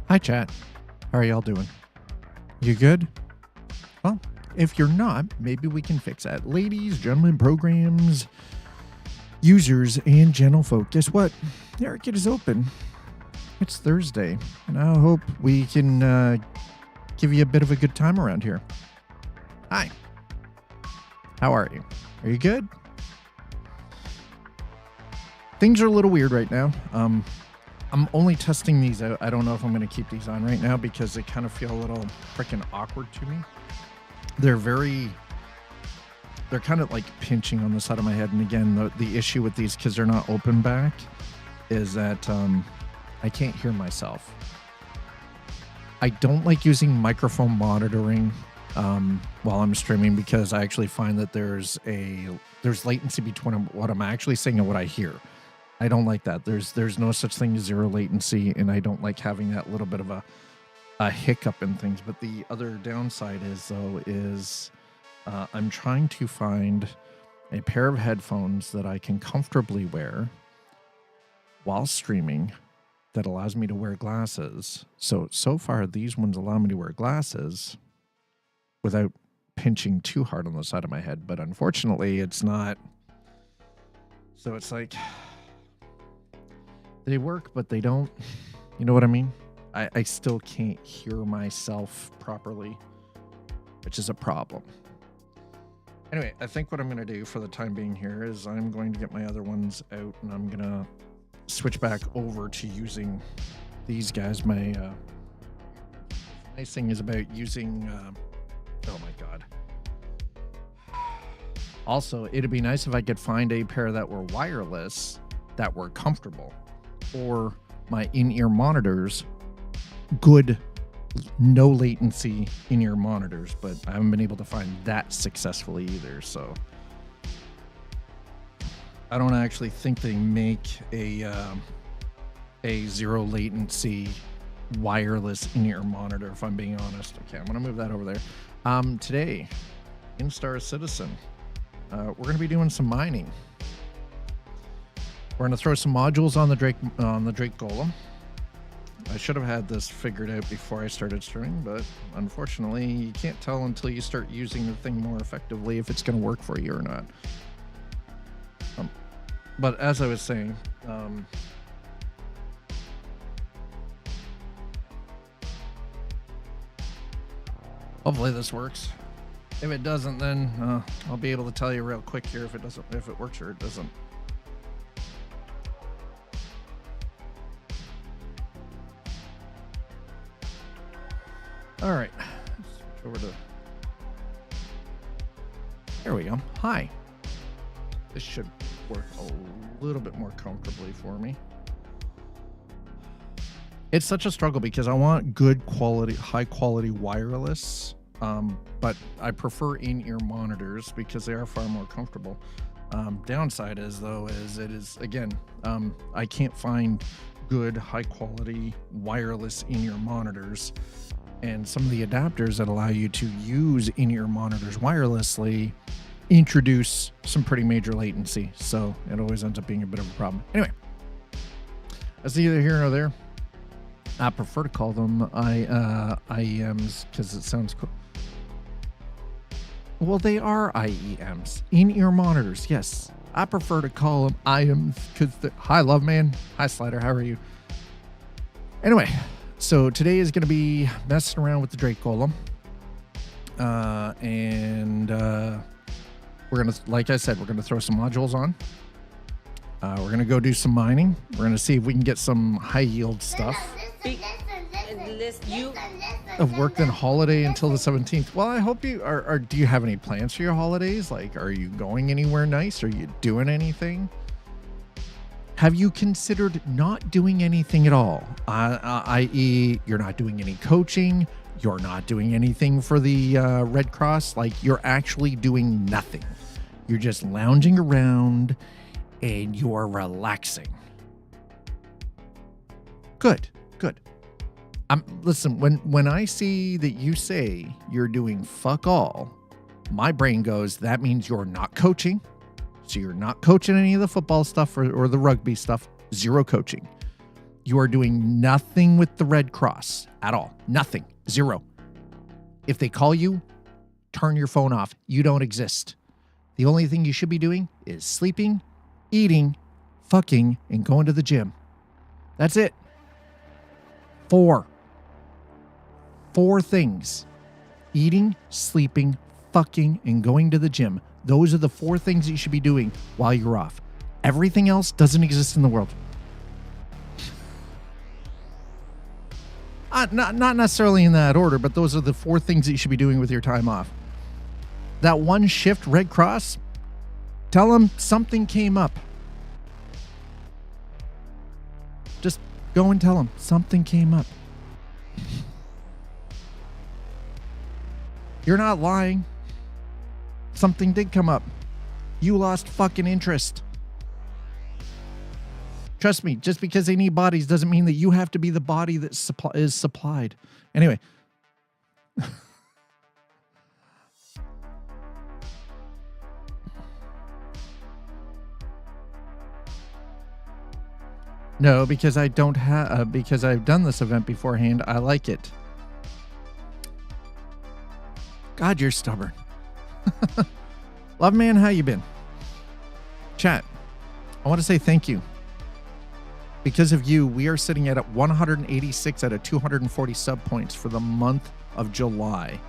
Hi, chat. How are y'all doing? You good? Well, if you're not, maybe we can fix that. Ladies, gentlemen, programs, users, and general folk, guess what? The arcade is open. It's Thursday, and I hope we can give you a bit of a good time around here. Hi. How are you? Are you good? Things are a little weird right now. I'm only testing these out. I don't know if I'm going to keep these on right now because they kind of feel a little freaking awkward to me. They're kind of like pinching on the side of my head. And again, the issue with these, because they're not open back, is that I can't hear myself. I don't like using microphone monitoring while I'm streaming because I actually find that there's latency between what I'm actually saying and what I hear. I don't like that. There's no such thing as zero latency, and I don't like having that little bit of a hiccup in things. But the other downside is I'm trying to find a pair of headphones that I can comfortably wear while streaming that allows me to wear glasses. So far, these ones allow me to wear glasses without pinching too hard on the side of my head. But unfortunately, it's not. So it's like, they work, but they don't. You know what I mean? I still can't hear myself properly, which is a problem. Anyway, I think what I'm going to do for the time being here is I'm going to get my other ones out, and I'm going to switch back over to using these guys. My nice thing is about using... oh my God. Also, it'd be nice if I could find a pair that were wireless, that were comfortable, or my in-ear monitors, good, no latency in-ear monitors, but I haven't been able to find that successfully either. So I don't actually think they make a zero latency wireless in-ear monitor, if I'm being honest. Okay, I'm gonna move that over there. Today in Star Citizen, we're gonna be doing some mining. We're going to throw some modules on the Drake Golem. I should have had this figured out before I started streaming, but unfortunately, you can't tell until you start using the thing more effectively if it's going to work for you or not. But as I was saying, hopefully this works. If it doesn't, then I'll be able to tell you real quick here if it works or it doesn't. All right, switch over to, there we go. Hi. This should work a little bit more comfortably for me. It's such a struggle because I want good quality, high quality wireless, but I prefer in-ear monitors because they are far more comfortable. Downside is it is, again, I can't find good high quality wireless in-ear monitors. And some of the adapters that allow you to use in-ear monitors wirelessly introduce some pretty major latency. So it always ends up being a bit of a problem. Anyway, that's neither here nor there. I prefer to call them IEMs because it sounds cool. Well, they are IEMs, in-ear monitors. Yes, I prefer to call them IEMs because hi, love man. Hi, Slider. How are you? Anyway. So today is going to be messing around with the Drake Golem. And we're going to, like I said, we're going to throw some modules on. We're going to go do some mining. We're going to see if we can get some high yield stuff. Of work then holiday until the 17th. Well, I hope you are. Do you have any plans for your holidays? Like, are you going anywhere nice? Are you doing anything? Have you considered not doing anything at all? I.e., you're not doing any coaching, you're not doing anything for the Red Cross, like you're actually doing nothing. You're just lounging around and you're relaxing. Good. Listen, when I see that you say you're doing fuck all, my brain goes, that means you're not coaching. So you're not coaching any of the football stuff or the rugby stuff. Zero coaching. You are doing nothing with the Red Cross at all. Nothing. Zero. If they call you, turn your phone off. You don't exist. The only thing you should be doing is sleeping, eating, fucking, and going to the gym. That's it. 4 things. Eating, sleeping, fucking, and going to the gym. Those are the 4 things you should be doing while you're off. Everything else doesn't exist in the world. Not necessarily in that order, but those are the 4 things that you should be doing with your time off. That one shift Red Cross, tell them something came up. Just go and tell them something came up. You're not lying. Something did come up. You lost fucking interest. Trust me, just because they need bodies doesn't mean that you have to be the body that is supplied. Anyway. No, because I don't have, because I've done this event beforehand. I like it. God, you're stubborn. Love man, how you been? Chat, I want to say thank you. Because of you, we are sitting at 186 out of 240 sub points for the month of July.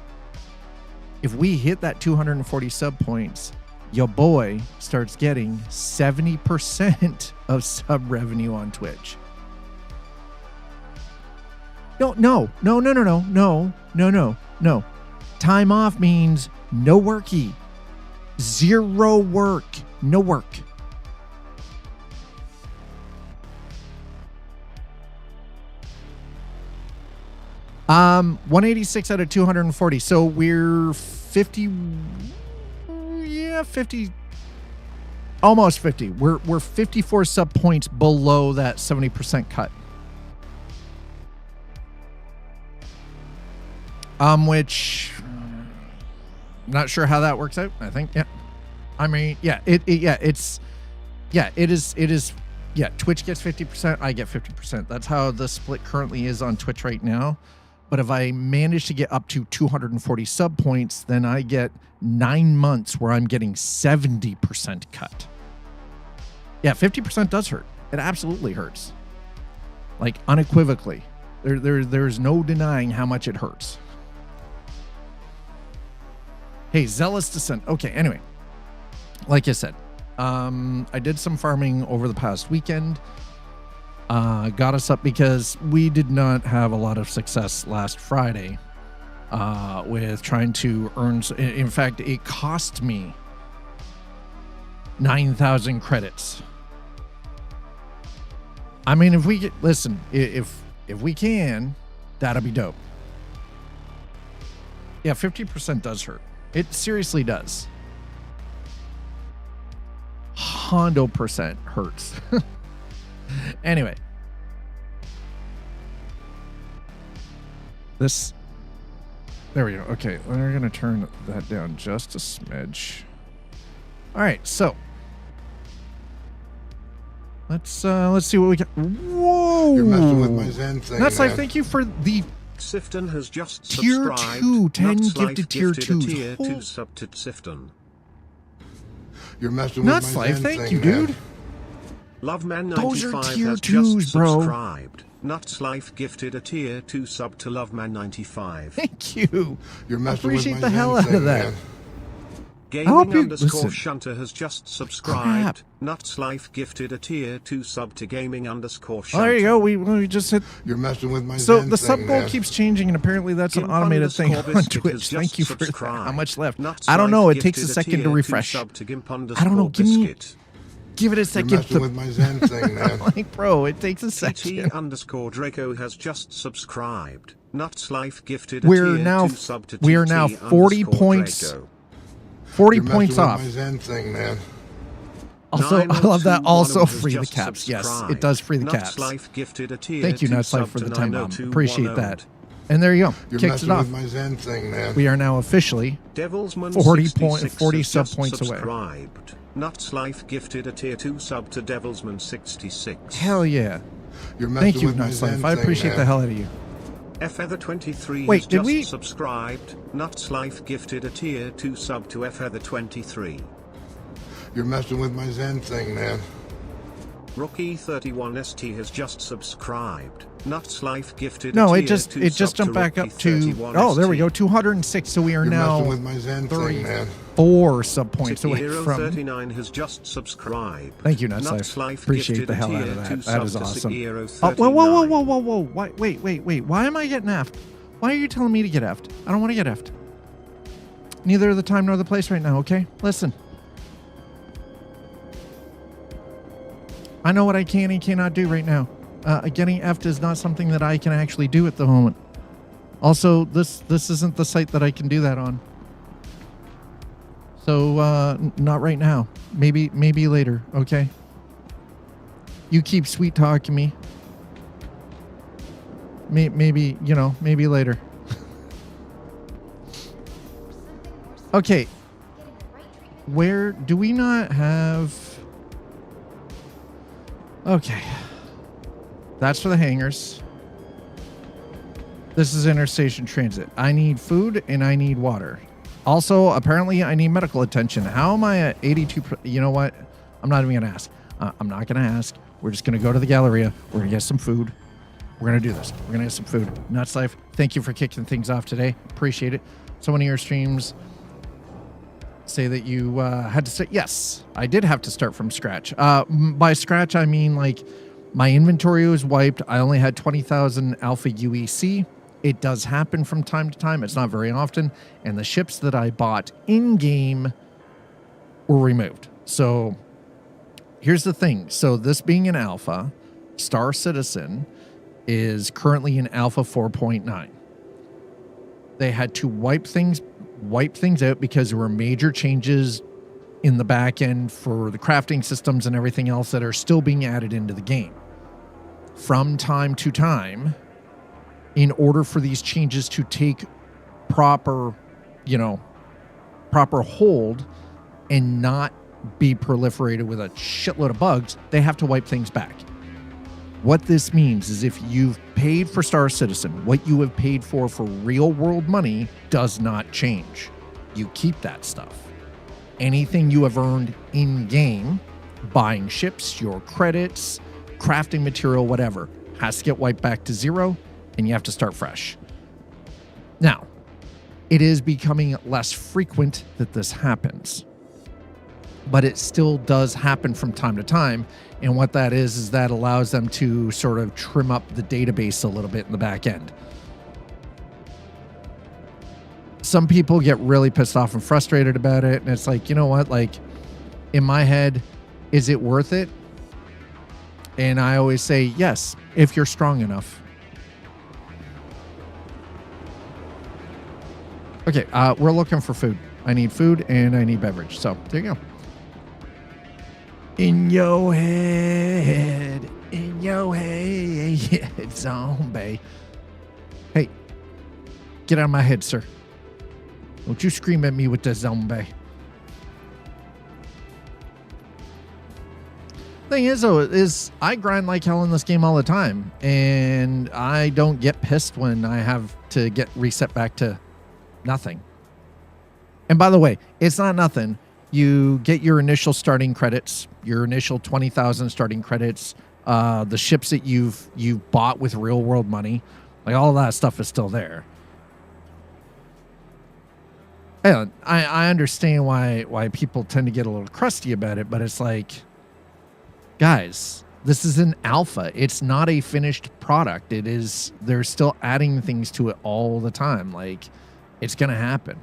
If we hit that 240 sub points, your boy starts getting 70% of sub revenue on Twitch. No. Time off means no worky. 0 work. No work. Um, 186 out of 240. So we're 50. Yeah, 50. Almost 50. We're 54 sub points below that 70% cut. Which not sure how that works out. I think, yeah. I mean, yeah, it is. Yeah, Twitch gets 50%, I get 50%. That's how the split currently is on Twitch right now. But if I manage to get up to 240 sub points, then I get 9 months where I'm getting 70% cut. Yeah, 50% does hurt. It absolutely hurts. Like, unequivocally. There's no denying how much it hurts. Hey, Zealous Descent. Okay, anyway. Like I said, I did some farming over the past weekend. Got us up because we did not have a lot of success last Friday with trying to earn. In fact, it cost me 9,000 credits. I mean, if we get, listen, if we can, that'll be dope. Yeah, 50% does hurt. It seriously does. 100% hurts. Anyway. There we go. Okay, we're going to turn that down just a smidge. All right, so. Let's see what we got. Whoa! You're messing with my Zen thing, That's like, thank you for the Sifton has just tier 2, 10 gifted tier 2s. Tier 2 sub to Sifton. You're messing with Nuts my Life, Zen thank thing, you, man. dude. Loveman95 Those are tier has 2s, just bro. subscribed. Nuts Life gifted a tier 2 sub to Loveman95. Thank you. You're messing Appreciate with my the hell Zen out of thing, that. man. Gaming you- underscore listen. Shunter has just Crap. subscribed. Nuts Life gifted a tier 2 sub to gaming underscore Oh, Shunter. there you go. We just hit. You're messing with my So Zen the thing, sub goal man. keeps changing, and apparently that's an Kim automated thing underscore on Biscuit Twitch. has Thank just you for that. subscribed. How much left? Nuts I don't know. Life It takes a gifted second tier to 2 refresh. Sub to Gimp I don't know. underscore Biscuit. Give it a You're second. messing with my Zen thing, man. Like, bro, it takes a TT second. underscore Draco has just subscribed. Nuts Life gifted a We're tier now 2 sub to we are TT now 40 underscore points. Draco. 40 You're messing points with off. my Zen thing, man. Also, I love that. Also, free the 9021 caps. Yes, subscribed. it does free the Nuts caps. Life gifted a tier Thank you, 2 Nuts Life, sub for to the 10 bomb. 90210. Appreciate that. And there you go. You're Kicks it messing off. with my Zen thing, man. We are now officially Devilsman 40 has sub just points away. subscribed. Nuts Life gifted a tier 2 sub to Devilsman 66. Hell yeah. You're messing Thank you, with my Nuts Life. Zen I thing, appreciate man. the hell out of you. Feather23 Wait, has did just we- subscribed. Nuts Life gifted a tier 2 sub to Feather23. You're messing with my Zen thing, man. Rookie31ST has just subscribed. Nuts Life gifted No, a it tier just 2 it just sub jumped back up to. Rookie31ST. Oh, there we go. 206. So we are You're now messing with my Zen thing, man. 4 sub points away Hero from. 39 has just subscribed. Thank you, Nuts Life. Appreciate the hell out of that. That is awesome. Oh, whoa. Wait. Why am I getting effed? Why are you telling me to get effed? I don't want to get effed. Neither the time nor the place right now, okay? Listen. I know what I can and cannot do right now. Getting effed is not something that I can actually do at the moment. Also, this isn't the site that I can do that on. So, not right now. Maybe later, okay? You keep sweet talking me. Maybe later. Okay. Where do we not have... Okay. That's for the hangars. This is interstation transit. I need food and I need water. Also, apparently, I need medical attention. How am I at 82? You know what? I'm not even going to ask. I'm not going to ask. We're just going to go to the Galleria. We're going to get some food. We're going to do this. We're going to get some food. Nuts Life, thank you for kicking things off today. Appreciate it. So many of your streams say that you had to say, yes, I did have to start from scratch. By scratch, I mean like my inventory was wiped. I only had 20,000 alpha aUEC. It does happen from time to time. It's not very often. And the ships that I bought in-game were removed. So here's the thing. So this being an alpha, Star Citizen is currently in alpha 4.9. They had to wipe things out because there were major changes in the back end for the crafting systems and everything else that are still being added into the game. From time to time, in order for these changes to take proper hold and not be proliferated with a shitload of bugs, they have to wipe things back. What this means is if you've paid for Star Citizen, what you have paid for real world money does not change. You keep that stuff. Anything you have earned in game, buying ships, your credits, crafting material, whatever, has to get wiped back to zero, and you have to start fresh. Now, it is becoming less frequent that this happens, but it still does happen from time to time. And what that is that allows them to sort of trim up the database a little bit in the back end. Some people get really pissed off and frustrated about it. And it's like, you know what? Like, in my head, is it worth it? And I always say, yes, if you're strong enough. Okay, we're looking for food. I need food and I need beverage. So there you go. In your head, zombie. Hey, get out of my head, sir. Don't you scream at me with the zombie. Thing is, though, is I grind like hell in this game all the time, and I don't get pissed when I have to get reset back to nothing. And by the way, it's not nothing. You get your initial starting credits, your initial 20,000 starting credits, the ships that you've bought with real world money, like all of that stuff is still there. And I understand why people tend to get a little crusty about it, but it's like, guys, this is an alpha. It's not a finished product. They're still adding things to it all the time. Like, it's gonna happen,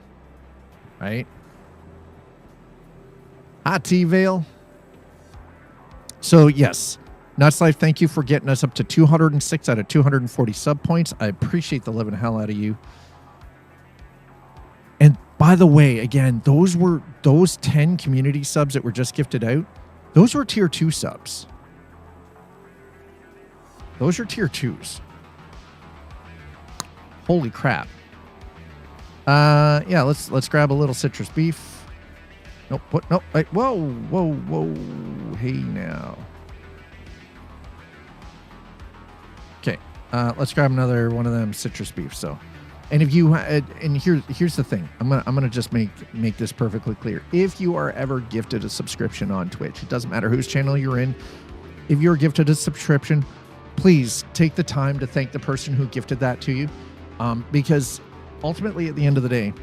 right? Hi, T-Vale. So, yes. Nuts Life, thank you for getting us up to 206 out of 240 sub points. I appreciate the living hell out of you. And by the way, again, those 10 community subs that were just gifted out, those were tier 2 subs. Those are tier 2s. Holy crap. Yeah, let's grab a little citrus beef. Nope. What? Nope. Wait, whoa. Hey, now. Let's grab another one of them citrus beef. So, and if you and here's the thing, I'm gonna just make this perfectly clear. If you are ever gifted a subscription on Twitch, it doesn't matter whose channel you're in. If you're gifted a subscription, please take the time to thank the person who gifted that to you, because ultimately, at the end of the day,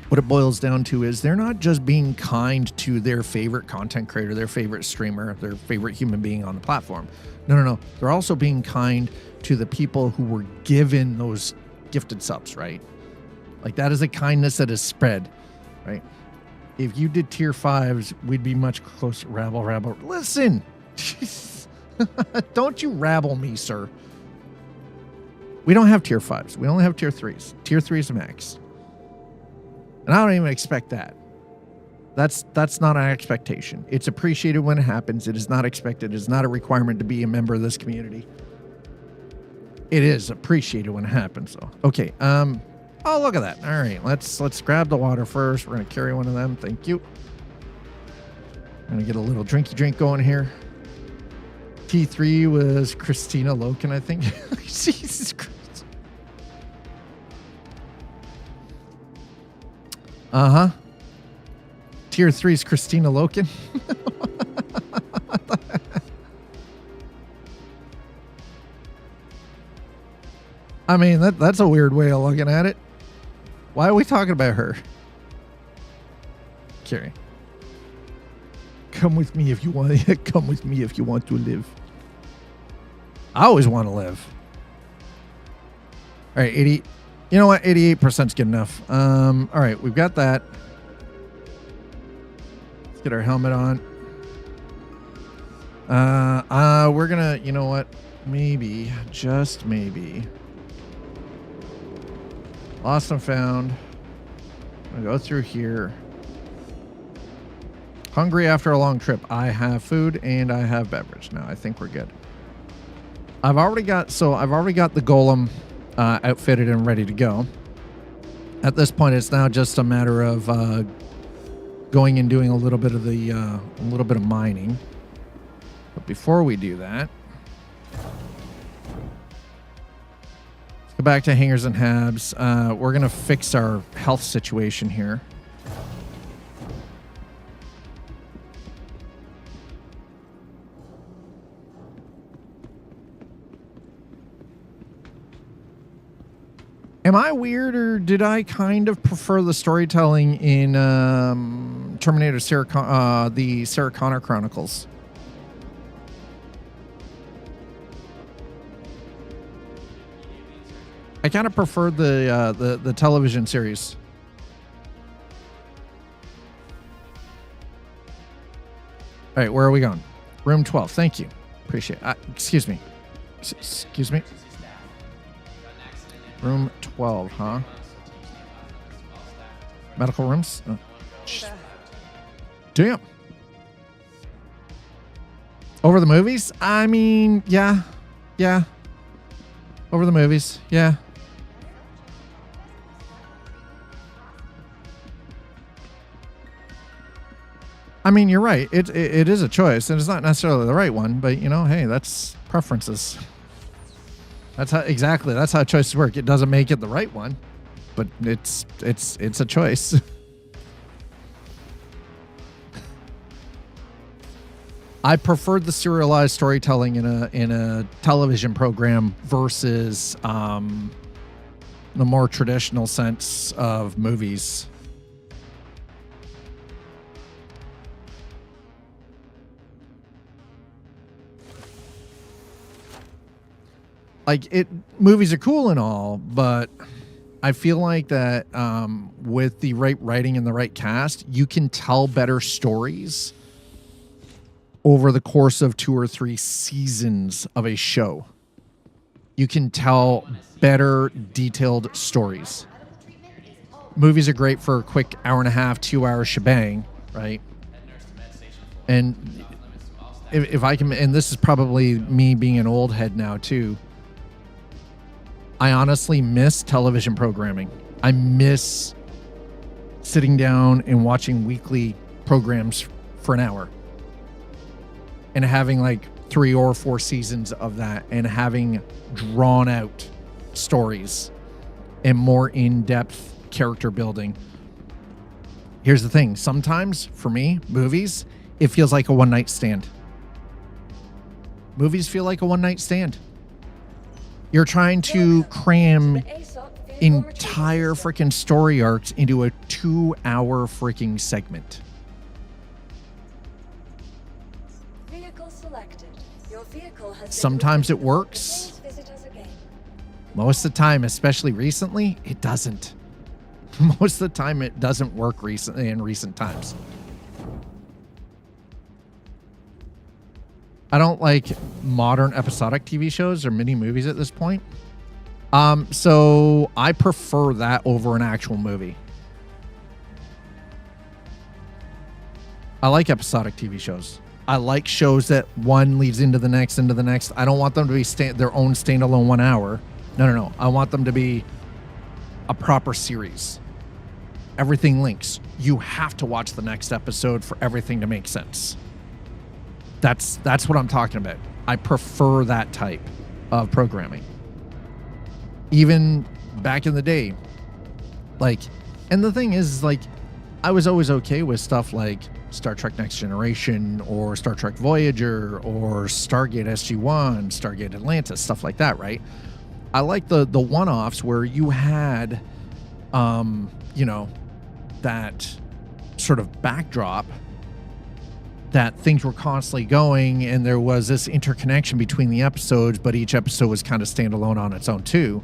what it boils down to is they're not just being kind to their favorite content creator, their favorite streamer, their favorite human being on the platform. No. They're also being kind to the people who were given those gifted subs, right? Like, that is a kindness that is spread, right? If you did tier 5s, we'd be much closer. Rabble. Listen! Don't you rabble me, sir. We don't have tier 5s. We only have tier 3s. Tier 3 is max. And I don't even expect that. That's not an expectation. It's appreciated when it happens. It is not expected. It is not a requirement to be a member of this community. It is appreciated when it happens, though. Okay. Oh, look at that. All right. Let's grab the water first. We're gonna carry one of them. Thank you. I'm gonna get a little drinky drink going here. T3 was Christina Loken, I think. Jesus Christ. Uh-huh. Tier 3 is Christina Loken. I mean, that's a weird way of looking at it. Why are we talking about her? Carrie. Come with me if you want. Come with me if you want to live. I always want to live. All right, 80. You know what? 88% is good enough. All right, we've got that. Let's get our helmet on. We're gonna, you know what? Maybe, just maybe. Lost and found. I'm gonna go through here. Hungry after a long trip. I have food and I have beverage. Now I think we're good. I've already got the golem outfitted and ready to go. At this point, it's now just a matter of going and doing a little bit of mining. But before we do that, let's go back to hangars and habs. We're gonna fix our health situation here. Am I weird, or did I kind of prefer the storytelling in Terminator the Sarah Connor Chronicles? I kind of preferred the television series. All right, where are we going? Room 12. Thank you. Appreciate it. Excuse me. Excuse me. Room 12, huh? Medical rooms? Oh. Damn. Over the movies? I mean, yeah. Over the movies, yeah. I mean, you're right. It is a choice, and it's not necessarily the right one, but, you know, hey, that's preferences. That's how choices work. It doesn't make it the right one, but it's a choice. I preferred the serialized storytelling in a television program versus the more traditional sense of movies. Like, movies are cool and all, but I feel like that with the right writing and the right cast, you can tell better stories over the course of 2 or 3 seasons of a show. You can tell better, detailed stories. Movies are great for a quick hour-and-a-half, 2-hour shebang, right? And if I can, and this is probably me being an old head now too, I honestly miss television programming. I miss sitting down and watching weekly programs for an hour and having like 3 or 4 seasons of that and having drawn out stories and more in-depth character building. Here's the thing. Sometimes, for me, movies, it feels like a one-night stand. Movies feel like a one-night stand. You're trying to cram entire freaking story arcs into a 2-hour freaking segment. Sometimes it works. Most of the time, especially recently, it doesn't. Most of the time, it doesn't work recently in recent times. I don't like modern episodic TV shows or mini movies at this point. So I prefer that over an actual movie. I like episodic TV shows. I like shows that one leads into the next, into the next. I don't want them to be their own standalone 1 hour. No. I want them to be a proper series. Everything links. You have to watch the next episode for everything to make sense. That's what I'm talking about. I prefer that type of programming. Even back in the day, like, and the thing is, like, I was always okay with stuff like Star Trek Next Generation or Star Trek Voyager or Stargate SG-1, Stargate Atlantis, stuff like that, right? I like the one-offs where you had, that sort of backdrop that things were constantly going and there was this interconnection between the episodes, but each episode was kind of standalone on its own too.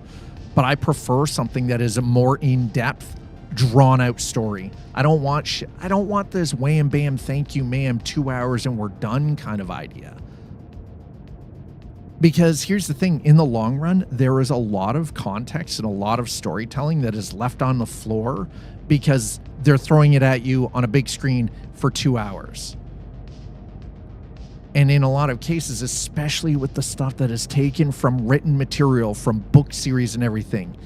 But I prefer something that is a more in-depth, drawn-out story. I don't want this wham bam thank you ma'am 2 hours and we're done kind of idea. Because here's the thing, in the long run, there is a lot of context and a lot of storytelling that is left on the floor because they're throwing it at you on a big screen for 2 hours. And in a lot of cases, especially with the stuff that is taken from written material, from book series and everything,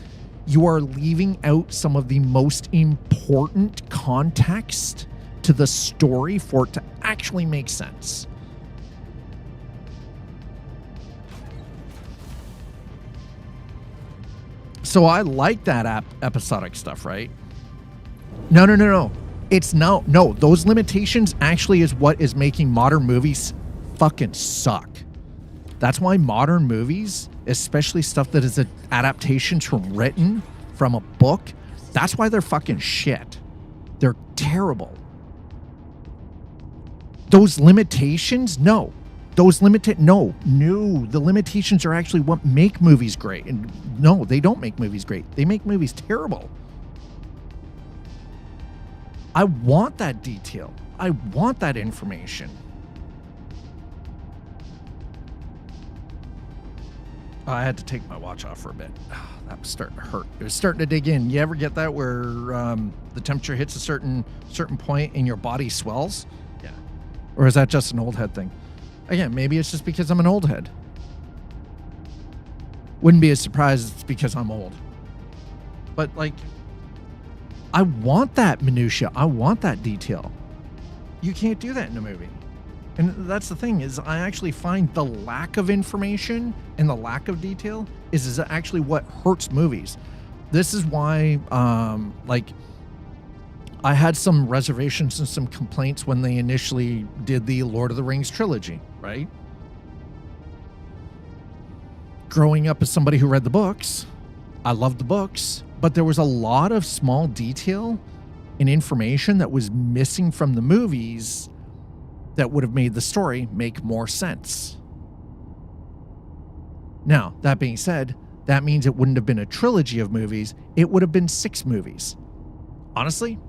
you are leaving out some of the most important context to the story for it to actually make sense. So I like that episodic stuff, right? No. It's no. Those limitations actually is what is making modern movies fucking suck. That's why modern movies, especially stuff that is adaptations written from a book, that's why they're fucking shit. They're terrible. Those limitations, no. The limitations are actually what make movies great. And no, they don't make movies great. They make movies terrible. I want that detail. I want that information. I had to take my watch off for a bit. That was starting to hurt. It was starting to dig in. You ever get that where the temperature hits a certain point and your body swells? Yeah. Or is that just an old head thing? Again, maybe it's just because I'm an old head. Wouldn't be as surprised it's because I'm old. But, like, I want that minutia. I want that detail. You can't do that in a movie. And that's the thing, is I actually find the lack of information and the lack of detail is actually what hurts movies. This is why, I had some reservations and some complaints when they initially did the Lord of the Rings trilogy, right? Growing up as somebody who read the books, I loved the books, but there was a lot of small detail and information that was missing from the movies that would have made the story make more sense. Now, that being said, that means it wouldn't have been a trilogy of movies. It would have been 6 movies. Honestly,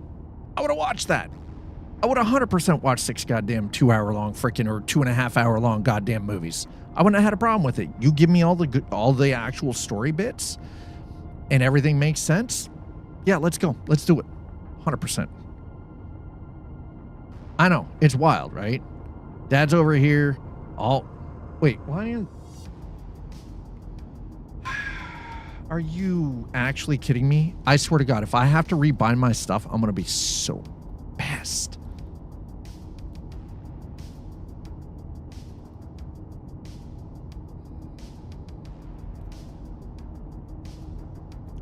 I would have watched that. I would have 100% watched 6 goddamn 2-hour-long freaking or 2.5-hour-long goddamn movies. I wouldn't have had a problem with it. You give me all the actual story bits and everything makes sense. Yeah, let's go. Let's do it. 100%. I know, it's wild, right? Dad's over here. Wait, why are you actually kidding me? I swear to God, if I have to rebind my stuff, I'm going to be so pissed.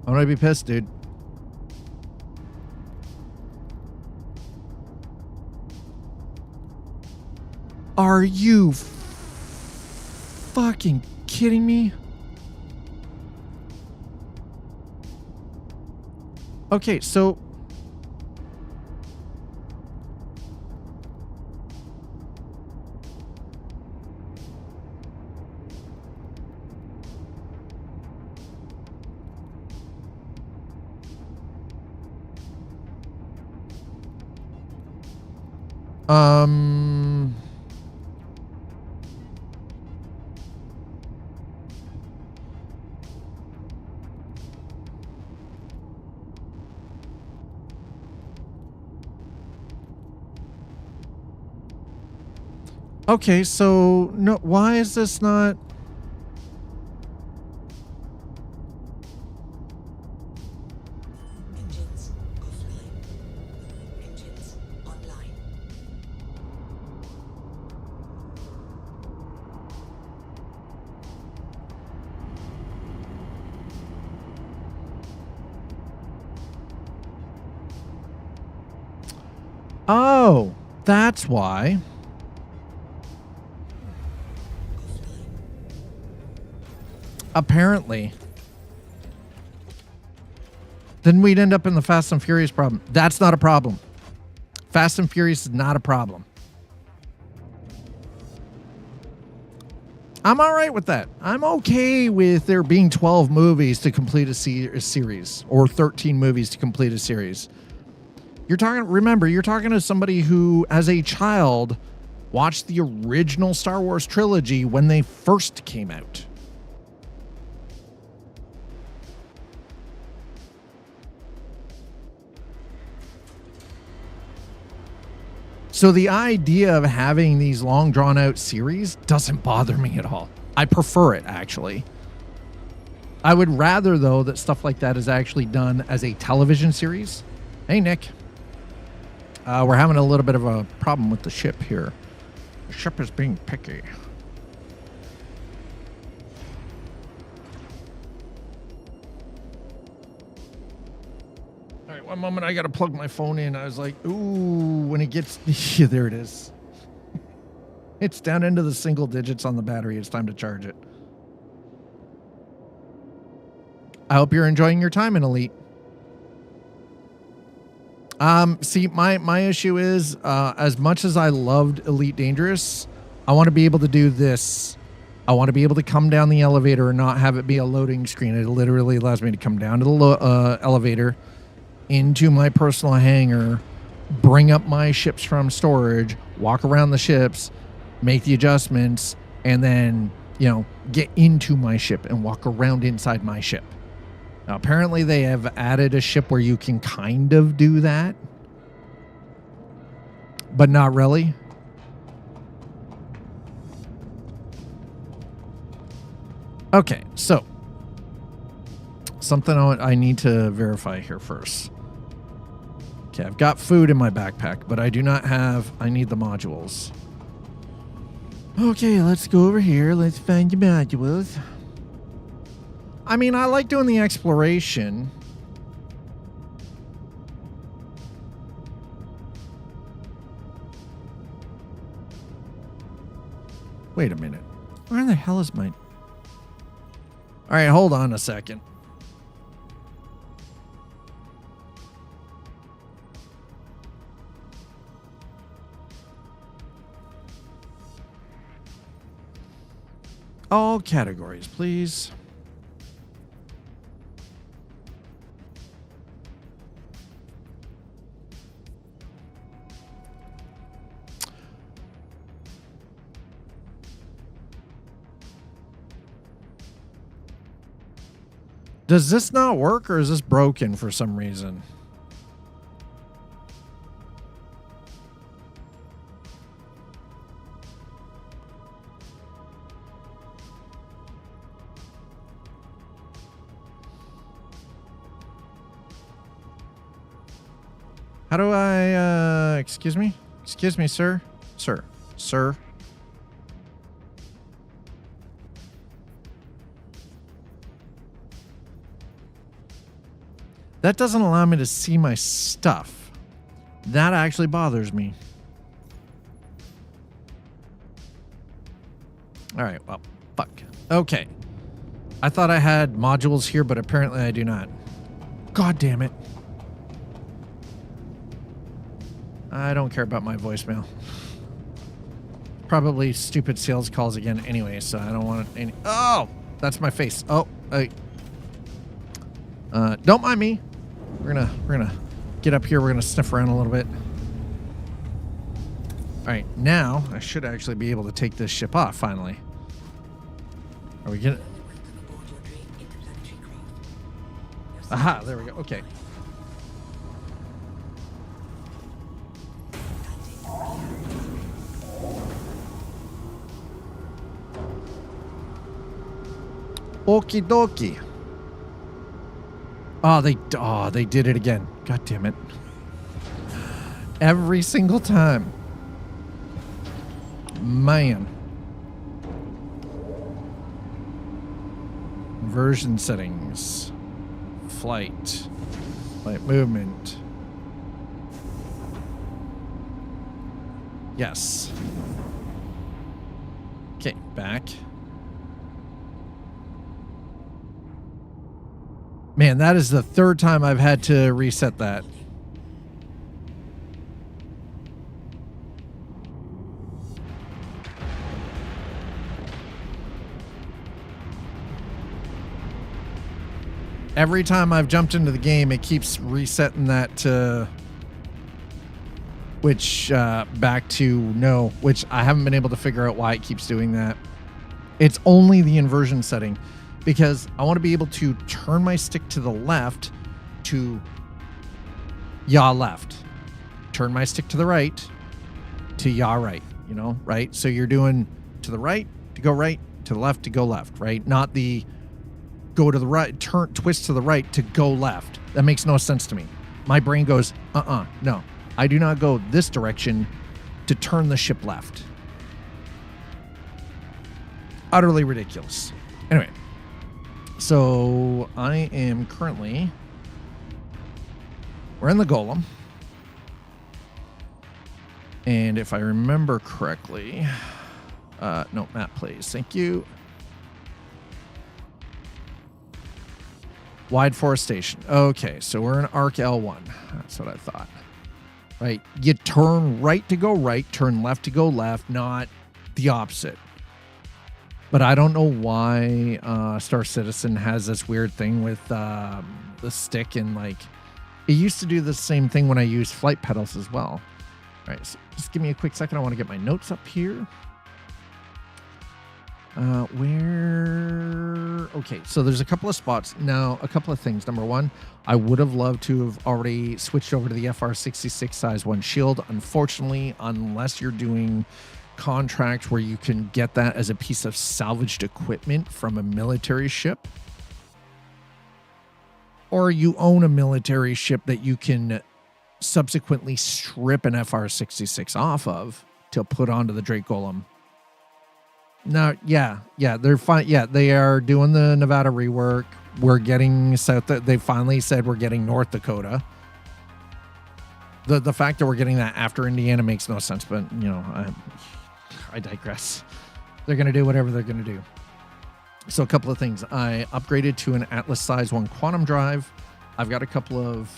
I'm gonna be pissed, dude. Are you fucking kidding me? Okay, so okay, so no, why is this not? Engines offline. Engines online. Oh, that's why. Apparently. Then we'd end up in the Fast and Furious problem. That's not a problem. Fast and Furious is not a problem. I'm all right with that. I'm okay with there being 12 movies to complete a series or 13 movies to complete a series. Remember, you're talking to somebody who, as a child, watched the original Star Wars trilogy when they first came out. So the idea of having these long drawn out series doesn't bother me at all. I prefer it, actually. I would rather, though, that stuff like that is actually done as a television series. Hey, Nick. We're having a little bit of a problem with the ship here. The ship is being picky. All right, one moment. I got to plug my phone in. I was like, ooh, when it gets... Yeah, there it is. It's down into the single digits on the battery. It's time to charge it. I hope you're enjoying your time in Elite. See, my issue is, as much as I loved Elite Dangerous, I want to be able to do this. I want to be able to come down the elevator and not have it be a loading screen. It literally allows me to come down to the elevator, into my personal hangar, bring up my ships from storage, walk around the ships, make the adjustments, and then, you know, get into my ship and walk around inside my ship. Now, apparently they have added a ship where you can kind of do that, but not really. Okay, so something I need to verify here first. Okay, I've got food in my backpack, but I do not have... I need the modules. Okay, let's go over here. Let's find the modules. I mean, I like doing the exploration. Wait a minute. Where the hell is my... All right, hold on a second. All categories, please. Does this not work, or is this broken for some reason? How do I, excuse me? Excuse me, sir? Sir? That doesn't allow me to see my stuff. That actually bothers me. All right, well, fuck. Okay. I thought I had modules here, but apparently I do not. God damn it. I don't care about my voicemail. Probably stupid sales calls again anyway, so I don't want any. Oh, that's my face. Oh, don't mind me. We're gonna get up here. We're gonna sniff around a little bit. All right, now I should actually be able to take this ship off finally. Are we gonna? Aha, there we go. Okay. Okie dokie. Oh, they did it again. God damn it. Every single time. Man. Version settings. Flight movement. Yes. Okay, back. Man, that is the third time I've had to reset that. Every time I've jumped into the game, it keeps resetting that to back to no, which I haven't been able to figure out why it keeps doing that. It's only the inversion setting because I want to be able to turn my stick to the left to yaw left. Turn my stick to the right to yaw right, you know, right? So you're doing to the right to go right, to the left to go left, right? Not the go to the right, turn, twist to the right to go left. That makes no sense to me. My brain goes, no. I do not go this direction to turn the ship left. Utterly ridiculous. Anyway, so I am currently, we're in the Golem. And if I remember correctly, no, map please. Thank you. Wide forestation. Okay, so we're in Arc L1. That's what I thought. Right? You turn right to go right, turn left to go left, not the opposite. But I don't know why Star Citizen has this weird thing with the stick and like it used to do the same thing when I used flight pedals as well. All right, so just give me a quick second. I want to get my notes up here. Okay, so there's a couple of spots. Now, a couple of things. Number one, I would have loved to have already switched over to the FR66 size 1 shield. Unfortunately, unless you're doing contracts where you can get that as a piece of salvaged equipment from a military ship, or you own a military ship that you can subsequently strip an FR66 off of to put onto the Drake Golem. No, yeah, they're fine. Yeah, they are doing the Nevada rework. We're getting South. They finally said we're getting North Dakota. The fact that we're getting that after Indiana makes no sense, but you know, I digress. They're gonna do whatever they're gonna do. So a couple of things. I upgraded to an Atlas size 1 quantum drive. I've got a couple of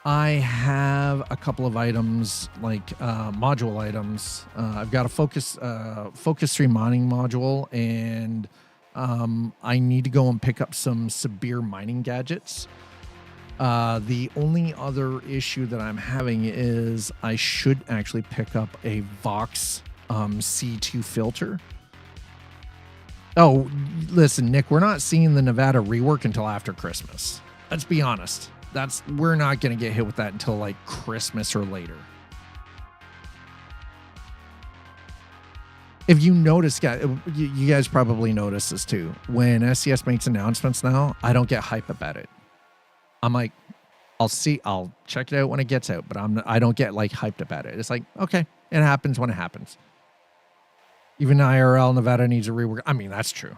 I have a couple of items like module items. I've got a focus 3 mining module, and I need to go and pick up some Sabir mining gadgets. The only other issue that I'm having is I should actually pick up a Vox C2 filter. Oh, listen, Nick, we're not seeing the Nevada rework until after Christmas. Let's be honest. We're not going to get hit with that until like Christmas or later. If you notice, guys, you guys probably notice this too. When SCS makes announcements now, I don't get hype about it. I'm like, I'll check it out when it gets out, but I don't get like hyped about it. It's like, okay, it happens when it happens. Even IRL Nevada needs a rework. I mean, that's true.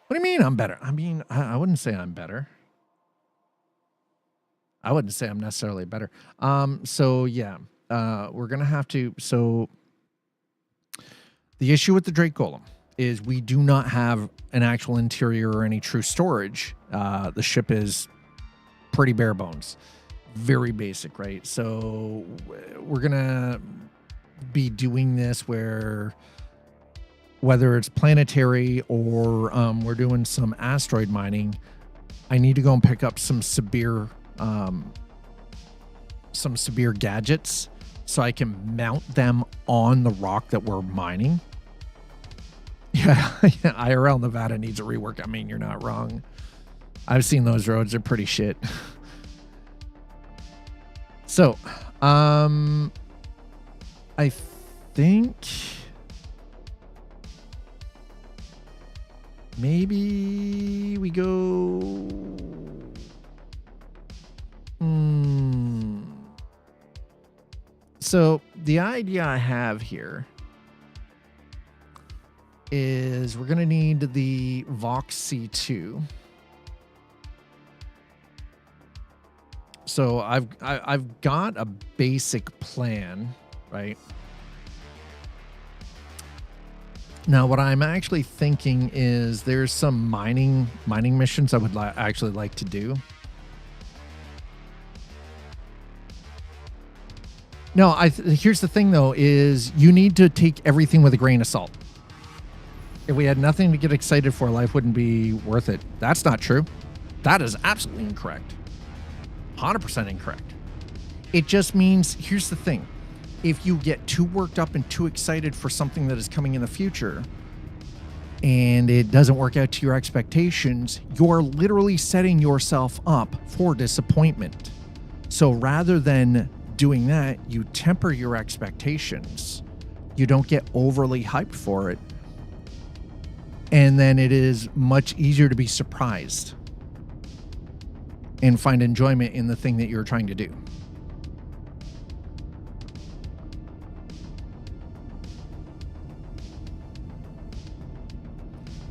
What do you mean I'm better? I mean, I wouldn't say I'm better. I wouldn't say I'm necessarily better. So yeah, we're going to have to, so the issue with the Drake Golem is we do not have an actual interior or any true storage. The ship is pretty bare bones, very basic, right? So we're going to be doing this where whether it's planetary or we're doing some asteroid mining, I need to go and pick up some Sabir gadgets so I can mount them on the rock that we're mining. Yeah, IRL Nevada needs a rework. I mean, you're not wrong. I've seen those roads. They're pretty shit. So, I think maybe we go... So the idea I have here is we're going to need the Vox C2. So I've got a basic plan, right? Now, what I'm actually thinking is there's some mining missions I would actually like to do. No, here's the thing, though, is you need to take everything with a grain of salt. If we had nothing to get excited for, life wouldn't be worth it. That's not true. That is absolutely incorrect. 100% incorrect. It just means, here's the thing. If you get too worked up and too excited for something that is coming in the future and it doesn't work out to your expectations, you're literally setting yourself up for disappointment. So rather than doing that, you temper your expectations. You don't get overly hyped for it. And then it is much easier to be surprised and find enjoyment in the thing that you're trying to do.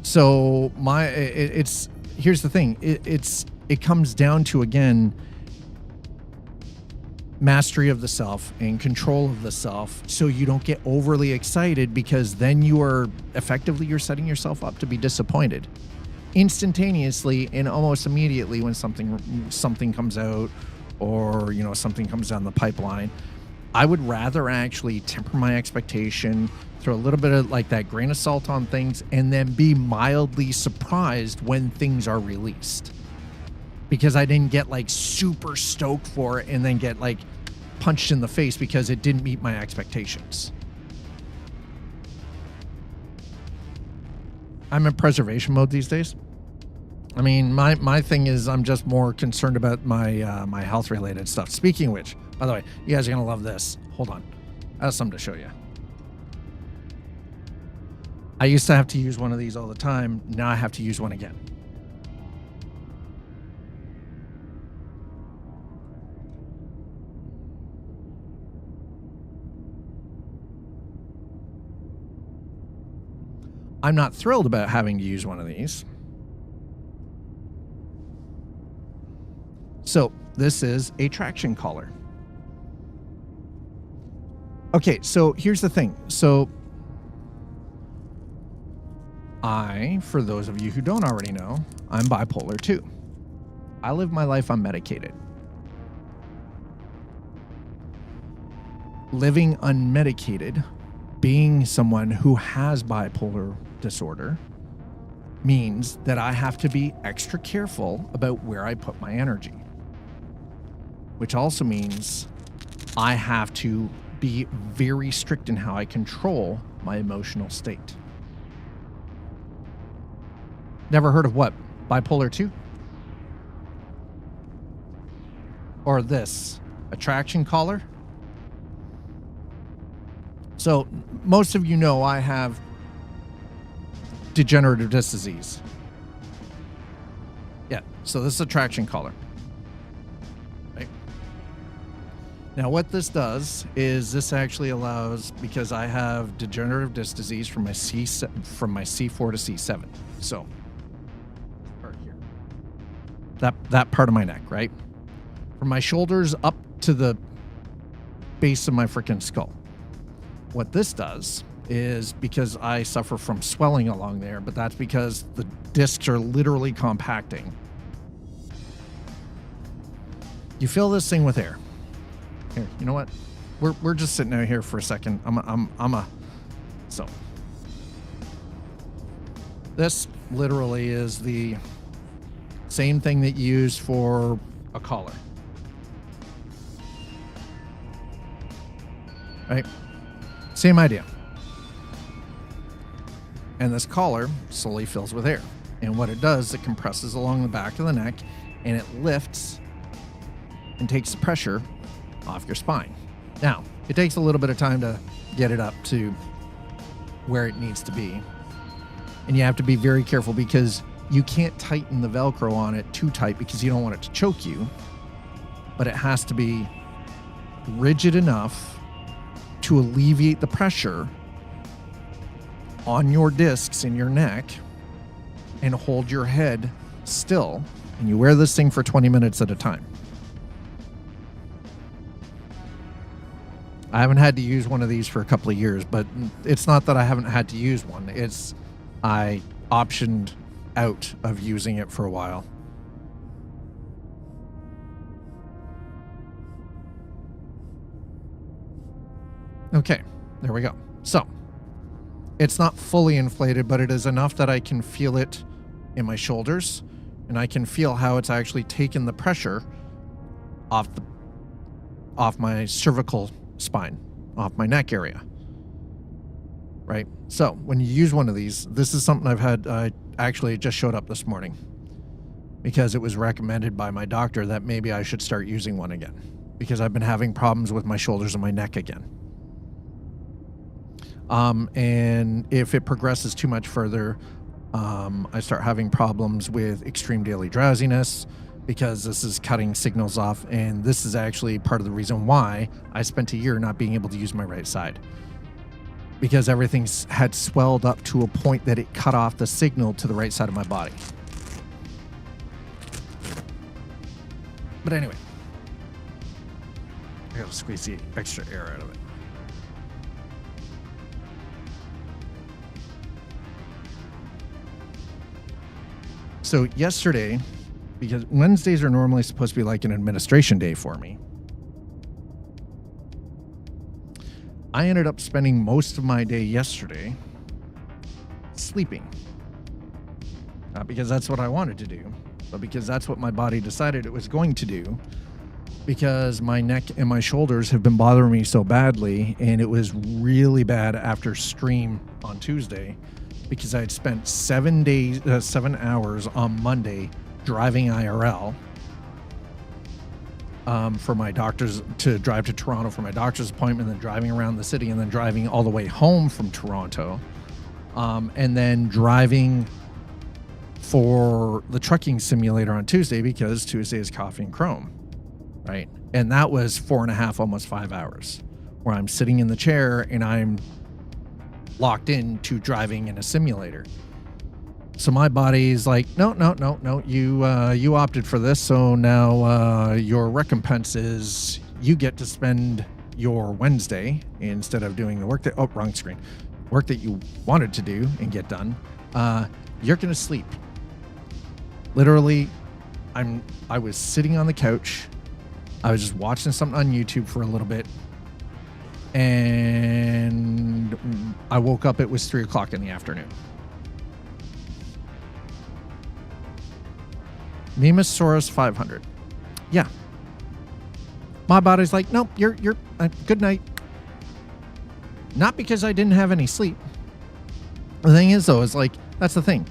So here's the thing. It comes down to, again, mastery of the self and control of the self, so you don't get overly excited, because then you're setting yourself up to be disappointed instantaneously and almost immediately when something comes out, or something comes down the pipeline. I would rather actually temper my expectation, throw a little bit of like that grain of salt on things, and then be mildly surprised when things are released. Because I didn't get like super stoked for it and then get like punched in the face because it didn't meet my expectations. I'm in preservation mode these days. I mean, my thing is I'm just more concerned about my my health related stuff. Speaking of which, by the way, you guys are gonna love this. Hold on, I have something to show you. I used to have to use one of these all the time. Now I have to use one again. I'm not thrilled about having to use one of these. So this is a traction collar. Okay, so here's the thing. So for those of you who don't already know, I'm bipolar 2. I live my life unmedicated. Living unmedicated, being someone who has bipolar disorder, means that I have to be extra careful about where I put my energy. Which also means I have to be very strict in how I control my emotional state. Never heard of what? Bipolar 2? Or this? Attraction collar? So most of you know I have degenerative disc disease. Yeah, so this is a traction collar. Right? Now what this does is this actually allows, because I have degenerative disc disease from my C4 to C7. So that part of my neck, right? From my shoulders up to the base of my freaking skull. What this does is, because I suffer from swelling along there, but that's because the discs are literally compacting. You fill this thing with air. Here, you know what? We're just sitting out here for a second. So this literally is the same thing that you use for a collar. Right? Same idea. And this collar slowly fills with air. And what it does, it compresses along the back of the neck and it lifts and takes the pressure off your spine. Now, it takes a little bit of time to get it up to where it needs to be. And you have to be very careful because you can't tighten the Velcro on it too tight because you don't want it to choke you. But it has to be rigid enough to alleviate the pressure on your discs in your neck and hold your head still. And you wear this thing for 20 minutes at a time. I haven't had to use one of these for a couple of years, but it's not that I haven't had to use one. It's I optioned out of using it for a while. Okay, there we go. So, it's not fully inflated, but it is enough that I can feel it in my shoulders, and I can feel how it's actually taken the pressure off my cervical spine, off my neck area. Right? So, when you use one of these, this is something I've had, actually it just showed up this morning because it was recommended by my doctor that maybe I should start using one again because I've been having problems with my shoulders and my neck again. And if it progresses too much further, I start having problems with extreme daily drowsiness because this is cutting signals off. And this is actually part of the reason why I spent a year not being able to use my right side, because everything had swelled up to a point that it cut off the signal to the right side of my body. But anyway, I gotta squeeze the extra air out of it. So yesterday, because Wednesdays are normally supposed to be like an administration day for me, I ended up spending most of my day yesterday sleeping. Not because that's what I wanted to do, but because that's what my body decided it was going to do, because my neck and my shoulders have been bothering me so badly, and it was really bad after stream on Tuesday, because I had spent 7 hours on Monday driving IRL for my doctor's, to drive to Toronto for my doctor's appointment, then driving around the city, and then driving all the way home from Toronto, and then driving for the trucking simulator on Tuesday, because Tuesday is coffee and chrome, right? And that was 4.5, almost 5 hours, where I'm sitting in the chair and I'm locked into driving in a simulator. So my body's like, no, you opted for this, so now your recompense is you get to spend your Wednesday, instead of doing the work that, oh, wrong screen, work that you wanted to do and get done, you're gonna sleep. Literally, I was sitting on the couch, I was just watching something on YouTube for a little bit, and I woke up, it was 3 o'clock in the afternoon. Nemosaurus 500. Yeah. My body's like, nope, you're good night. Not because I didn't have any sleep. The thing is, though, is like, that's the thing.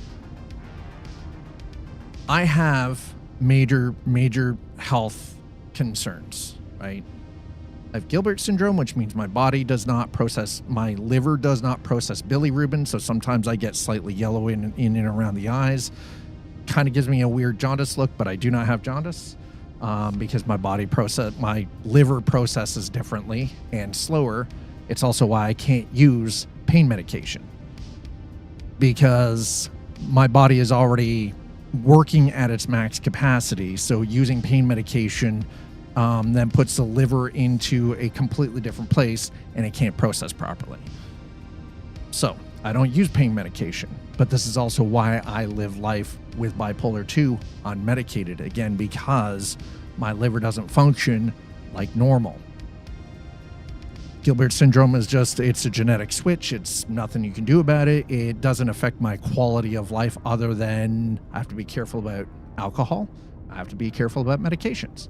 I have major health concerns, right? I have Gilbert syndrome, which means my body does not process, my liver does not process bilirubin, so sometimes I get slightly yellow in and around the eyes. Kind of gives me a weird jaundice look, but I do not have jaundice because my liver processes differently and slower. It's also why I can't use pain medication, because my body is already working at its max capacity. So using pain medication then puts the liver into a completely different place and it can't process properly. So I don't use pain medication, but this is also why I live life with bipolar 2 unmedicated, again, because my liver doesn't function like normal. Gilbert syndrome is just, it's a genetic switch. It's nothing you can do about it. It doesn't affect my quality of life other than I have to be careful about alcohol. I have to be careful about medications.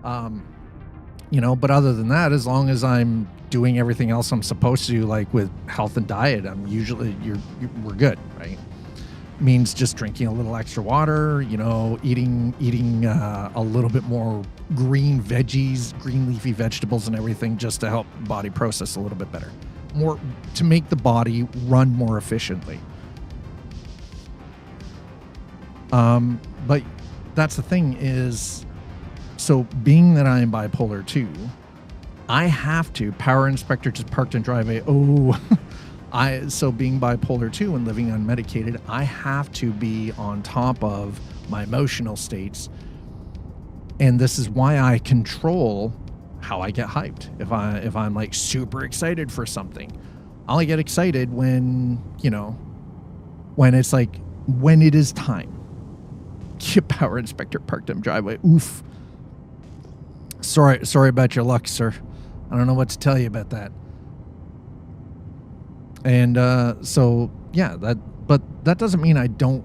But other than that, as long as I'm doing everything else I'm supposed to do, like with health and diet, I'm usually, we're good, right? Means just drinking a little extra water, eating a little bit more green veggies, green leafy vegetables and everything, just to help body process a little bit better, more to make the body run more efficiently. But that's the thing is, so being that I am bipolar 2, I have to, power inspector just parked in driveway. So being bipolar 2 and living unmedicated, I have to be on top of my emotional states. And this is why I control how I get hyped. If I'm like super excited for something, I'll get excited when, when it's like, when it is time. Power inspector parked in driveway. Oof. Sorry about your luck, sir. I don't know what to tell you about that. And but that doesn't mean I don't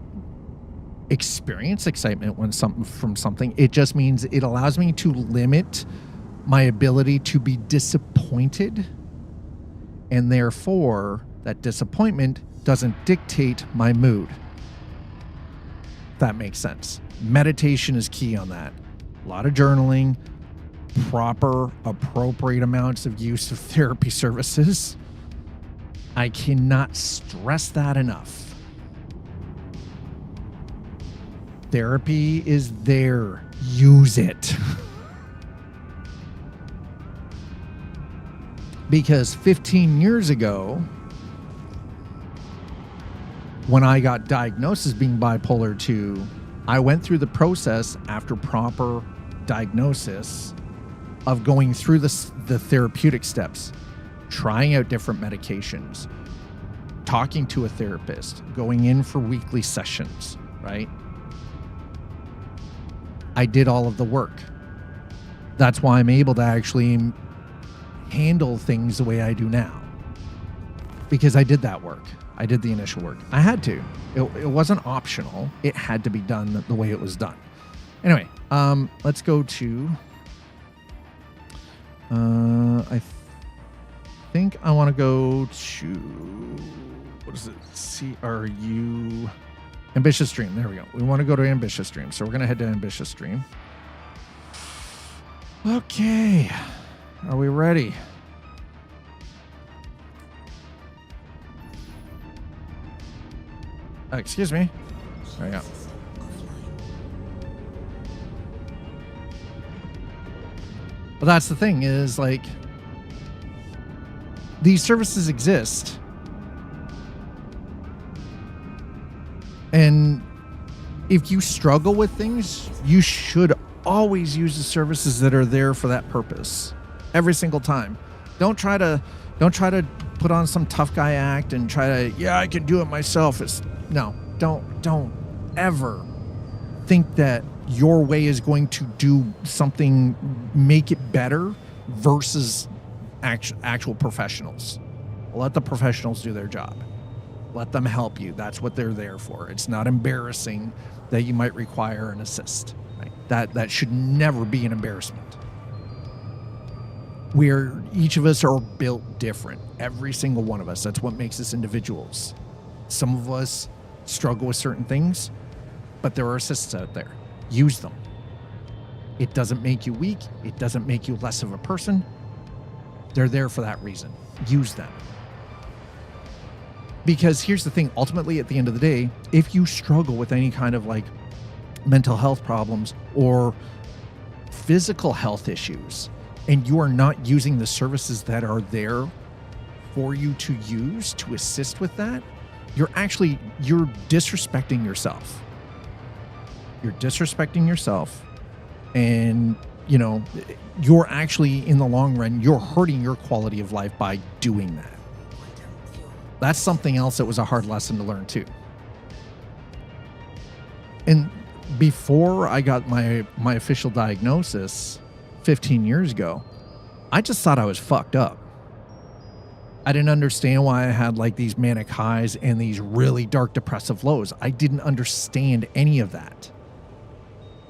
experience excitement from something. It just means it allows me to limit my ability to be disappointed, and therefore that disappointment doesn't dictate my mood. That makes sense. Meditation is key on that. A lot of journaling, proper, appropriate amounts of use of therapy services. I cannot stress that enough. Therapy is there. Use it. Because 15 years ago, when I got diagnosed as being bipolar 2, I went through the process after proper diagnosis of going through the therapeutic steps, trying out different medications, talking to a therapist, going in for weekly sessions, right? I did all of the work. That's why I'm able to actually handle things the way I do now. Because I did that work. I did the initial work. I had to. It wasn't optional. It had to be done the way it was done. Anyway, let's go to... I think I want to go to... What is it? CRU... Ambitious Dream. There we go. We want to go to Ambitious Dream. So we're going to head to Ambitious Dream. Okay. Are we ready? Excuse me. There we go. Well, that's the thing is, like, these services exist. And if you struggle with things, you should always use the services that are there for that purpose. Every single time. Don't try to put on some tough guy act and try to, I can do it myself. No, don't ever think that your way is going to do something, make it better versus actual professionals. Let the professionals do their job. Let them help you. That's what they're there for. It's not embarrassing that you might require an assist. Right? That should never be an embarrassment. Each of us are built different. Every single one of us. That's what makes us individuals. Some of us struggle with certain things, but there are assists out there. Use them. It doesn't make you weak. It doesn't make you less of a person. They're there for that reason. Use them. Because here's the thing, ultimately at the end of the day, if you struggle with any kind of like mental health problems or physical health issues, and you are not using the services that are there for you to use to assist with that, you're disrespecting yourself. you're disrespecting yourself, and you know, you're actually, in the long run, you're hurting your quality of life by doing that. That's something else that was a hard lesson to learn too. And before I got my official diagnosis 15 years ago, I just thought I was fucked up. I didn't understand why I had like these manic highs and these really dark depressive lows. I didn't understand any of that.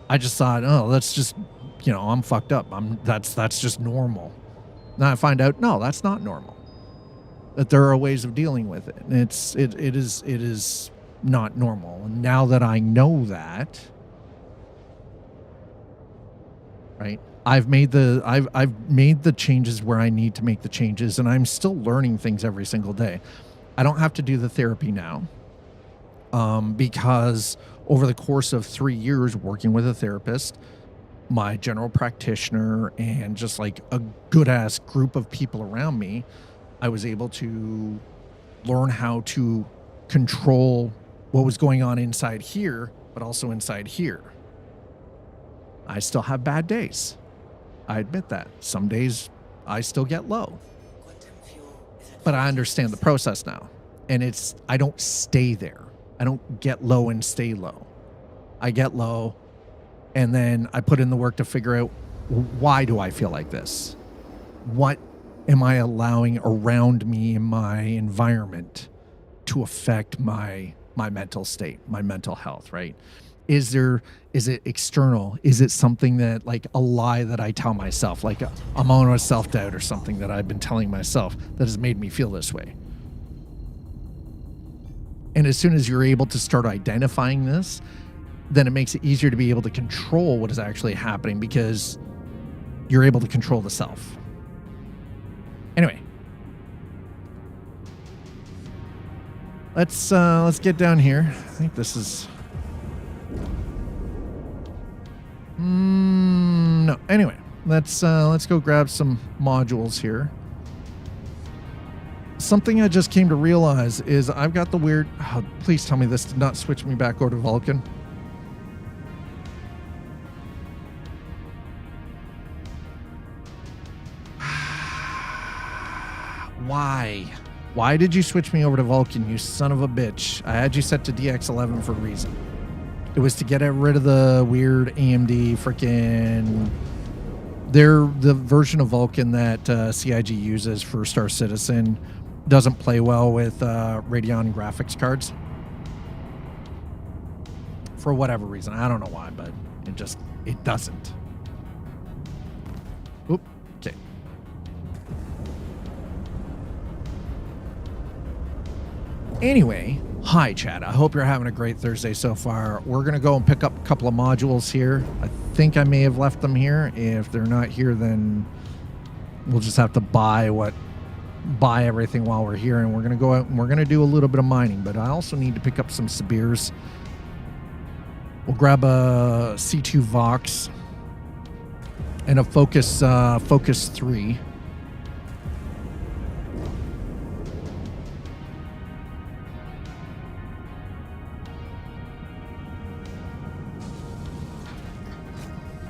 I just thought, oh, that's just, you know, I'm fucked up. That's just normal. Now I find out, no, that's not normal. That there are ways of dealing with it. And it is not normal. And now that I know that, right? I've made the changes where I need to make the changes, and I'm still learning things every single day. I don't have to do the therapy now, because over the course of 3 years working with a therapist, my general practitioner, and just like a good ass group of people around me, I was able to learn how to control what was going on inside here, but also inside here. I still have bad days. I admit that. Some days I still get low. But I understand the process now. And I don't stay there. I don't get low and stay low. I get low, and then I put in the work to figure out, why do I feel like this? What am I allowing around me in my environment to affect my mental state, my mental health, right? Is it external? Is it something that, like, a lie that I tell myself, like a moment of self-doubt or something that I've been telling myself that has made me feel this way? And as soon as you're able to start identifying this, then it makes it easier to be able to control what is actually happening, because you're able to control the self. Anyway, let's get down here. I think this is no. Anyway, let's go grab some modules here. Something I just came to realize is I've got the weird. Oh, please tell me this did not switch me back over to Vulcan. Why? Why did you switch me over to Vulcan, you son of a bitch? I had you set to DX11 for a reason. It was to get rid of the weird AMD freaking... The version of Vulcan that CIG uses for Star Citizen doesn't play well with Radeon graphics cards. For whatever reason. I don't know why, but it doesn't. Oop. Okay. Anyway, hi chat. I hope you're having a great Thursday so far. We're going to go and pick up a couple of modules here. I think I may have left them here. If they're not here, then we'll just have to buy everything while we're here. And we're going to go out and we're going to do a little bit of mining. But I also need to pick up some Sabirs. We'll grab a C2 Vox and a Focus 3.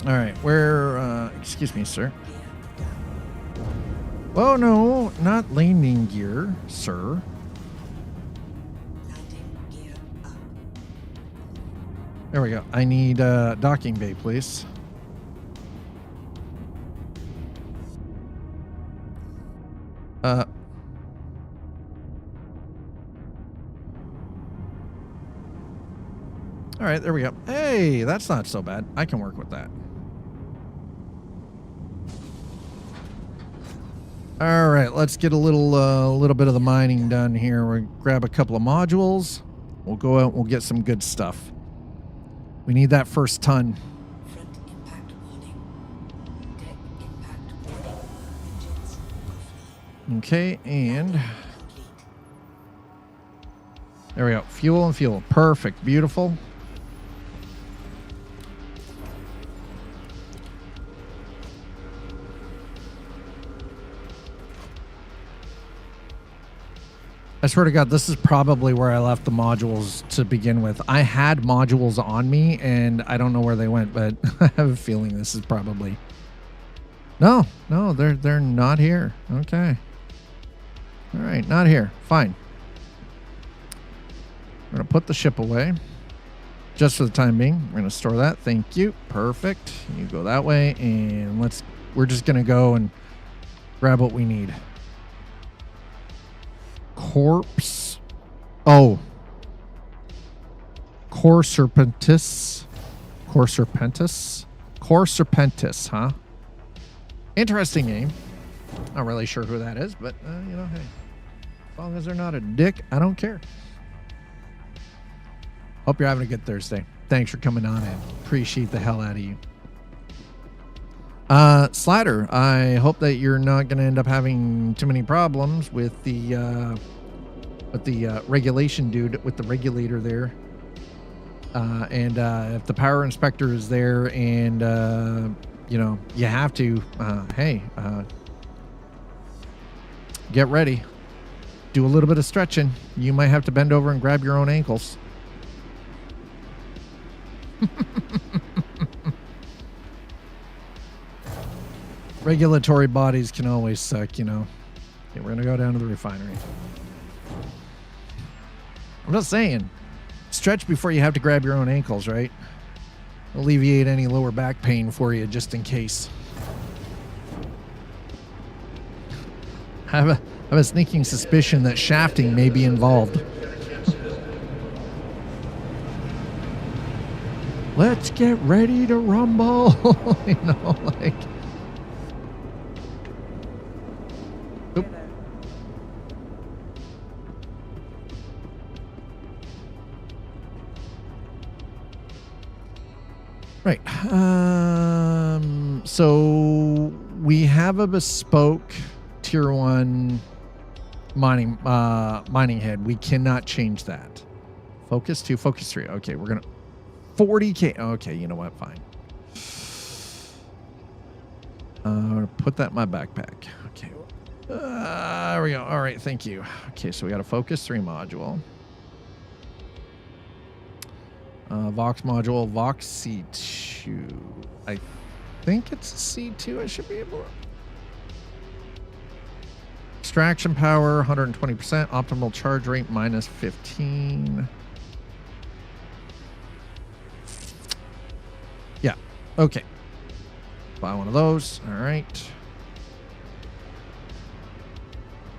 All right, excuse me, sir. Oh, no, not landing gear, sir. There we go. I need docking bay, please. All right, there we go. Hey, that's not so bad. I can work with that. All right, let's get a little bit of the mining done here. We'll grab a couple of modules. We'll go out and we'll get some good stuff. We need that first ton. Front impact warning. Deck impact warning. Engines offline. Okay, and Complete. there we go. Fuel and fuel. Perfect. Beautiful. I swear to God, this is probably where I left the modules to begin with. I had modules on me, and I don't know where they went, but I have a feeling this is probably... No, they're not here. Okay. All right, not here. Fine. We're going to put the ship away. Just for the time being. We're going to store that. Thank you. Perfect. You go that way, and we're just going to go and grab what we need. Corpse. Oh. Core Serpentis, huh? Interesting name. Not really sure who that is, but, you know, hey. As long as they're not a dick, I don't care. Hope you're having a good Thursday. Thanks for coming on in. Appreciate the hell out of you. Slider, I hope that you're not going to end up having too many problems with the regulation dude, with the regulator there. And if the power inspector is there and, you know, you have to, hey, get ready. Do a little bit of stretching. You might have to bend over and grab your own ankles. Regulatory bodies can always suck, you know. Okay, we're going to go down to the refinery. I'm just saying, stretch before you have to grab your own ankles, right? Alleviate any lower back pain for you just in case. I have a sneaking suspicion that shafting may be involved. Let's get ready to rumble. You know, like... Oop. Right. So we have a bespoke tier 1 mining head. We cannot change that. Focus 2, focus 3. Okay, we're gonna 40K. Okay, you know what? Fine. I'm gonna put that in my backpack. Okay. There we go. All right, thank you. Okay, so we got a focus 3 module. Vox module, Vox C2. I think it's a C2. I should be able to... Extraction power, 120%. Optimal charge rate, minus 15. Yeah. Okay. Buy one of those. All right.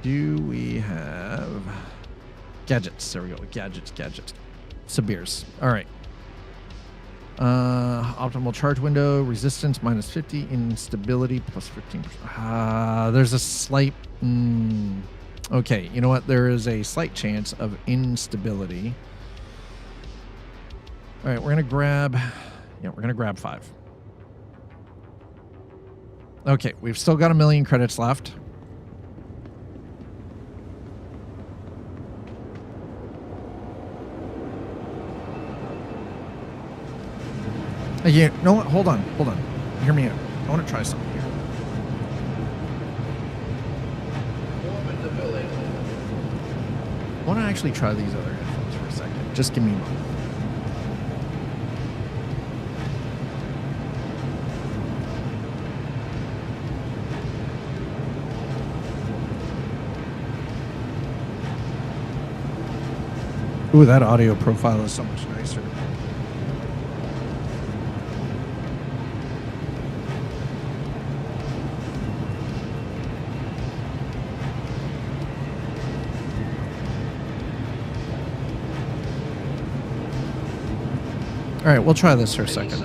Do we have... Gadgets. There we go. Gadgets. Sabir's. All right. Optimal charge window, resistance minus 50, instability plus 15%. There's a slight... okay, you know what? There is a slight chance of instability. All right, we're going to grab... Yeah, we're going to grab 5. Okay, we've still got 1 million credits left. Yeah, no, hold on. Hear me out. I want to try something here. I want to actually try these other headphones for a second. Just give me a moment. Ooh, that audio profile is so much nicer. All right, we'll try this for a second.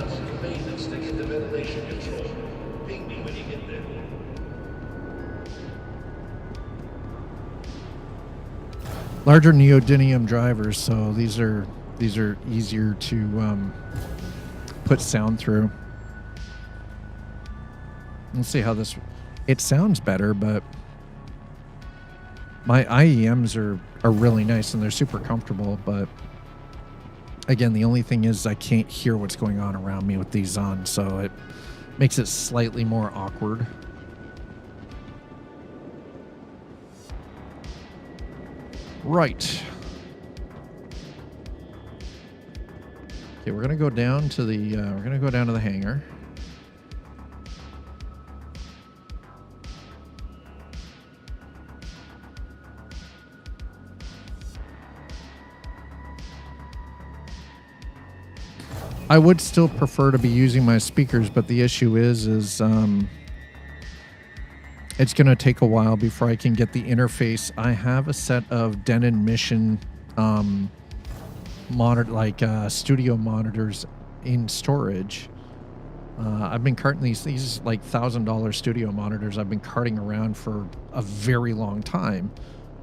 Larger neodymium drivers, so these are easier to put sound through. Let's see how this... It sounds better, but my IEMs are really nice and they're super comfortable, but again, the only thing is I can't hear what's going on around me with these on, so it makes it slightly more awkward. Right. Okay, we're gonna go down to the hangar. I would still prefer to be using my speakers, but the issue is it's going to take a while before I can get the interface. I have a set of Denon Mission studio monitors in storage. I've been carting these like $1,000 studio monitors. I've been carting around for a very long time.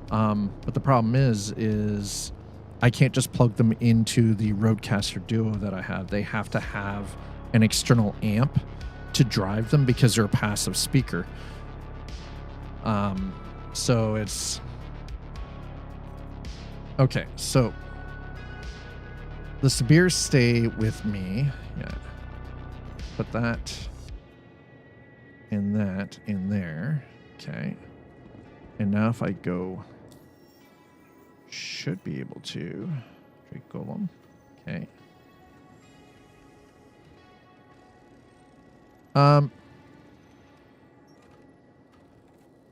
But the problem is I can't just plug them into the Rodecaster Duo that I have. They have to have an external amp to drive them because they're a passive speaker. So it's okay. So the Sabirs stay with me. Yeah. Put that in there. Okay. And now if I go, should be able to Drake Golem. Okay.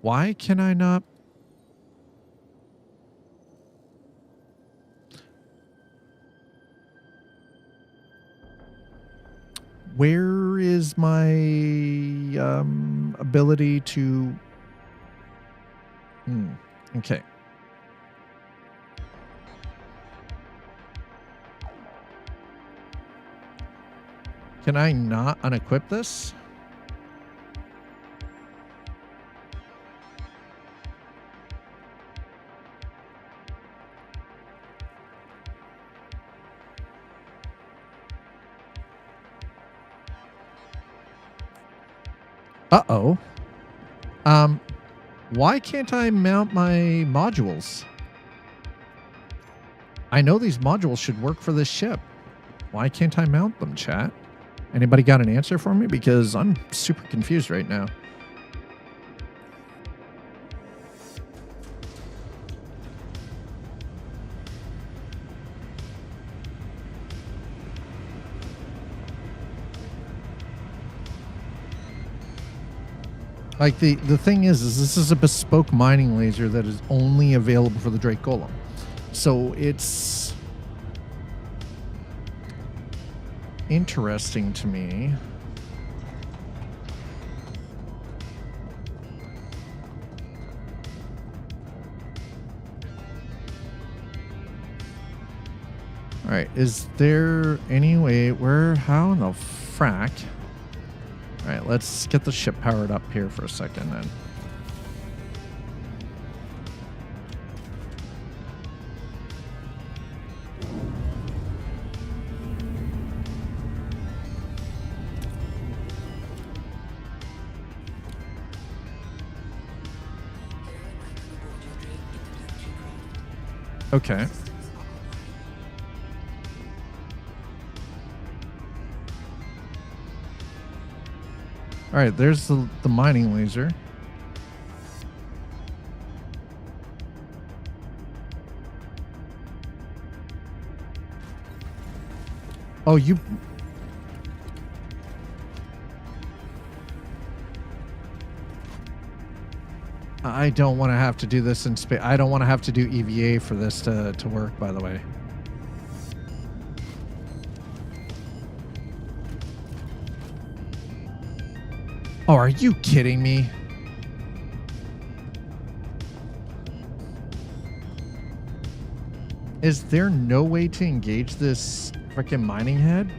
Why can I not? Where is my ability to? Okay. Can I not unequip this? Uh-oh. Why can't I mount my modules? I know these modules should work for this ship. Why can't I mount them, chat? Anybody got an answer for me? Because I'm super confused right now. Like the thing is this is a bespoke mining laser that is only available for the Drake Golem. So it's interesting to me. All right, is there any way how in the frack? All right, let's get the ship powered up here for a second then. Okay. All right, there's the mining laser. Oh, you... I don't want to have to do this in space. I don't want to have to do EVA for this to work, by the way. Oh, are you kidding me? Is there no way to engage this freaking mining head?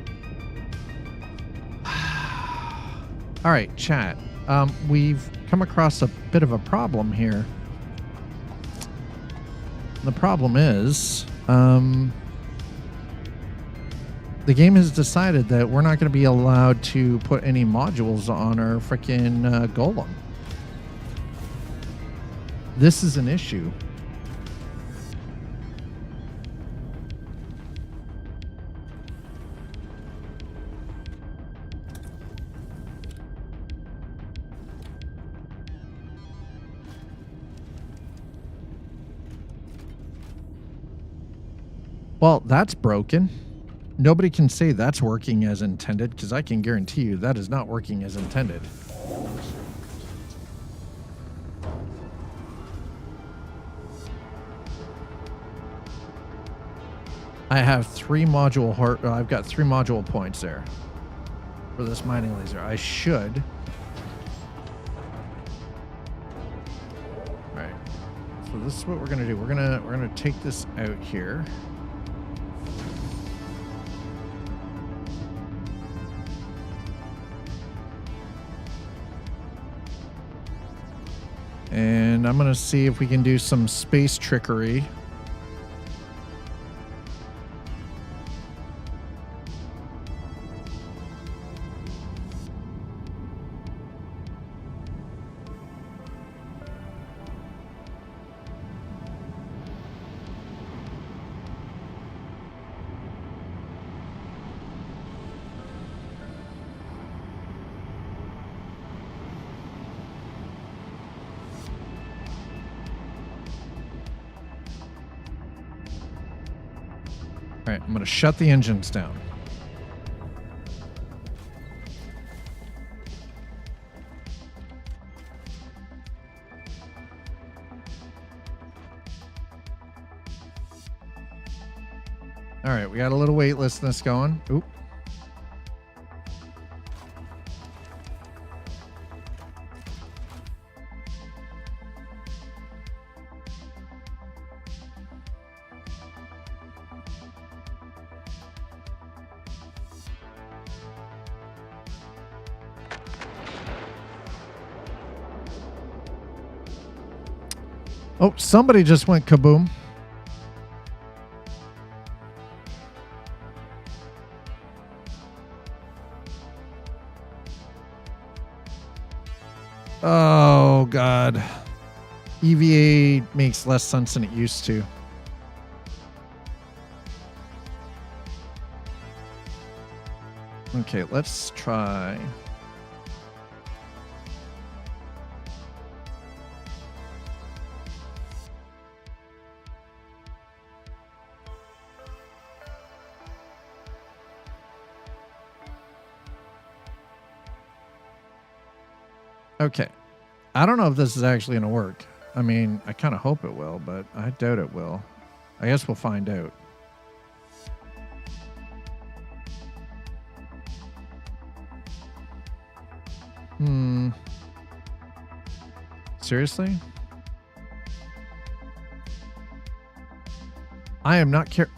All right, chat. We've come across a bit of a problem here. The problem is, the game has decided that we're not going to be allowed to put any modules on our freaking Golem. This is an issue. Well, that's broken. Nobody can say that's working as intended, because I can guarantee you that is not working as intended. I have I've got 3 module points there for this mining laser. I should. All right. So this is what we're gonna do. We're gonna take this out here. And I'm gonna see if we can do some space trickery. All right, I'm going to shut the engines down. All right, we got a little weightlessness going. Oop. Oh, somebody just went kaboom. Oh, God. EVA makes less sense than it used to. Okay, let's try. Okay. I don't know if this is actually going to work. I mean, I kind of hope it will, but I doubt it will. I guess we'll find out. Seriously? I am not care.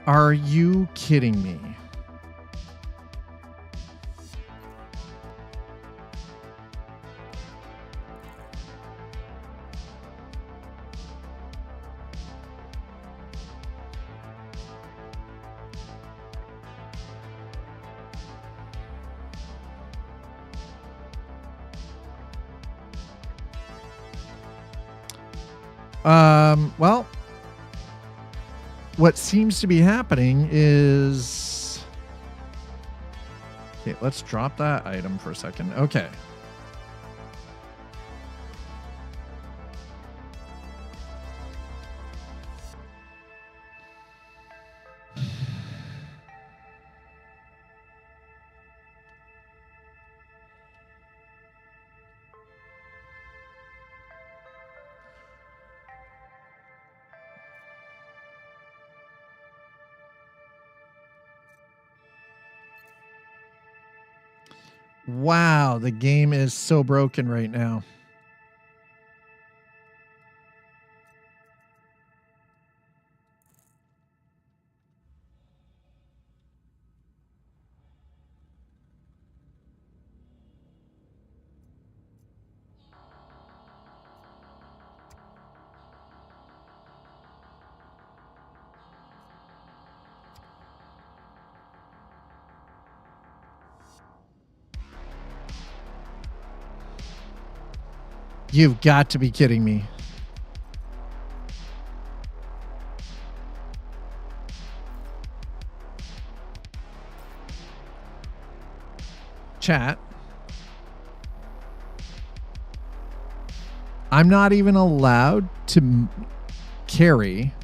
Are you kidding me? Well, what seems to be happening is... Okay, let's drop that item for a second. Okay. Wow, the game is so broken right now. You've got to be kidding me. chat. I'm not even allowed to carry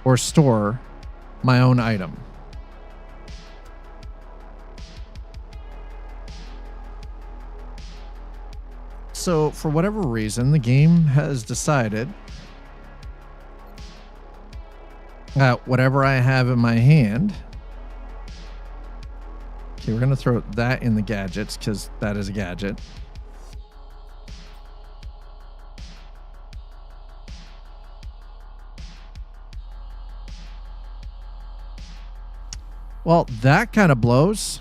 or store my own item. So, for whatever reason, the game has decided that whatever I have in my hand... Okay, we're going to throw that in the gadgets because that is a gadget. Well, that kind of blows.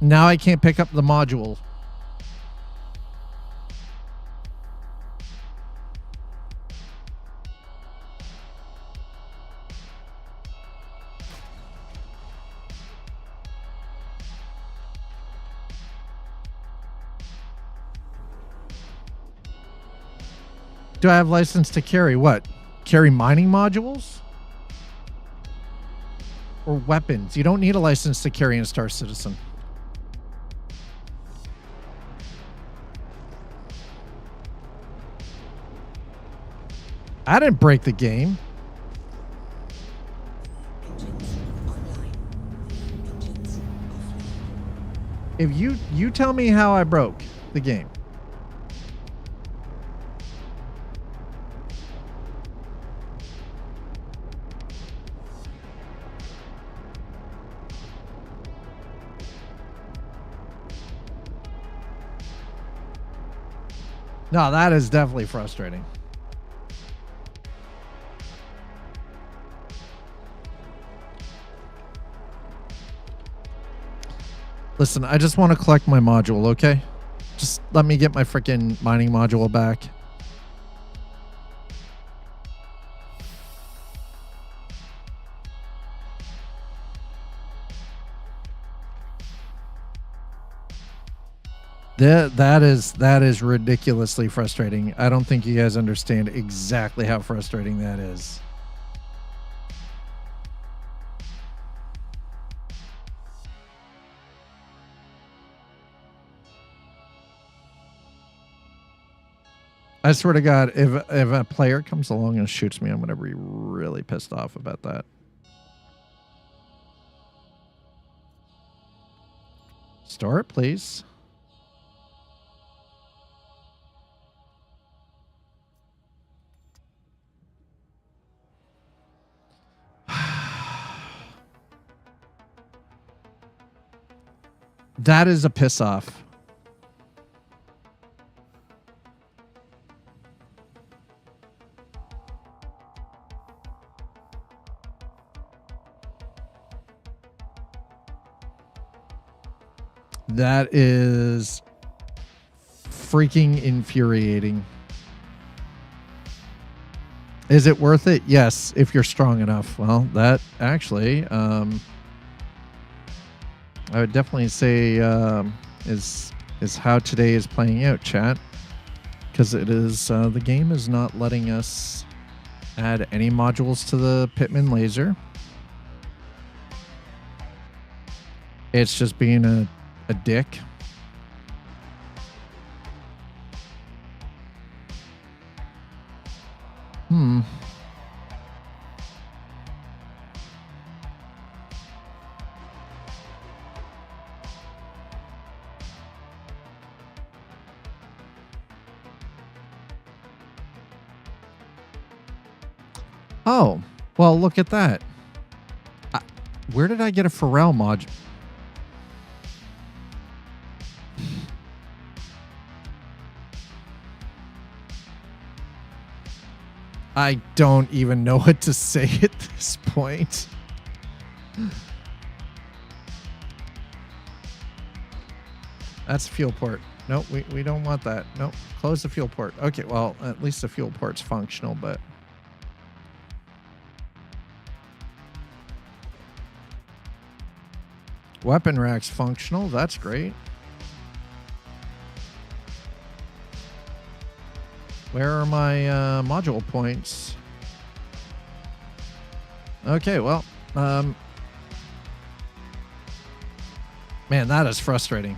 Now I can't pick up the module. Do I have license to carry what? Carry mining modules? Or weapons? You don't need a license to carry in Star Citizen. I didn't break the game. Engines online. Engines offline. If you tell me how I broke the game. No, that is definitely frustrating. Listen, I just want to collect my module, okay? Just let me get my freaking mining module back. That is ridiculously frustrating. I don't think you guys understand exactly how frustrating that is. I swear to God, if a player comes along and shoots me, I'm going to be really pissed off about that. Store it, please. That is a piss off. That is freaking infuriating. Is it worth it? Yes, if you're strong enough. Well, that actually, I would definitely say is how today is playing out, chat. Because it is the game is not letting us add any modules to the Pitman laser. It's just being a dick. Oh, well, look at that. Where did I get a Pharrell module? I don't even know what to say at this point. That's a fuel port. Nope, we don't want that. Nope, close the fuel port. Okay, well, at least the fuel port's functional, but... Weapon rack's functional. That's great. Where are my module points? Okay, well, man, that is frustrating.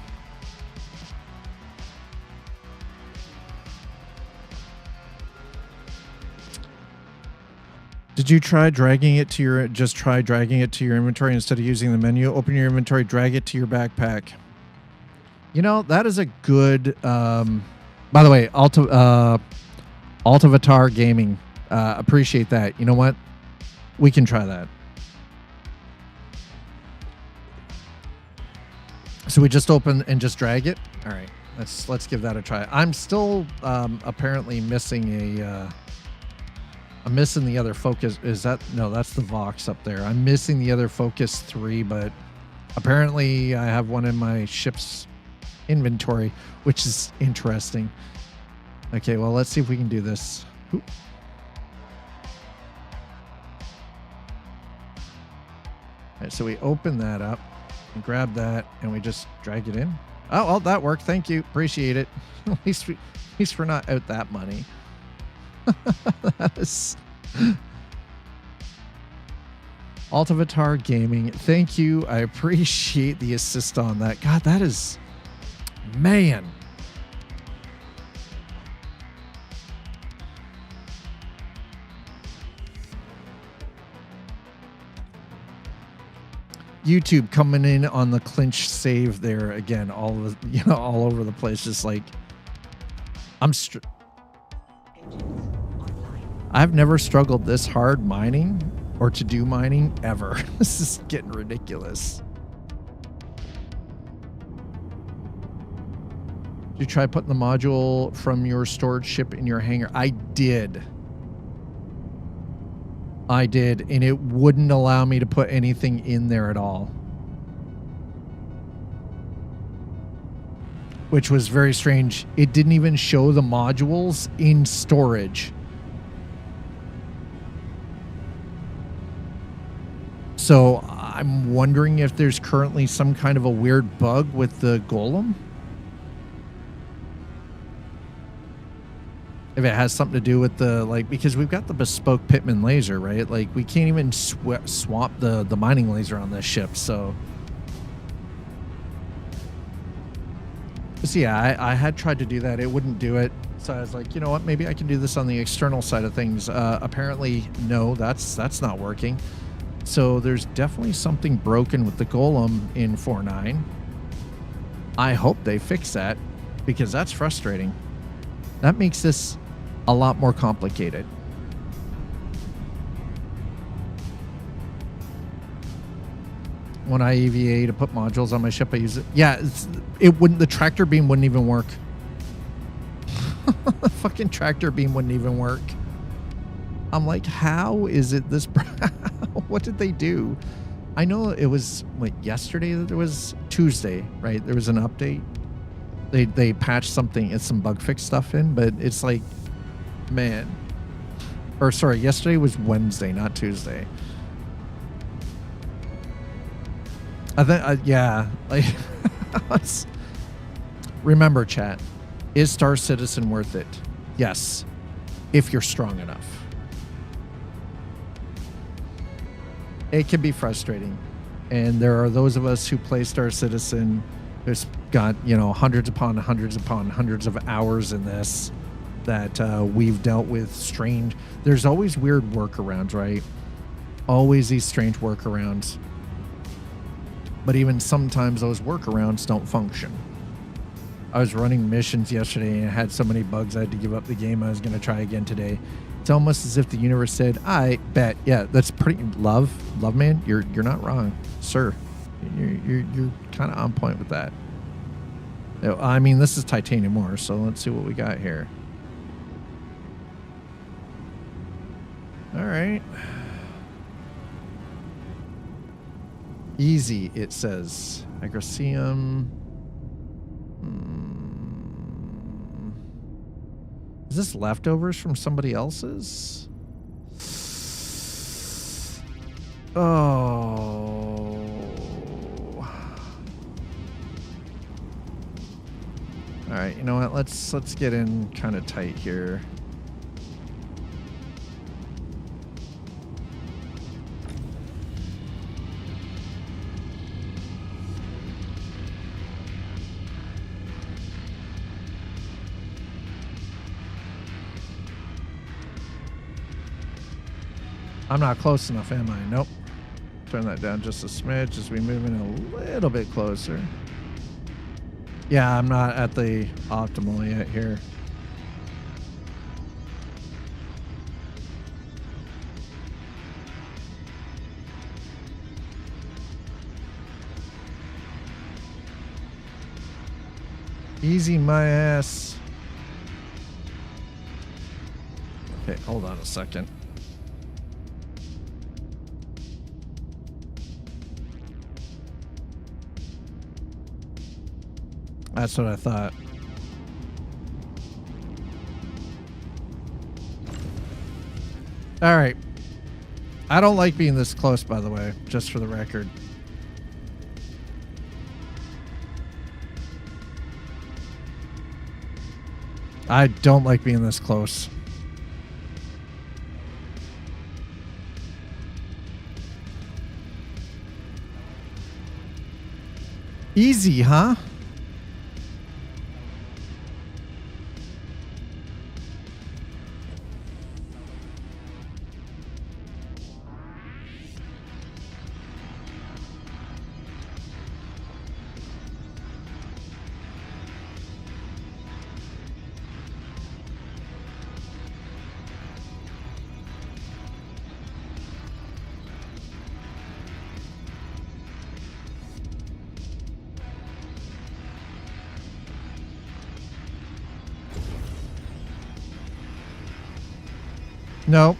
Did you try dragging it to your, just try dragging it to your inventory instead of using the menu? Open your inventory, drag it to your backpack. You know, that is a good, by the way, Altivatar Gaming, appreciate that. You know what? We can try that. So we just open and just drag it. All right, let's give that a try. I'm still apparently missing a. I'm missing the other focus. Is that no? That's the Vox up there. I'm missing the other Focus 3, but apparently I have one in my ship's inventory, which is interesting. Okay, well let's see if we can do this. Oop. All right, so we open that up and grab that, and we just drag it in. Oh, well, that worked. Thank you. Appreciate it. At least we're not out that money. That is Altivatar Gaming. Thank you. I appreciate the assist on that. God, that is, man. YouTube coming in on the clinch save there again, all over the place. Just like I've never struggled this hard mining or to do mining ever. This is getting ridiculous. Did you try putting the module from your storage ship in your hangar? I did, and it wouldn't allow me to put anything in there at all, which was very strange. It didn't even show the modules in storage. So I'm wondering if there's currently some kind of a weird bug with the Golem. If it has something to do with the, like, because we've got the bespoke Pittman laser, right? Like, we can't even swap the mining laser on this ship, so. So yeah, I had tried to do that. It wouldn't do it. So I was like, you know what? Maybe I can do this on the external side of things. Apparently, no, that's not working. So there's definitely something broken with the Golem in 4.9. I hope they fix that, because that's frustrating. That makes this a lot more complicated. When I EVA to put modules on my ship, I use it. Yeah, it wouldn't. The tractor beam wouldn't even work. The fucking tractor beam wouldn't even work. I'm like, how is it this? What did they do? I know it was yesterday that there was Tuesday, right? There was an update. They patched something, it's some bug fix stuff in, but it's like, man. Or sorry, yesterday was Wednesday, not Tuesday. I think, yeah, like, remember, chat, is Star Citizen worth it? Yes, if you're strong enough. It can be frustrating, and there are those of us who play Star Citizen who's got, you know, hundreds upon hundreds of hours in this, that we've dealt with strange. There's always weird workarounds, right? Always these strange workarounds. But even sometimes those workarounds don't function. I was running missions yesterday and I had so many bugs I had to give up the game. I was going to try again today. It's almost as if the universe said, I bet. Yeah, that's pretty. Love man, you're not wrong, sir. You're kind of on point with that. I mean, this is titanium ore, so let's see what we got here. All right. Easy, it says. Agricium. Is this leftovers from somebody else's? Oh. All right, you know what? Let's get in kind of tight here. I'm not close enough, am I? Nope. Turn that down just a smidge as we move in a little bit closer. Yeah, I'm not at the optimal yet here. Easy my ass. Okay, hold on a second. That's what I thought. All right. I don't like being this close, by the way, just for the record. I don't like being this close. Easy, huh? No.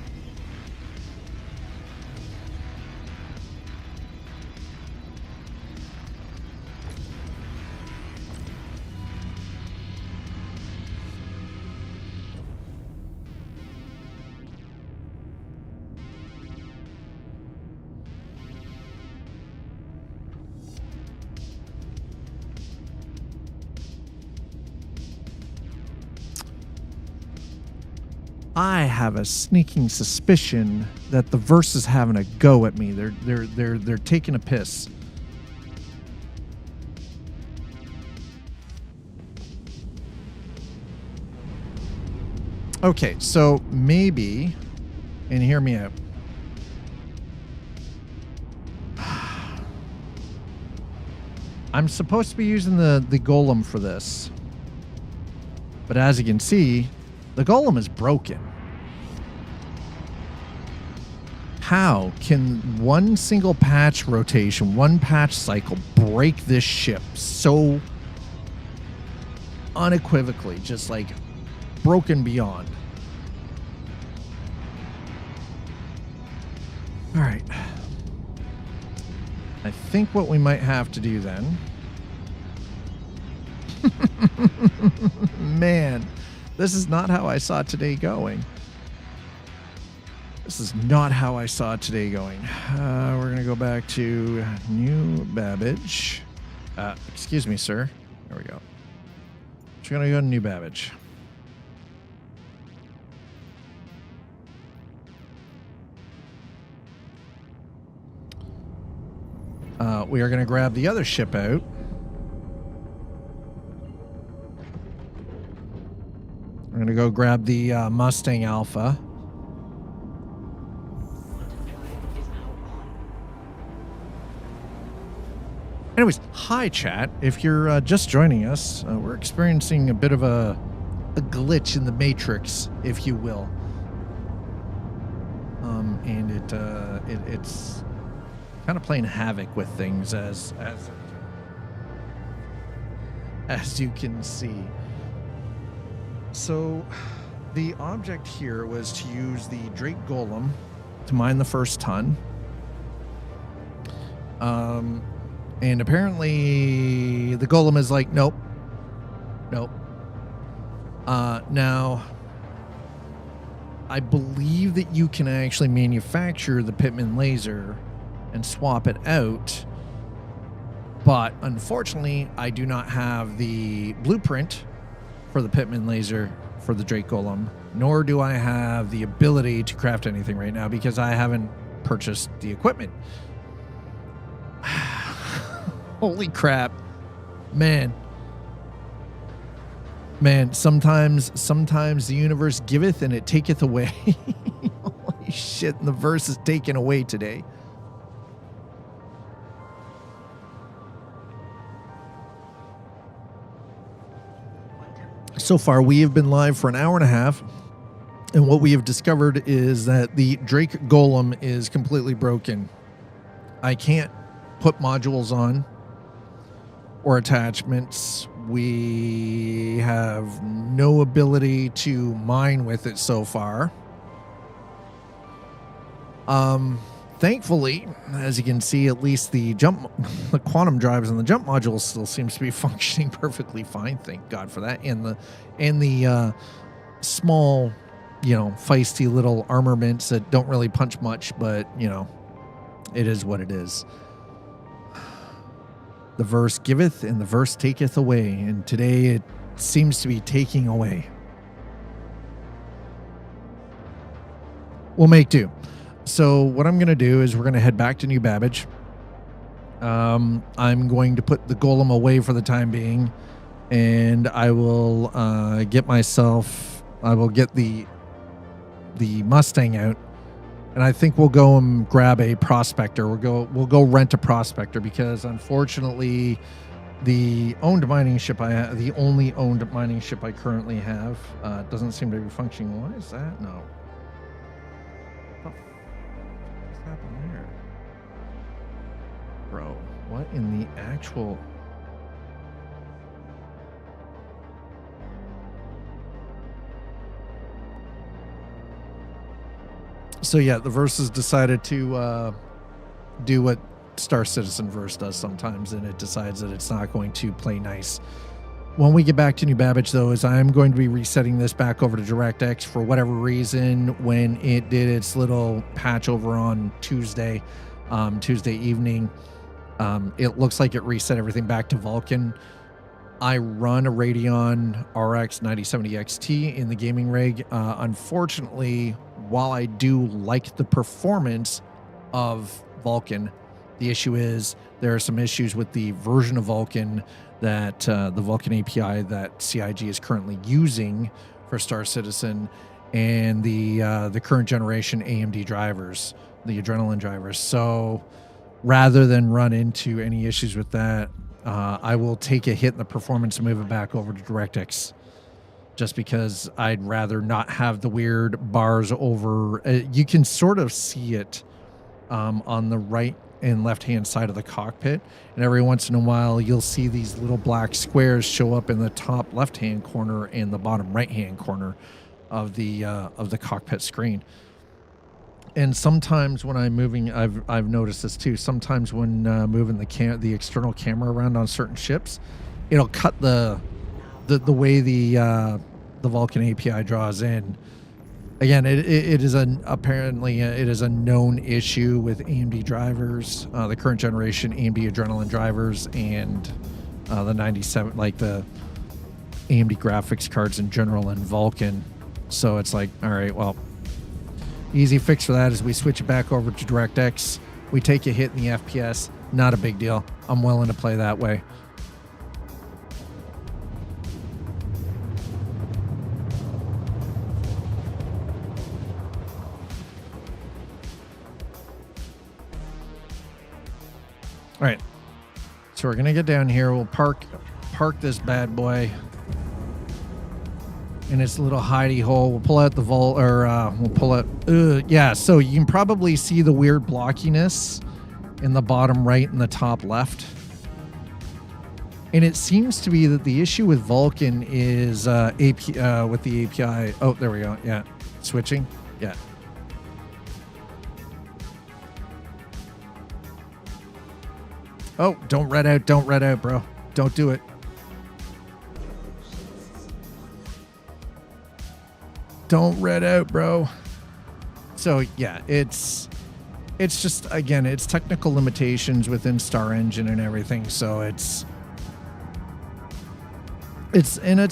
I have a sneaking suspicion that the verse is having a go at me. They're taking a piss. Okay, so maybe, and hear me out. I'm supposed to be using the golem for this. But as you can see, the golem is broken. How can one single patch rotation, one patch cycle break this ship so unequivocally, just like broken beyond? All right. I think what we might have to do then... Man, this is not how I saw today going. This is not how I saw today going. We're going to go back to New Babbage. Excuse me, sir. There we go. We're going to go to New Babbage. We are going to grab the other ship out. We're going to go grab the Mustang Alpha. Anyways, hi chat. If you're just joining us, we're experiencing a bit of a glitch in the matrix, if you will. And it's kind of playing havoc with things as you can see. So the object here was to use the Drake Golem to mine the first ton. And apparently the Golem is like, nope. Now, I believe that you can actually manufacture the Pitman laser and swap it out. But unfortunately, I do not have the blueprint for the Pitman laser for the Drake Golem, nor do I have the ability to craft anything right now because I haven't purchased the equipment. Holy crap. Man, sometimes the universe giveth and it taketh away. Holy shit, and the verse is taken away today. So far, we have been live for an hour and a half, and what we have discovered is that the Drake Golem is completely broken. I can't put modules on or attachments. We have no ability to mine with it so far. Thankfully, as you can see, at least the quantum drives and the jump module still seems to be functioning perfectly fine. Thank God for that. And the small, feisty little armaments that don't really punch much, but it is what it is. The verse giveth and the verse taketh away, and today it seems to be taking away. We'll make do. So what I'm going to do is we're going to head back to New Babbage. I'm going to put the golem away for the time being, and I will get the Mustang out, and I think we'll go and grab a prospector. We'll go rent a prospector, because unfortunately the only owned mining ship I currently have doesn't seem to be functioning. Why is that? No. Bro, what in the actual... So yeah, the Versus decided to do what Star Citizen Verse does sometimes, and it decides that it's not going to play nice. When we get back to New Babbage, though, is I'm going to be resetting this back over to DirectX for whatever reason. When it did its little patch over on Tuesday evening, it looks like it reset everything back to Vulkan. I run a Radeon RX 9070 XT in the gaming rig. Unfortunately, while I do like the performance of Vulkan, the issue is there are some issues with the version of Vulkan that the Vulkan API that CIG is currently using for Star Citizen, and the current generation AMD drivers, the Adrenaline drivers. So rather than run into any issues with that, I will take a hit in the performance and move it back over to DirectX, just because I'd rather not have the weird bars over. You can sort of see it on the right and left hand side of the cockpit, and every once in a while you'll see these little black squares show up in the top left hand corner and the bottom right hand corner of the cockpit screen. And sometimes when I'm moving, I've noticed this too. Sometimes when moving the external camera around on certain ships, it'll cut the way the Vulkan API draws in. Again, it is apparently a known issue with AMD drivers, the current generation AMD Adrenaline drivers, and the 97, like the AMD graphics cards in general, and Vulkan. So it's like, all right, well, easy fix for that is we switch it back over to DirectX. We take a hit in the FPS, not a big deal. I'm willing to play that way. All right, so we're gonna get down here. We'll park this bad boy in its little hidey hole. We'll pull out the vault, or we'll pull out. Yeah, so you can probably see the weird blockiness in the bottom right and the top left. And it seems to be that the issue with Vulkan is with the API. Oh, there we go. Yeah, switching. Yeah. Oh, don't red out, bro. Don't do it. Don't red out, bro. So yeah, it's just, again, it's technical limitations within Star Engine and everything. So it's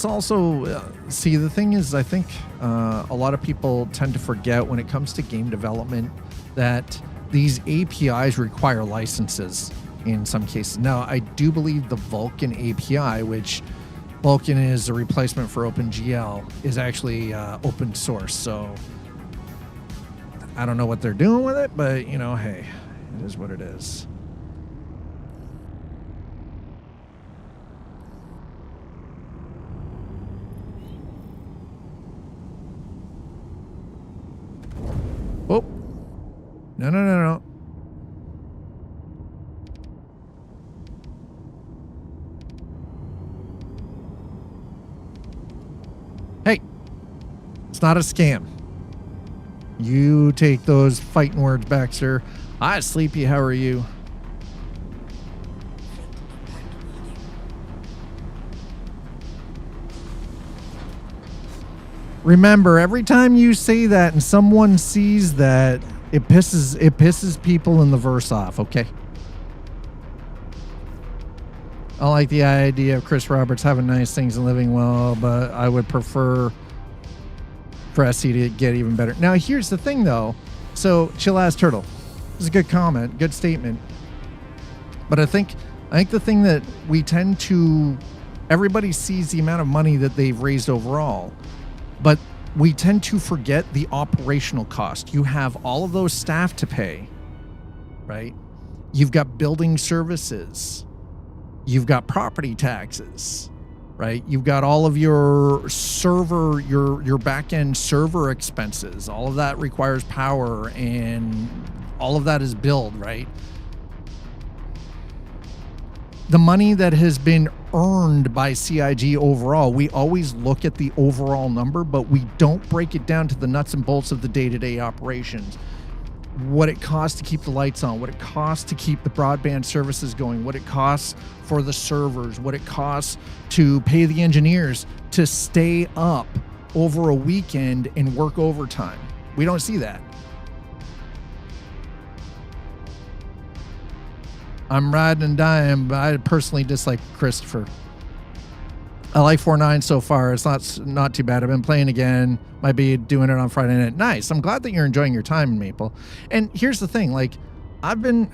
also, see, the thing is, I think a lot of people tend to forget when it comes to game development that these APIs require licenses in some cases. Now, I do believe the Vulkan API, which Vulkan is a replacement for OpenGL, is actually open source. So I don't know what they're doing with it, but, you know, hey, it is what it is. Oh. No, no, no, no. Hey, it's not a scam. You take those fighting words back, sir. Hi, Sleepy. How are you? Remember, every time you say that and someone sees that, it pisses people in the verse off, okay? I like the idea of Chris Roberts having nice things and living well, but I would prefer for SC to get even better. Now, here's the thing, though. So, Chill Ass Turtle. This is a good comment, good statement. But I think the thing that we tend to... Everybody sees the amount of money that they've raised overall, but we tend to forget the operational cost. You have all of those staff to pay, right? You've got building services. You've got property taxes, right? You've got all of your server, your back-end server expenses. All of that requires power, and all of that is billed, right? The money that has been earned by CIG overall, we always look at the overall number, but we don't break it down to the nuts and bolts of the day-to-day operations. What it costs to keep the lights on, what it costs to keep the broadband services going, what it costs for the servers, what it costs to pay the engineers to stay up over a weekend and work overtime. We don't see that. I'm riding and dying, but I personally dislike Christopher. I like 4.9 so far. It's not too bad. I've been playing again. Might be doing it on Friday night. Nice. I'm glad that you're enjoying your time in Maple. And here's the thing, like, I've been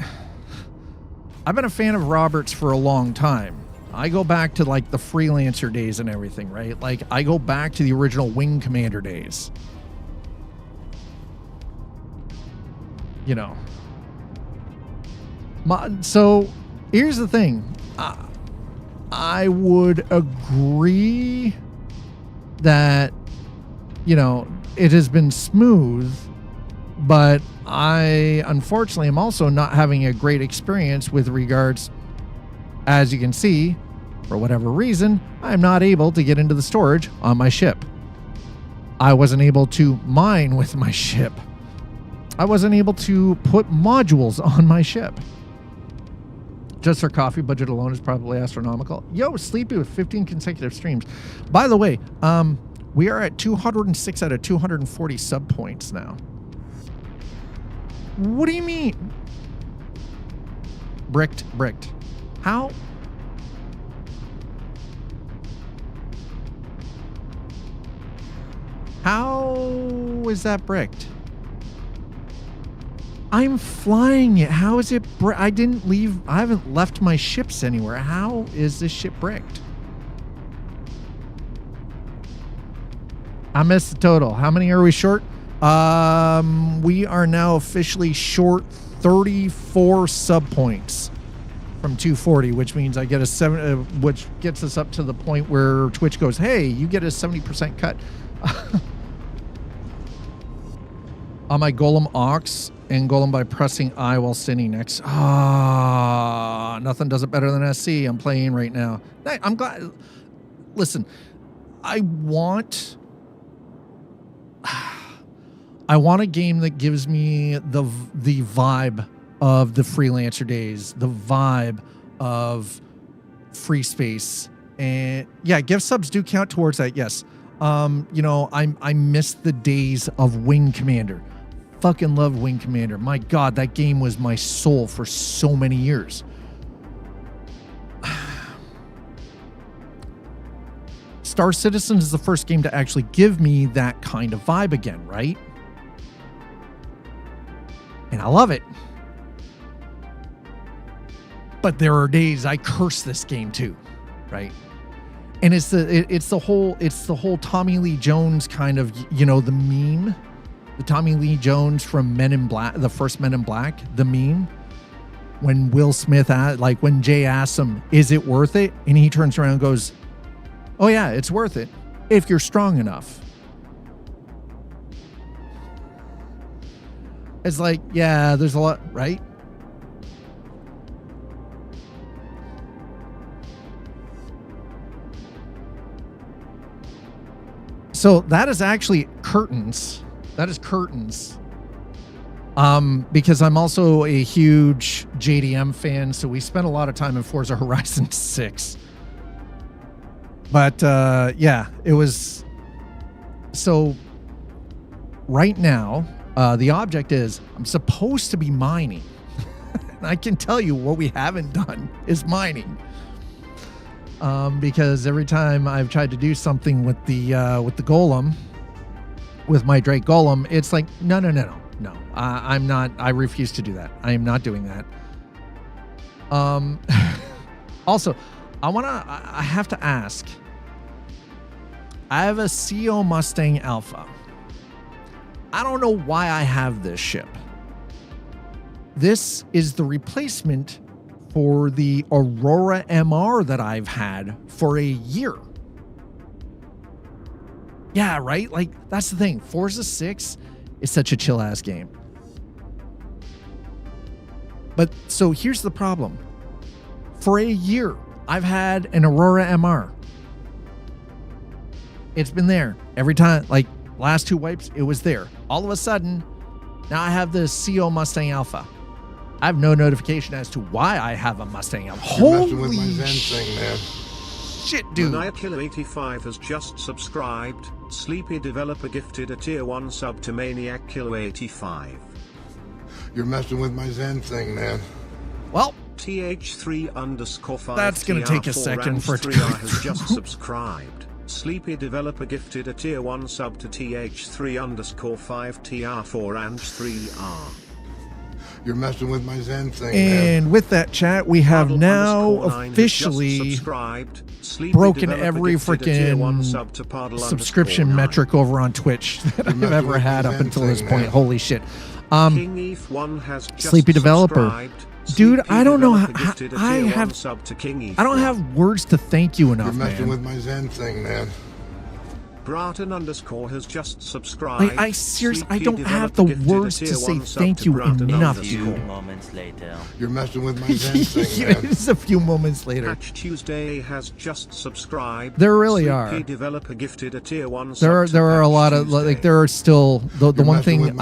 a fan of Roberts for a long time. I go back to like the freelancer days and everything, right? Like, I go back to the original Wing Commander days. You know. So here's the thing. I would agree that, you know, it has been smooth, but I unfortunately am also not having a great experience with regards, as you can see, for whatever reason, I'm not able to get into the storage on my ship. I wasn't able to mine with my ship. I wasn't able to put modules on my ship. Just our coffee budget alone is probably astronomical. Yo, Sleepy with 15 consecutive streams. By the way, we are at 206 out of 240 sub points now. What do you mean? Bricked. How? How is that bricked? I'm flying it. How is it? I didn't leave. I haven't left my ships anywhere. How is this ship bricked? I missed the total. How many are we short? We are now officially short 34 sub points from 240, which means I get a 7, which gets us up to the point where Twitch goes, "Hey, you get a 70% cut." On my Golem Ox and Golem by pressing I while standing next. Nothing does it better than SC. I'm playing right now. I'm glad. Listen, I want a game that gives me the vibe of the freelancer days, the vibe of free space, and yeah, gift subs do count towards that. Yes, you know, I miss the days of Wing Commander. Fucking love Wing Commander. My God, that game was my soul for so many years. Star Citizen is the first game to actually give me that kind of vibe again, right? And I love it. But there are days I curse this game too, right? And it's the whole Tommy Lee Jones kind of, you know, the meme The Tommy Lee Jones from Men in Black, the first Men in Black, the meme, when Will Smith, when Jay asks him, is it worth it? And he turns around and goes, oh yeah, it's worth it if you're strong enough. It's like, yeah, there's a lot, right? So that is actually curtains. That is curtains. Because I'm also a huge JDM fan, so we spent a lot of time in Forza Horizon 6. But yeah, it was. So right now, the object is I'm supposed to be mining. And I can tell you what we haven't done is mining. Because every time I've tried to do something with the golem, with my Drake Golem, it's like, no. I'm not. I refuse to do that. I am not doing that. Also, I have to ask. I have a CO Mustang Alpha. I don't know why I have this ship. This is the replacement for the Aurora MR that I've had for a year. Yeah, right? Like, that's the thing. Forza 6 is such a chill-ass game. But, so here's the problem. For a year, I've had an Aurora MR. It's been there. Every time, like, last 2 wipes, it was there. All of a sudden, now I have this CO Mustang Alpha. I have no notification as to why I have a Mustang Alpha. Holy with my Zen thing, man. Shit, dude. Maniac85 has just subscribed. Sleepy Developer gifted a tier 1 sub to Maniac Killer 85. You're messing with my Zen thing, man. Well, TH3_5 that's going to take a second for it to TR has just subscribed. Sleepy Developer gifted a tier 1 sub to TH3_5 TR4 and 3R. You're messing with my Zen thing, and man. with that chat, we have now officially broken every freaking subscription metric over on Twitch that I've ever had up until this point. Holy shit. Sleepy Developer. Dude, I don't know how I don't have words to thank you enough, You're messing man. with my Zen thing, man. Bratton_ has just subscribed. Like, I seriously, I don't have the words to say thank you enough, dude. Moments later. You're messing with my Zen thing, man. It's a few moments later. Patch Tuesday has just subscribed. There really are. Sleepy Developer gifted a tier 1 There are a lot of, like, there are still the one thing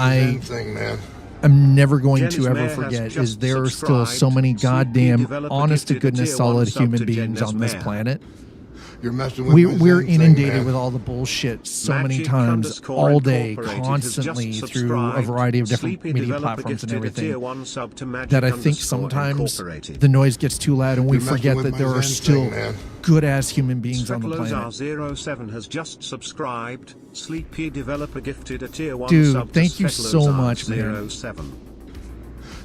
I'm never going to ever forget is there are still so many goddamn honest to goodness solid human beings on this planet. You're messing with We're inundated with all the bullshit so many times all day, constantly through a variety of different media platforms and everything, that I think sometimes the noise gets too loud and we forget that there are still good-ass human beings on the planet. 07 has just subscribed. Sleepy Developer gifted a tier 1 Dude, sub thank to you so much, man. 07.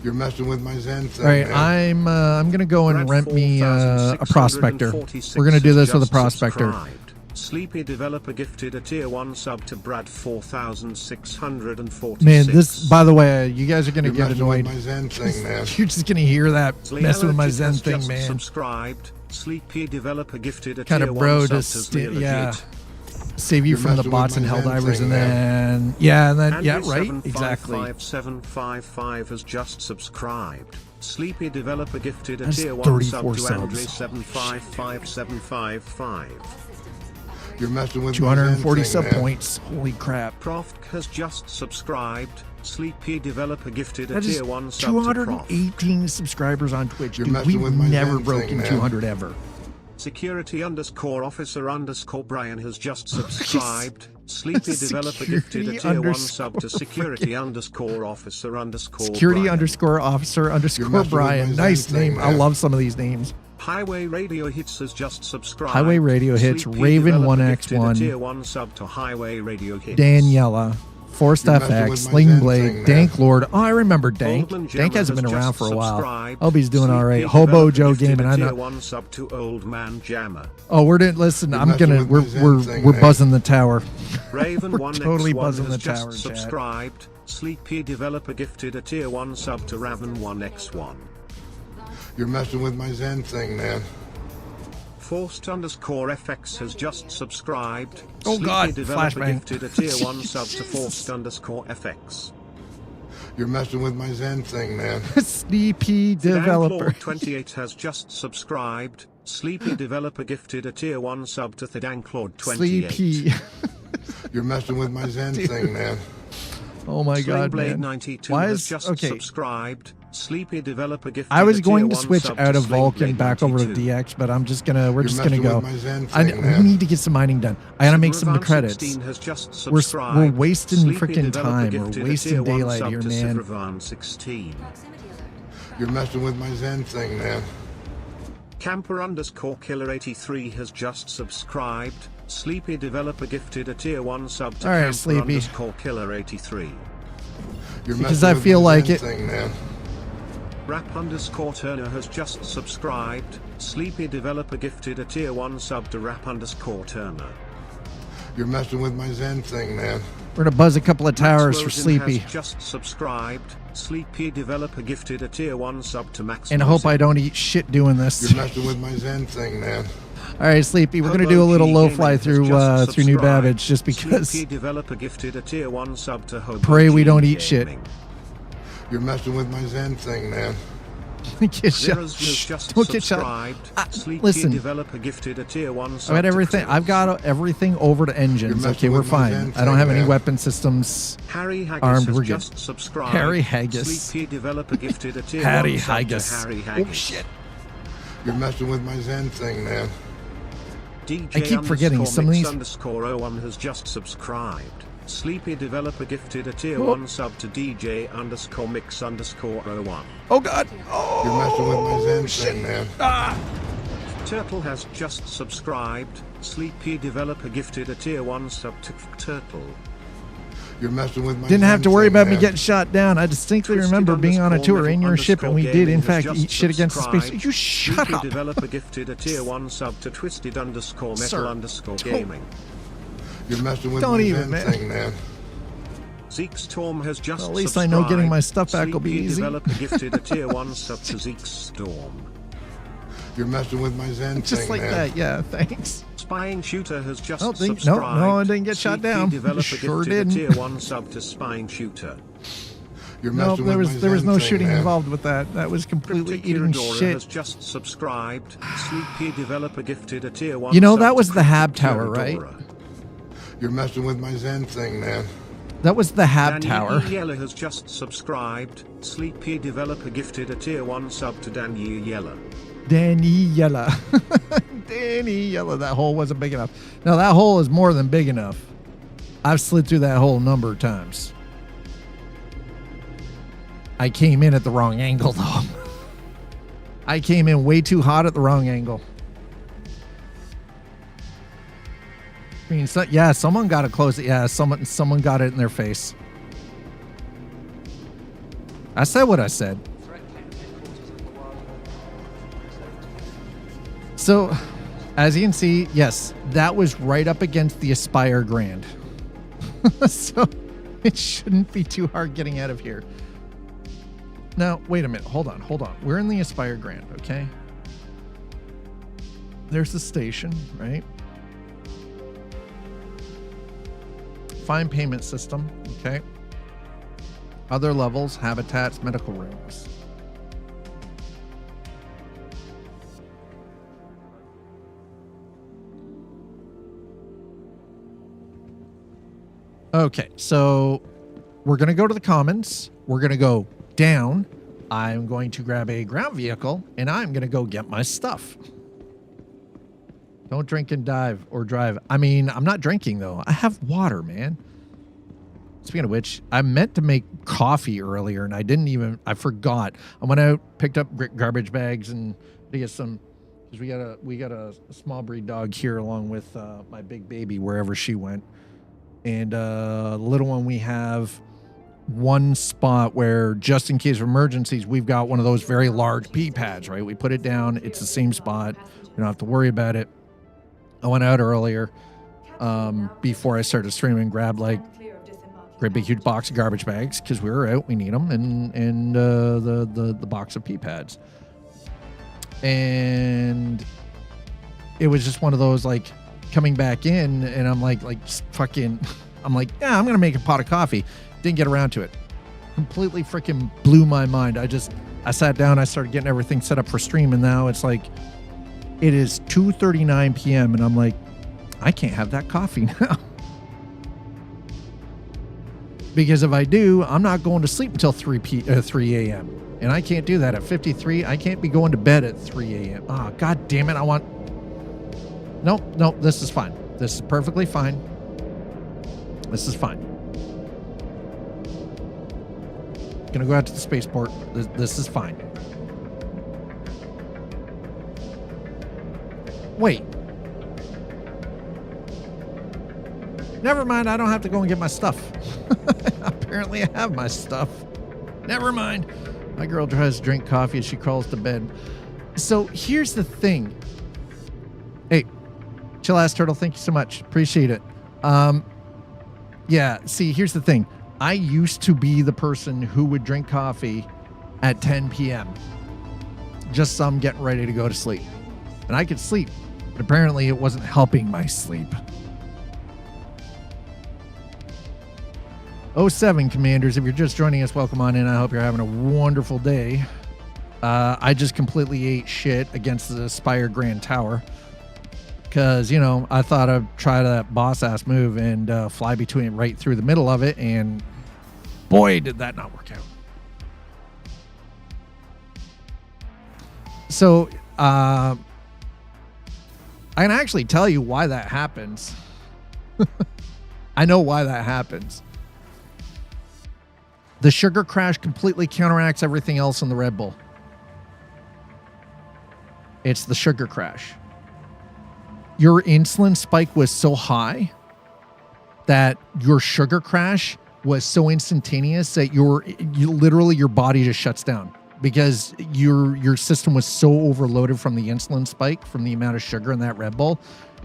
You're messing with my Zen thing. All right, man. I'm gonna go and rent me a prospector. We're gonna do this with a prospector. Sleepy Developer gifted a tier 1 sub to Brad 4646. Man, this, by the way, you guys are gonna You're get messing annoyed. with my Zen thing, man. You're just gonna hear that messing with my Zen has thing, just man. Subscribed. Sleepy Developer gifted a Kind tier of 1 bro sub to to yeah. Save you You're from the messing bots with and my Zen Helldivers, thing, and then yeah, right, exactly. 755 has just subscribed. Sleepy Developer gifted a That's tier 1 34 sub to Andre subs. 755755. You're messing with 240 my Zen sub thing, man. points. Holy crap! Proft has just subscribed. Sleepy Developer gifted a That is tier 1 sub to Proft. 218 subscribers on Twitch. You're Dude, messing we've with my never Zen broken thing, man. 200 ever. Security_officer_Brian has just subscribed. Sleepy Developer gifted a tier 1 sub to security_officer_Brian. Security_officer_Brian. Nice Zen name. thing, I man. love some of these names. Highway Radio Hits has just subscribed. Highway Radio Hits, Sleepy Raven Developer gifted a 1x1, tier 1 sub to Highway Radio Hits. Daniela, Forced You're messing FX, with my Sling Zen Blade, thing, man. Dank Lord. Oh, I remember Dank. Oldman Dank Jammer hasn't been has around just for a while. subscribed. Hope he's doing all right. Sleepy Hobo Developer Joe gifted Gaming. a I tier know. 1 sub to Old Man Jammer. Oh, we're doing. Listen, You're I'm messing gonna. with my Zen We're thing, we're man. buzzing the tower. Raven We're 1x1 totally buzzing has the just tower, chat. subscribed. Sleepy Developer gifted a tier 1 sub to Raven 1x1. You're messing with my Zen thing, man. Forced_FX has just subscribed. Oh, Sleepy God, Developer flashbang. gifted a tier 1 sub to Forced_FX. You're messing with my Zen thing, man. Sleepy Developer. 28 has just subscribed. Sleepy Developer gifted a tier 1 sub to Thidanklord 28. Sleepy. You're messing with my Zen thing, man. Oh my God, Blade man. 92 Why has is just okay? subscribed. Sleepy Developer gifted I was a tier going to 1 switch sub out to of Slave Vulcan Blade back over to 92. DX, but I'm just gonna. We're You're just gonna messing go. with my Zen I, thing, we man. need to get some mining done. I gotta make some of the Ravan credits. 16 has just We're subscribed. wasting Sleepy freaking Developer time. gifted We're a wasting tier 1 daylight sub here, to man. Sivravan 16. You're messing with my Zen thing, man. Camper_Killer83 has just subscribed. Sleepy Developer gifted a tier 1 sub to All right, Sleepy. Camper_Killer83. You're Because messing I with feel my like Zen it. thing, man. Rap_Turner has just subscribed. Sleepy Developer gifted a tier 1 sub to Rap_Turner. You're messing with my Zen thing, man. We're gonna buzz a couple of towers for Rosen Sleepy, has just subscribed. Sleepy Developer gifted a tier 1 sub to Max. and hope I don't eat shit doing this. You're messing with my Zen thing, man. All right, Sleepy. We're gonna do a little low fly through New Babbage just because. Sleepy Developer gifted a tier 1 sub to Hobo Pray we don't G eat shit. Gaming. You're messing with my Zen thing, man. Get shot. Zeros has Shh, just don't get shot. subscribed. Sleepy Listen, Developer gifted a tier 1 sub I got to everything. Xenos. I've got everything over to engines. You're Okay, messing we're with my fine. Zen I don't have thing, any man. weapon systems. Harry Haggis Armed, has we're good. just subscribed. Harry Haggis. Sleepy Developer gifted a tier Harry 1 sub to Haggis. Harry Oh Haggis. shit! You're messing with my Zen thing, man. DJ I keep forgetting some of these- _mix_01 has just subscribed. Sleepy Developer gifted a tier Oh. 1 sub to DJ_mix_01. Oh god! You're messing with my Oh Zen shit! thing, man. Ah! Turtle has just subscribed. Sleepy Developer gifted a tier 1 sub to Turtle. You're messing with my Didn't have Zen to worry thing, about me man. getting shot down. I distinctly remember being on a tour in your ship, and we did, in fact, eat shit against the space. You shut Sleepy up! Developer gifted a tier 1 sub to Twisted_Metal_Gaming. You're messing with Don't my even, Zen man. thing, man. Zeke Storm has just Well, at least I know getting my subscribed. stuff back will be Sleepy easy. Developer gifted a tier 1 sub to Zeke Storm. You're messing with my Zen Just thing, like man. that, yeah. Thanks. Spying Shooter has just Oh, no, subscribed. no, I didn't get shot Sleepy down. Developer Sure gifted didn't. a tier 1 sub to Spying Shooter. You're No, messing there with was my there was Zen no thing, shooting man. involved with that. That was completely Cryptic eating Iridora has shit. just subscribed. Sleepy Developer gifted a tier 1 You know, sub that to was the Hab Cryptic Tower, right? Iridora. You're messing with my Zen thing, man. That was the Hab Danny Tower. Yeller has just subscribed. Sleepy Developer gifted a tier 1 sub to Danny Yeller. Daniela. Daniela. That hole wasn't big enough. No, that hole is more than big enough. I've slid through that hole a number of times. I came in at the wrong angle, though. I came in way too hot at the wrong angle. I mean, yeah, someone got to close it. Yeah, someone got it in their face. I said what I said. So, as you can see, yes, that was right up against the Aspire Grand. So, it shouldn't be too hard getting out of here. Now, wait a minute. Hold on. We're in the Aspire Grand, okay? There's the station, right? Find payment system, okay? Other levels, habitats, medical rooms. Okay, so we're going to go to the commons. We're going to go down. I'm going to grab a ground vehicle, and I'm going to go get my stuff. Don't drink and dive or drive. I mean, I'm not drinking, though. I have water, man. Speaking of which, I meant to make coffee earlier, and I forgot. I went out, picked up garbage bags, and to get some, because we got a small breed dog here along with my big baby wherever she went. And the little one, we have one spot where, just in case of emergencies, we've got one of those very large pee pads, right? We put it down. It's the same spot. We don't have to worry about it. I went out earlier before I started streaming, grabbed like great big huge box of garbage bags because we were out, we need them, and the box of pee pads. And it was just one of those, like, coming back in, and I'm like fucking, I'm like, yeah, I'm gonna make a pot of coffee. Didn't get around to it. Completely freaking blew my mind. I sat down, I started getting everything set up for stream, and now it's like, it is 2:39 p.m. and I'm like, I can't have that coffee now. Because if I do, I'm not going to sleep until 3 a.m. And I can't do that at 53. I can't be going to bed at 3 a.m. Oh, God damn it. Nope, this is fine. This is perfectly fine. This is fine. Gonna go out to the spaceport. This is fine. Wait. Never mind, I don't have to go and get my stuff. Apparently I have my stuff. Never mind. My girl tries to drink coffee as she crawls to bed. So here's the thing. Hey, Chill Ass Turtle, thank you so much. Appreciate it. Yeah, see, here's the thing. I used to be the person who would drink coffee at 10 p.m. just so I'm getting ready to go to sleep. And I could sleep, but apparently it wasn't helping my sleep. 07 Commanders, if you're just joining us, welcome on in. I hope you're having a wonderful day. I just completely ate shit against the Spire Grand Tower. Because, I thought I'd try that boss-ass move and fly right through the middle of it, and boy, did that not work out. So, I can actually tell you why that happens. I know why that happens. The sugar crash completely counteracts everything else in the Red Bull. It's the sugar crash. Your insulin spike was so high that your sugar crash was so instantaneous that literally your body just shuts down because your system was so overloaded from the insulin spike, from the amount of sugar in that Red Bull.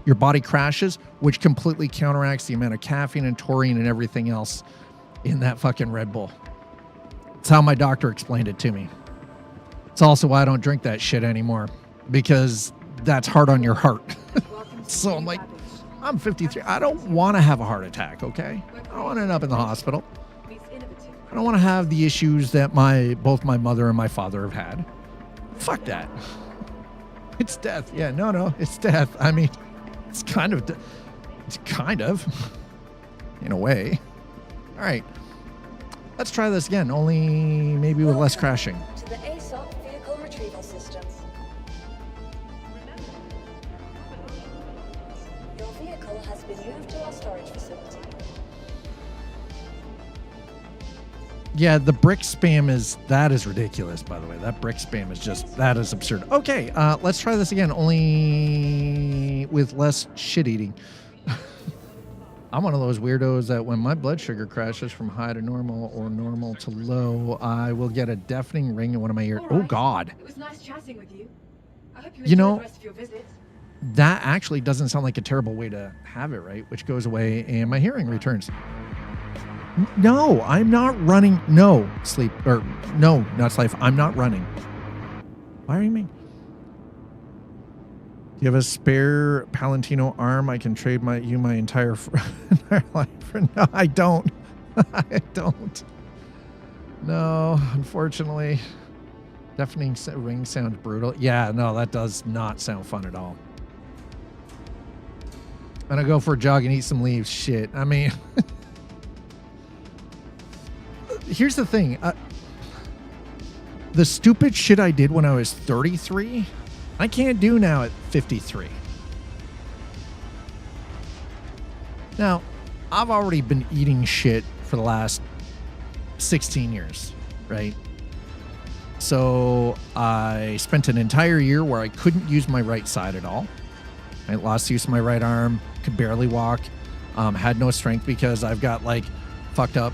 Your body crashes, which completely counteracts the amount of caffeine and taurine and everything else in that fucking Red Bull. It's how my doctor explained it to me. It's also why I don't drink that shit anymore, because that's hard on your heart. So I'm like, I'm 53. I don't want to have a heart attack, okay? I don't want to end up in the hospital. I don't want to have the issues that both my mother and my father have had. Fuck that. It's death. Yeah, no, it's death. I mean, it's kind of, in a way. All right. Let's try this again, only maybe with less crashing. To the aSOC vehicle retrieval systems. Your vehicle has been moved to our storage facility. Yeah, the brick spam is ridiculous, by the way. That brick spam is that is absurd. Okay, let's try this again, only with less shit eating. I'm one of those weirdos that when my blood sugar crashes from high to normal or normal to low, I will get a deafening ring in one of my ears. Oh, God. It was nice chatting with you. I hope you You enjoy know, the rest of your visit. that actually doesn't sound like a terrible way to have it, right? Which goes away and my hearing returns. No, I'm not running. No, sleep. Or no, not sleep. I'm not running. Why are you mean? Do you have a spare Palantino arm? I can trade my entire life for. No, I don't. I don't. No, unfortunately. Deafening ring sounds brutal. Yeah, no, that does not sound fun at all. I'm gonna go for a jog and eat some leaves. Shit. I mean, here's the thing. The stupid shit I did when I was 33, I can't do now at 53. Now, I've already been eating shit for the last 16 years, right? So I spent an entire year where I couldn't use my right side at all. I lost use of my right arm, could barely walk. Had no strength because I've got like fucked up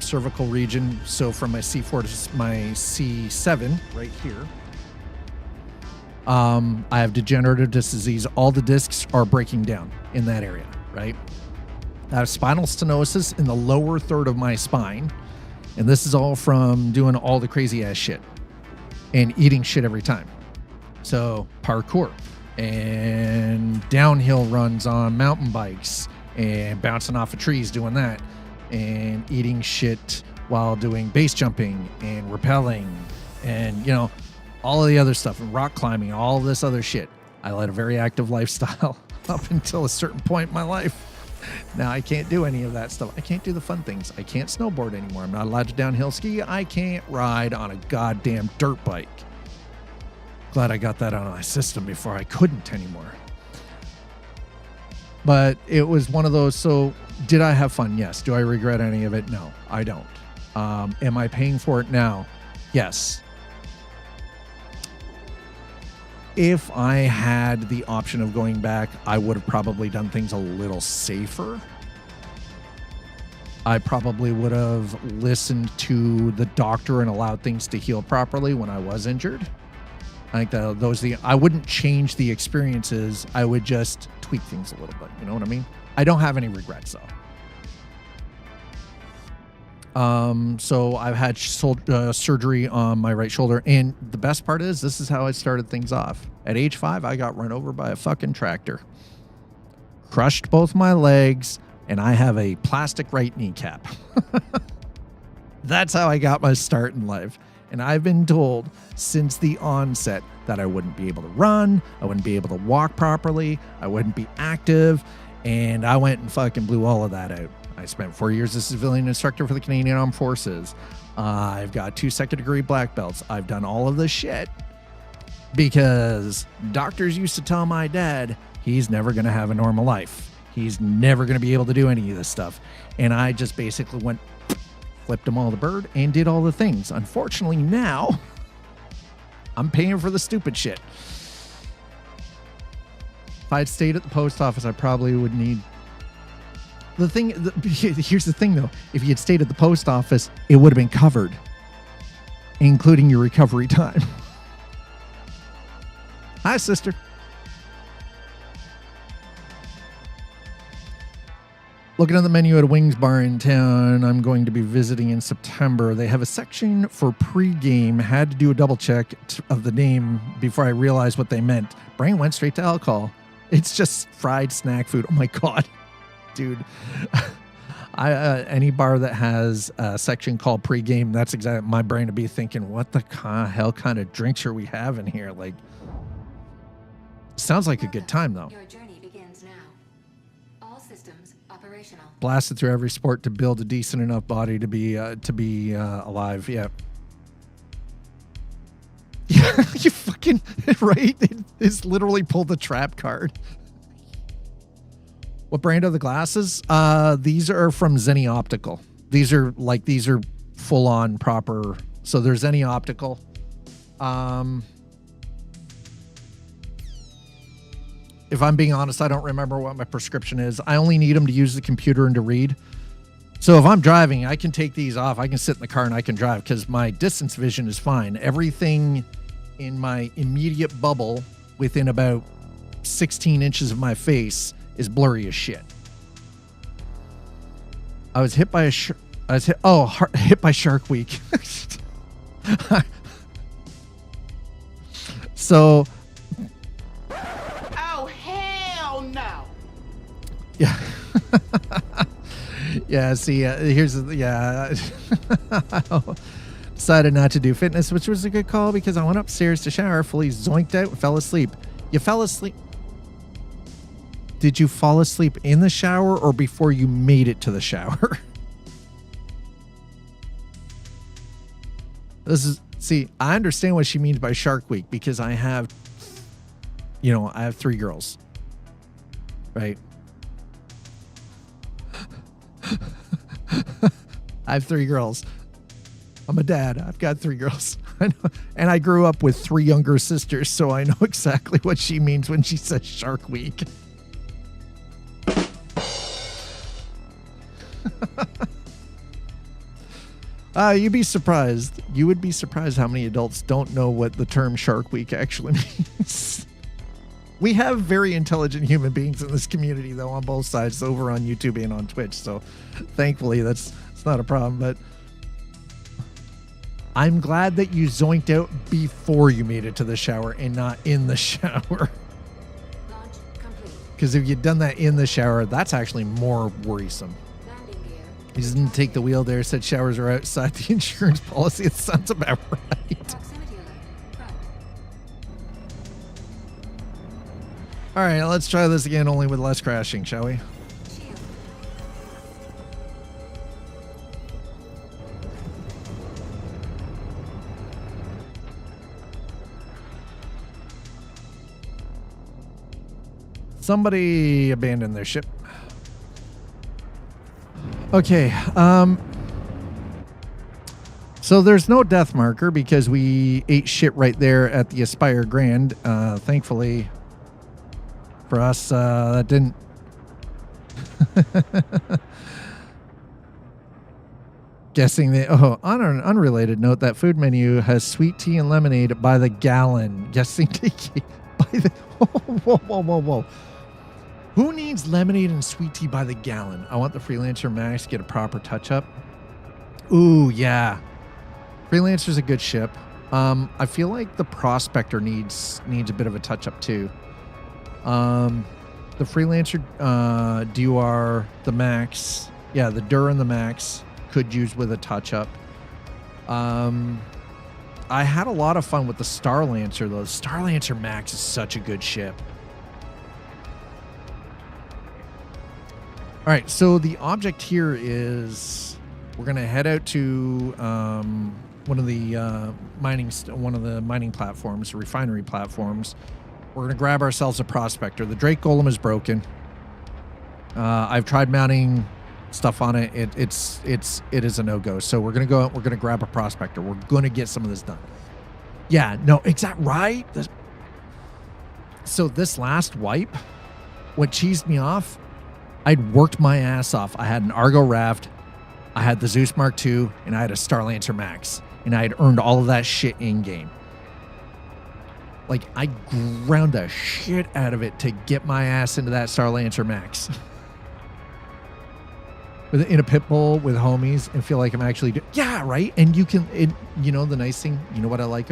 cervical region. So from my C4 to my C7 right here, I have degenerative disc disease. All the discs are breaking down in that area, right? I have spinal stenosis in the lower third of my spine. And this is all from doing all the crazy ass shit and eating shit every time. So parkour and downhill runs on mountain bikes and bouncing off of trees doing that and eating shit while doing base jumping and rappelling and, you know, all of the other stuff and rock climbing, all of this other shit. I led a very active lifestyle up until a certain point in my life. Now I can't do any of that stuff. I can't do the fun things. I can't snowboard anymore. I'm not allowed to downhill ski. I can't ride on a goddamn dirt bike. Glad I got that out of my system before I couldn't anymore. But it was one of those. So did I have fun? Yes. Do I regret any of it? No, I don't. Am I paying for it now? Yes. If I had the option of going back, I would have probably done things a little safer. I probably would have listened to the doctor and allowed things to heal properly when I was injured. I think I wouldn't change the experiences. I would just tweak things a little bit. You know what I mean? I don't have any regrets though. So I've had surgery on my right shoulder. And the best part is, this is how I started things off. At age 5, I got run over by a fucking tractor. Crushed both my legs, and I have a plastic right kneecap. That's how I got my start in life. And I've been told since the onset that I wouldn't be able to run, I wouldn't be able to walk properly, I wouldn't be active, and I went and fucking blew all of that out. I spent 4 years as a civilian instructor for the Canadian Armed Forces. I've got 2 second-degree black belts. I've done all of this shit because doctors used to tell my dad he's never going to have a normal life. He's never going to be able to do any of this stuff. And I just basically went, flipped him all the bird, and did all the things. Unfortunately, now I'm paying for the stupid shit. If I'd stayed at the post office, I probably would need... Here's the thing, though. If you had stayed at the post office, it would have been covered, including your recovery time. Hi, sister. Looking at the menu at a wings bar in town I'm going to be visiting in September. They have a section for pre-game. Had to do a double check of the name before I realized what they meant. Brain went straight to alcohol. It's just fried snack food. Oh, my God. Dude, any bar that has a section called pregame, that's exactly my brain to be thinking, what the hell kind of drinks are we having here? Like, sounds like a good time though. Your journey begins now. All systems operational. Blasted through every sport to build a decent enough body to be alive. Yeah. Yeah, you fucking right. It's literally pulled the trap card. What brand are the glasses? These are from Zenny Optical. These are full on proper. So there's Zenny Optical. If I'm being honest, I don't remember what my prescription is. I only need them to use the computer and to read. So if I'm driving, I can take these off. I can sit in the car and I can drive because my distance vision is fine. Everything in my immediate bubble within about 16 inches of my face is blurry as shit. I was hit by hit by Shark Week. So. Oh, hell no. Yeah. Yeah, see, here's the, yeah. Decided not to do fitness, which was a good call because I went upstairs to shower, fully zoinked out, and fell asleep. You fell asleep. Did you fall asleep in the shower or before you made it to the shower? See, I understand what she means by Shark Week because I have 3 girls. Right? I have 3 girls. I'm a dad. I've got 3 girls. I know. And I grew up with 3 younger sisters, so I know exactly what she means when she says Shark Week. You'd be surprised. You would be surprised how many adults don't know what the term Shark Week actually means. We have very intelligent human beings in this community, though, on both sides, over on YouTube and on Twitch. So thankfully, it's not a problem. But I'm glad that you zoinked out before you made it to the shower and not in the shower. Launch complete. Because if you'd done that in the shower, that's actually more worrisome. Landing gear. You just didn't take the wheel there, said showers are outside the insurance policy. It sounds about right. Proximity alert. Front. All right, let's try this again, only with less crashing, shall we? Shield. Somebody abandoned their ship. Okay, so there's no death marker because we ate shit right there at the Aspire Grand. Thankfully for us, that didn't. Guessing that. Oh, on an unrelated note, that food menu has sweet tea and lemonade by the gallon. Guessing by the. Whoa, whoa, whoa, whoa. Who needs lemonade and sweet tea by the gallon? I want the Freelancer Max to get a proper touch-up. Ooh, yeah. Freelancer's a good ship. I feel like the Prospector needs a bit of a touch-up too. The Freelancer DUR, the Max, yeah, the DUR and the Max could use with a touch-up. I had a lot of fun with the Starlancer though. The Starlancer Max is such a good ship. All right, so the object here is we're gonna head out to one of the mining platforms, refinery platforms. We're gonna grab ourselves a Prospector. The Drake Golem is broken. I've tried mounting stuff on it. It is a no-go. So we're gonna go out. We're gonna grab a Prospector. We're gonna get some of this done. Yeah, no, exact right. So this last wipe, what cheesed me off. I'd worked my ass off. I had an Argo RAFT, I had the Zeus Mark II, and I had a Starlancer Max. And I had earned all of that shit in-game. Like, I ground the shit out of it to get my ass into that Starlancer Max. In a pit bull with homies and feel like I'm actually yeah, right? And you can, you know, the nice thing, you know what I like,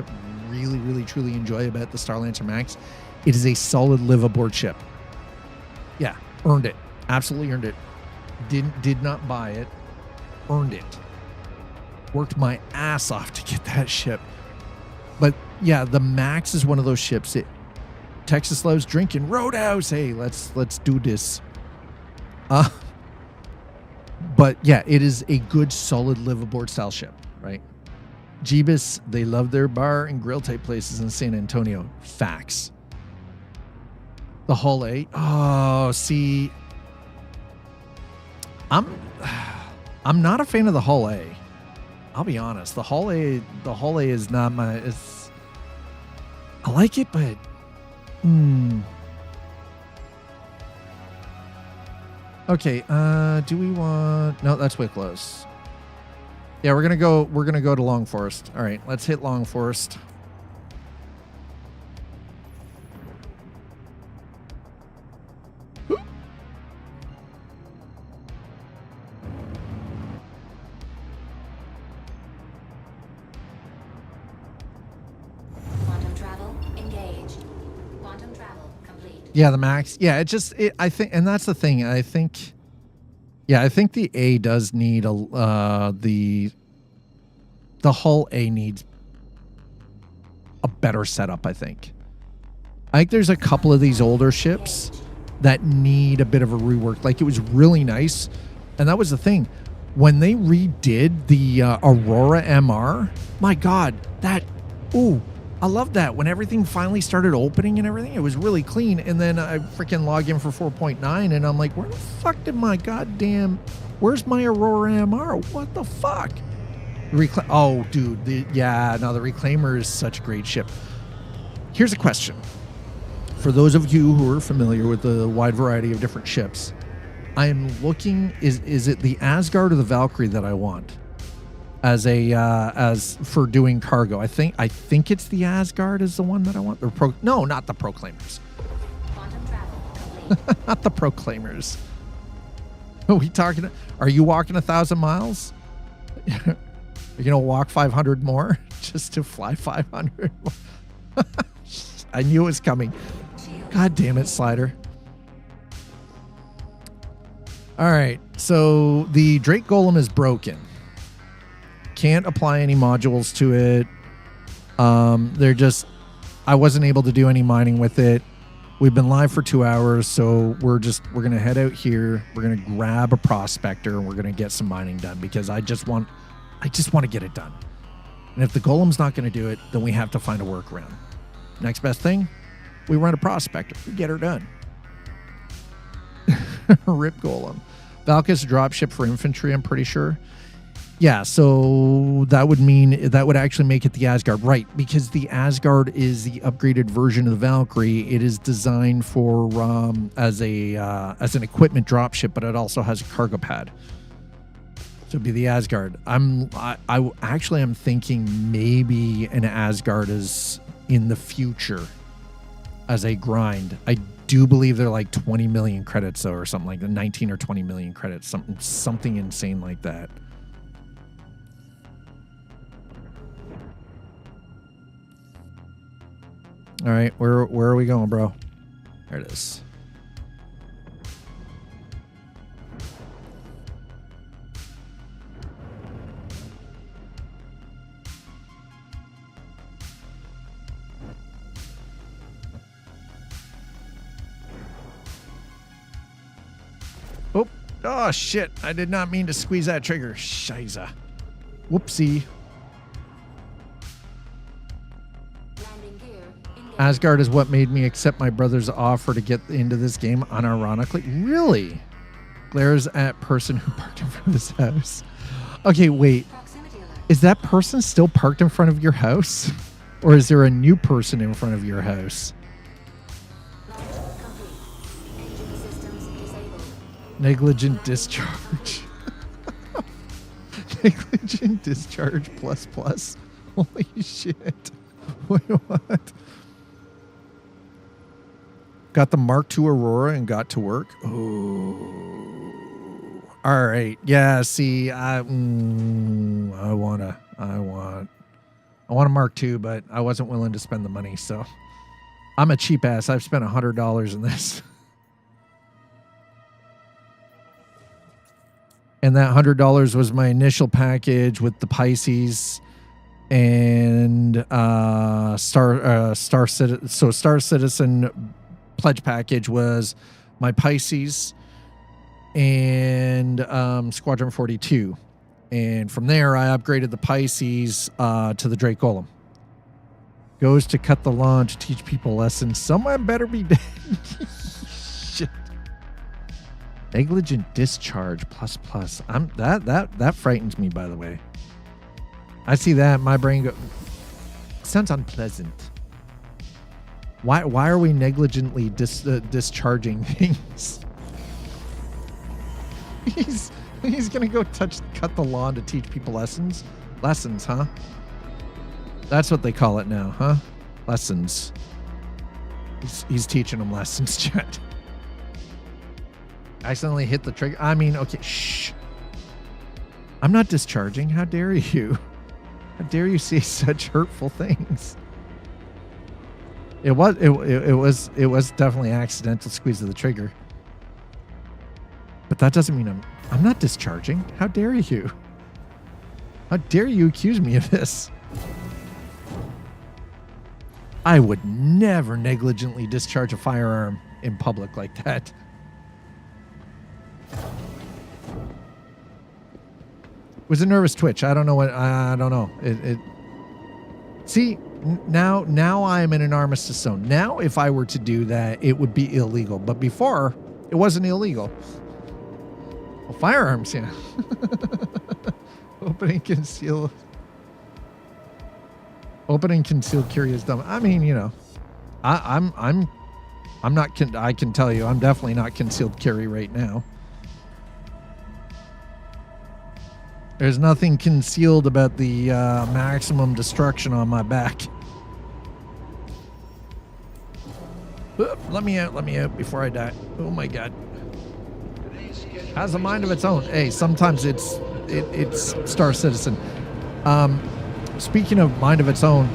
really, really, truly enjoy about the Starlancer Max? It is a solid live aboard ship. Yeah, earned it. Absolutely earned it. Did not buy it. Earned it. Worked my ass off to get that ship. But yeah, the Max is one of those ships. Texas loves drinking. Roadhouse. Hey, let's do this. But yeah, it is a good, solid live aboard style ship, right? Jeebus, they love their bar and grill type places in San Antonio. Facts. The Hull A. Oh, see. I'm not a fan of the Hull A. I'll be honest. The Hull A is not my. I like it, but. Okay. Do we want? No, that's Wicklow's. Yeah, we're gonna go. We're gonna go to Long Forest. All right, let's hit Long Forest. Yeah, the Max. Yeah, I think, and that's the thing. I think the A does need the Hull A needs a better setup. I think there's a couple of these older ships that need a bit of a rework. Like, it was really nice, and that was the thing when they redid the Aurora MR. My God, I love that. When everything finally started opening and everything, it was really clean. And then I freaking log in for 4.9 and I'm like, where the fuck did my goddamn, where's my Aurora MR? What the fuck? Oh, dude. The Reclaimer is such a great ship. Here's a question. For those of you who are familiar with the wide variety of different ships, I am looking, is it the Asgard or the Valkyrie that I want? as a as for doing cargo. I think it's the Asgard is the one that I want. No, not the Proclaimers. Quantum travel complete. Not the Proclaimers. Are we talking? Are you walking 1,000 miles? You're gonna walk 500 more just to fly 500 more? I knew it was coming. God damn it, Slider. All right, so the Drake Golem is broken. Can't apply any modules to it. I wasn't able to do any mining with it. We've been live for 2 hours, so we're gonna head out here. We're gonna grab a prospector and we're gonna get some mining done because I just want to get it done. And if the Golem's not gonna do it, then we have to find a workaround. Next best thing, we run a prospector. We get her done. Rip Golem. Valk's a dropship for infantry, I'm pretty sure. Yeah, so that would actually make it the Asgard, right? Because the Asgard is the upgraded version of the Valkyrie. It is designed for as an equipment dropship, but it also has a cargo pad. So it'd be the Asgard. I actually am thinking maybe an Asgard is in the future as a grind. I do believe they're like 20 million credits though, or something like that, 19 or 20 million credits, something insane like that. All right, where are we going, bro? There it is. Oh, shit. I did not mean to squeeze that trigger. Shiza. Whoopsie. Asgard is what made me accept my brother's offer to get into this game unironically. Really? Glares at person who parked in front of his house. Okay, wait. Is that person still parked in front of your house? Or is there a new person in front of your house? Negligent discharge. Negligent discharge plus. Holy shit. Wait, what? Got the Mark II Aurora and got to work. Oh. All right. Yeah, see, I want a Mark II, but I wasn't willing to spend the money, so I'm a cheap ass. I've spent $100 in this. And that $100 was my initial package with the Pisces and Star Citizen pledge package was my Pisces and Squadron 42. And from there, I upgraded the Pisces to the Drake Golem. Goes to cut the lawn to teach people lessons. Someone better be dead. Shit. Negligent discharge plus. That frightens me, by the way. I see that, my brain go. Sounds unpleasant. Why are we negligently discharging things? He's gonna go cut the lawn to teach people lessons. Lessons, huh? That's what they call it now, huh? Lessons. He's teaching them lessons, chat. Accidentally hit the trigger. I mean, okay, shh. I'm not discharging. How dare you? How dare you say such hurtful things? It was definitely accidental squeeze of the trigger. But that doesn't mean I'm not discharging. How dare you? How dare you accuse me of this? I would never negligently discharge a firearm in public like that. It was a nervous twitch. I don't know what. I don't know. See, now I am in an armistice zone. Now, if I were to do that, it would be illegal. But before, it wasn't illegal. Well, firearms, yeah. Opening concealed carry is dumb. I mean, you know, I'm not. I can tell you, I'm definitely not concealed carry right now. There's nothing concealed about the maximum destruction on my back. Oop, let me out before I die. Oh my god. Has a mind of its own. Hey, sometimes it's Star Citizen. Speaking of mind of its own,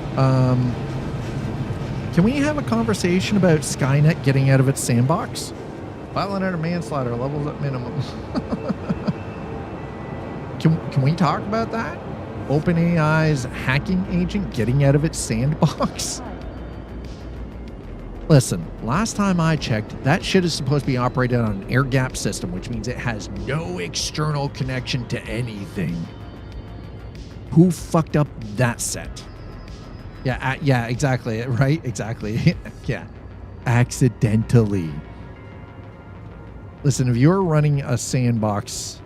can we have a conversation about Skynet getting out of its sandbox? Violent under manslaughter, levels at minimum. Can we talk about that? OpenAI's hacking agent getting out of its sandbox? Listen, last time I checked, that shit is supposed to be operated on an air-gapped system, which means it has no external connection to anything. Who fucked up that set? Yeah, exactly, right? Exactly. Yeah. Accidentally. Listen, if you're running a sandbox,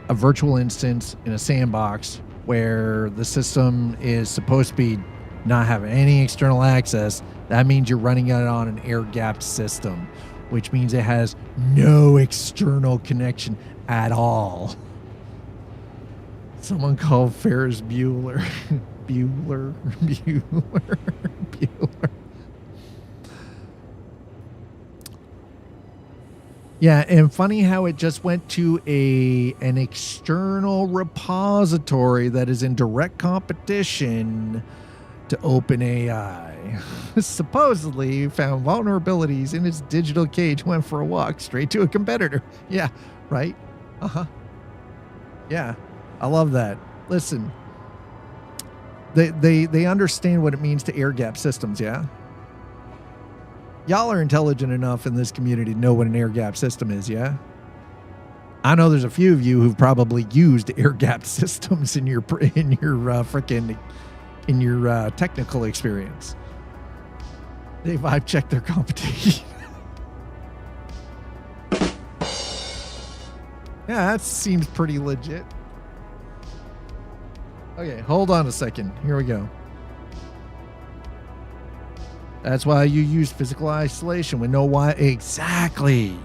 a virtual instance in a sandbox where the system is supposed to be not having any external access, that means you're running it on an air-gapped system, which means it has no external connection at all. Someone called Ferris Bueller. Bueller. Yeah, and funny how it just went to an external repository that is in direct competition to OpenAI. Supposedly found vulnerabilities in its digital cage, went for a walk straight to a competitor. Yeah, right? Uh-huh. Yeah, I love that. Listen, they understand what it means to air-gap systems, yeah? Y'all are intelligent enough in this community to know what an air-gap system is, yeah? I know there's a few of you who've probably used air-gapped systems in your technical experience. They've vibe checked their competition. Yeah, that seems pretty legit. Okay, hold on a second. Here we go. That's why you use physical isolation with no why. Exactly.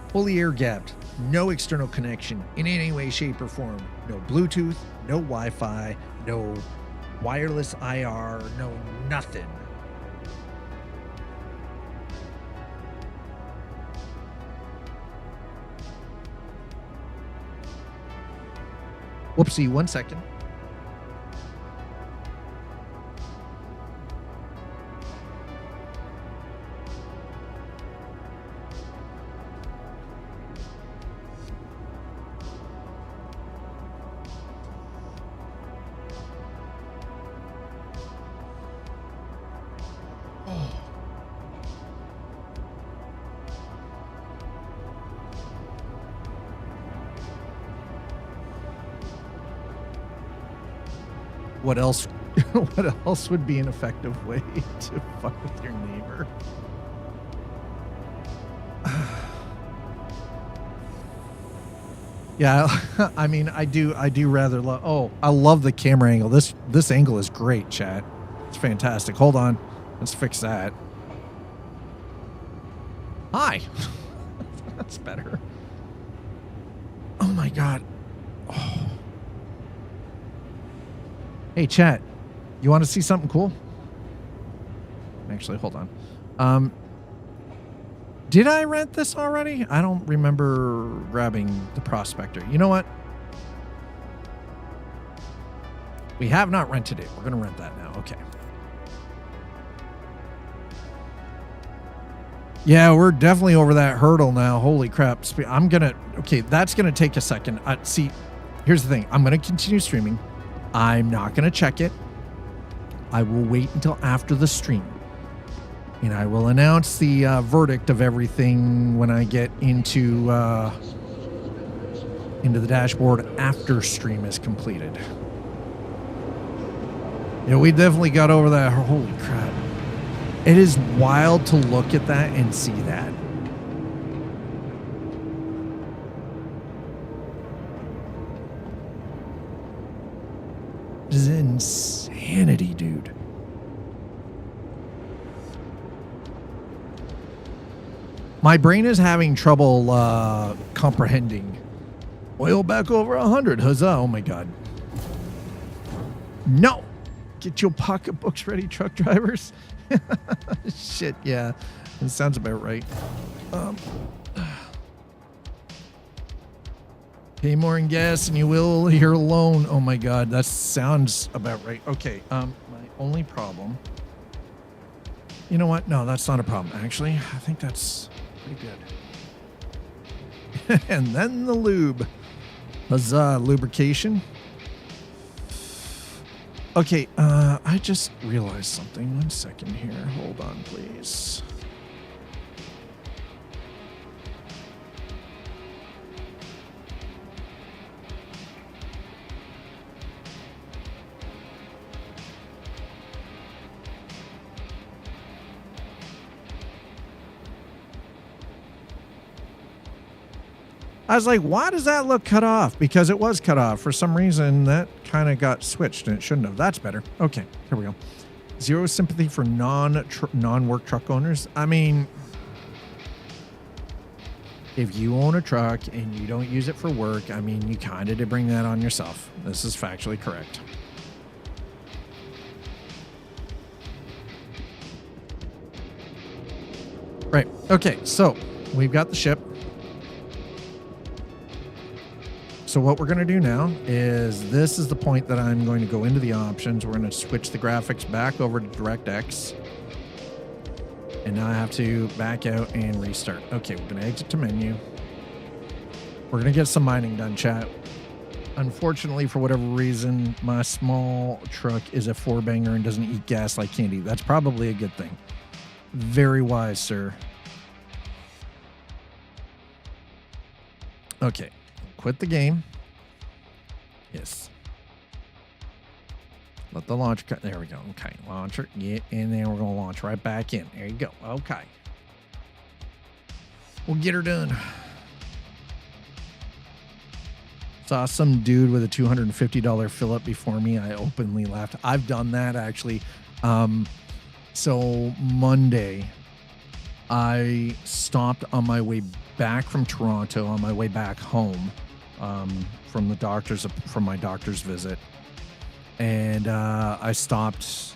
Fully air-gapped. No external connection in any way, shape, or form. No Bluetooth, no Wi-Fi, no wireless IR, no nothing. Whoopsie, 1 second. What else? What else would be an effective way to fuck with your neighbor? Yeah, I mean, I do rather love. Oh, I love the camera angle. This angle is great, chat. It's fantastic. Hold on, let's fix that. Hi. That's better. Oh my god. Oh. Hey, chat, you want to see something cool? Actually, hold on. Did I rent this already? I don't remember grabbing the Prospector. You know what? We have not rented it. We're going to rent that now. Okay. Yeah, we're definitely over that hurdle now. Holy crap. Okay, that's going to take a second. See, here's the thing. I'm going to continue streaming. I'm not going to check it. I will wait until after the stream. And I will announce the verdict of everything when I get into the dashboard after stream is completed. Yeah, we definitely got over that. Holy crap. It is wild to look at that and see that. This is insanity, dude. My brain is having trouble comprehending. Oil back over 100. Huzzah. Oh my God. No. Get your pocketbooks ready, truck drivers. Shit, yeah. That sounds about right. Pay more in gas and you will your loan. Oh my God, that sounds about right. Okay, my only problem. You know what? No, that's not a problem. Actually, I think that's pretty good. And then the lube. Huzzah, lubrication. Okay, I just realized something. 1 second here. Hold on, please. I was like, why does that look cut off? Because it was cut off. For some reason, that kind of got switched, and it shouldn't have. That's better. Okay, here we go. Zero sympathy for non-work truck owners. I mean, if you own a truck and you don't use it for work, I mean, you kind of did bring that on yourself. This is factually correct. Right. Okay, so we've got the ship. So what we're going to do now is this is the point that I'm going to go into the options. We're going to switch the graphics back over to DirectX. And now I have to back out and restart. Okay, we're going to exit to menu. We're going to get some mining done, chat. Unfortunately, for whatever reason, my small truck is a 4-banger and doesn't eat gas like candy. That's probably a good thing. Very wise, sir. Okay. Quit the game. Yes. Let the launch cut. There we go. Okay. Launcher. Get in there. We're going to launch right back in. There you go. Okay. We'll get her done. Saw some dude with a $250 fill up before me. I openly laughed. I've done that actually. So Monday, I stopped on my way back from Toronto, on my way back home. From my doctor's visit, and I stopped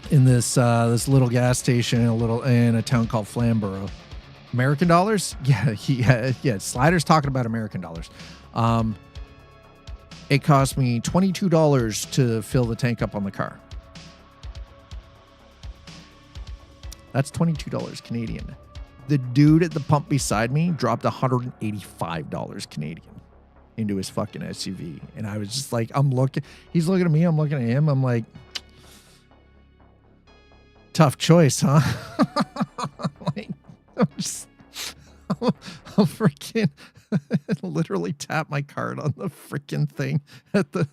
in this little gas station in a town called Flamborough. American dollars? Yeah. Slider's talking about American dollars. It cost me $22 to fill the tank up on the car. That's $22 Canadian. The dude at the pump beside me dropped $185 Canadian into his fucking SUV. And I was just like, he's looking at me, I'm looking at him. I'm like, tough choice, huh? Like, I'm freaking literally tap my card on the freaking thing at the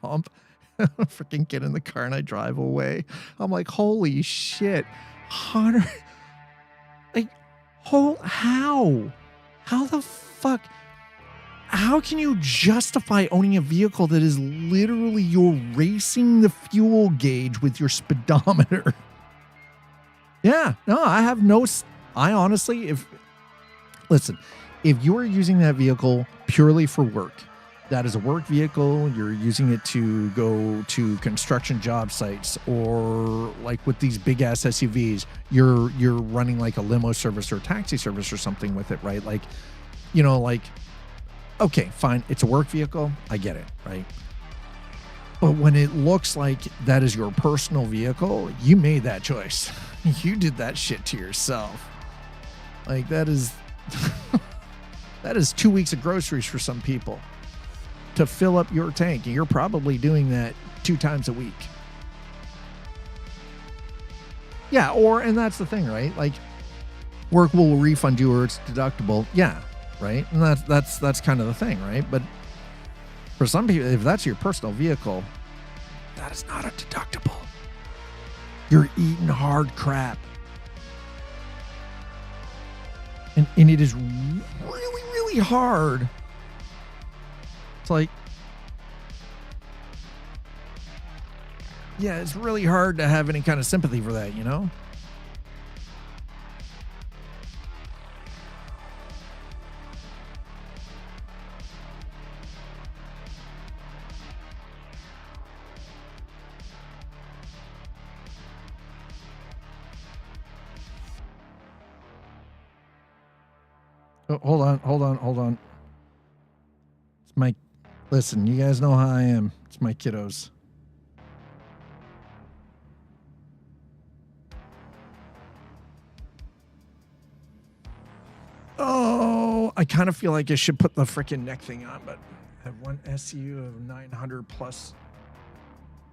pump. I freaking get in the car and I drive away. I'm like, holy shit. How the fuck? How can you justify owning a vehicle that is literally you're racing the fuel gauge with your speedometer? Yeah, no, I honestly, if you are using that vehicle purely for work, that is a work vehicle, you're using it to go to construction job sites, or like with these big ass SUVs, you're running like a limo service or a taxi service or something with it, right? Like, you know, like, okay, fine, it's a work vehicle, I get it, right? But when it looks like that is your personal vehicle, you made that choice. You did that shit to yourself. Like, that is that is 2 weeks of groceries for some people to fill up your tank. And you're probably doing that 2 times a week. Yeah, and that's the thing, right? Like, work will refund you or it's deductible. Yeah, right? And that's kind of the thing, right? But for some people, if that's your personal vehicle, that is not a deductible. You're eating hard crap. And it is really, really hard. It's like, yeah, it's really hard to have any kind of sympathy for that, you know? Oh, hold on. It's my... Listen, you guys know how I am. It's my kiddos. Oh, I kind of feel like I should put the freaking neck thing on, but I have one SU of 900 plus.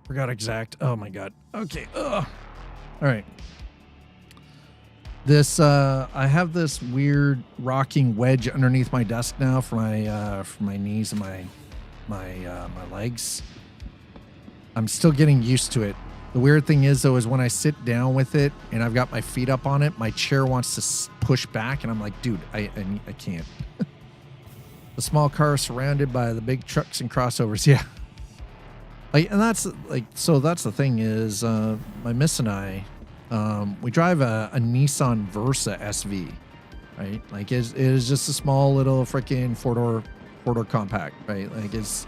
Forgot exact. Oh my god. Okay. All right. This I have this weird rocking wedge underneath my desk now for my knees and my legs. I'm still getting used to it. The weird thing is though is when I sit down with it and I've got my feet up on it, my chair wants to push back and I'm like, dude, I can't. The small car surrounded by the big trucks and crossovers. Yeah. And that's like, so that's the thing is my miss and I, we drive a Nissan Versa SV, right? Like it is just a small little freaking four-door compact, right? Like it's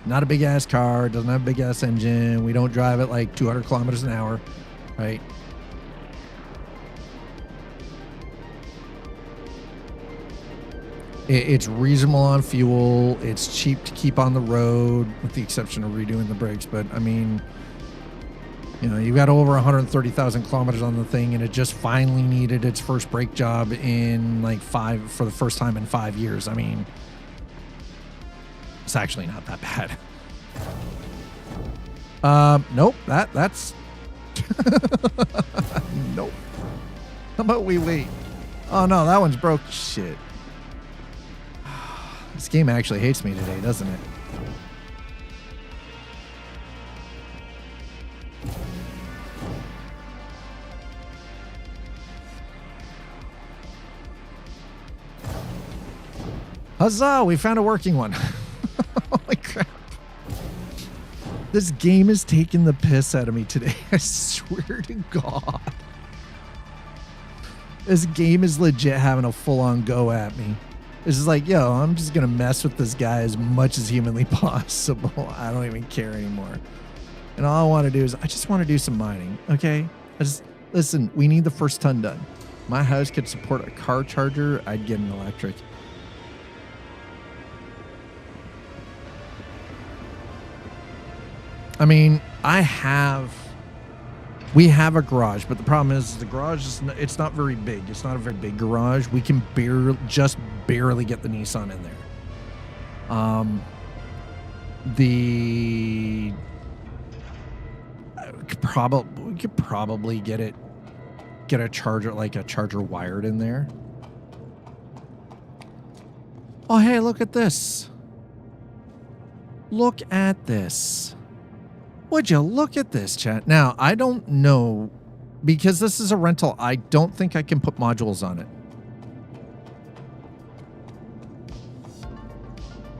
not a big ass car. It doesn't have a big ass engine. We don't drive it like 200 kilometers an hour, right? It's reasonable on fuel. It's cheap to keep on the road, with the exception of redoing the brakes. But I mean, you know, you've got over 130,000 kilometers on the thing, and it just finally needed its first brake job in like for the first time in 5 years. I mean, it's actually not that bad. Nope. That's nope. How about we wait? Oh no, that one's broke. Shit. This game actually hates me today, doesn't it? Huzzah! We found a working one. Holy crap. This game is taking the piss out of me today. I swear to God. This game is legit having a full-on go at me. It's just like, yo, I'm just going to mess with this guy as much as humanly possible. I don't even care anymore. And all I want to do is, I just want to do some mining, okay? Listen, we need the first ton done. My house could support a car charger. I'd get an electric. I mean, we have a garage, but the problem is the garage it's not very big. It's not a very big garage. We can just barely get the Nissan in there. We could probably get a charger, like a charger wired in there. Oh, hey, look at this. Look at this. Would you look at this, chat? Now, I don't know, because this is a rental, I don't think I can put modules on it.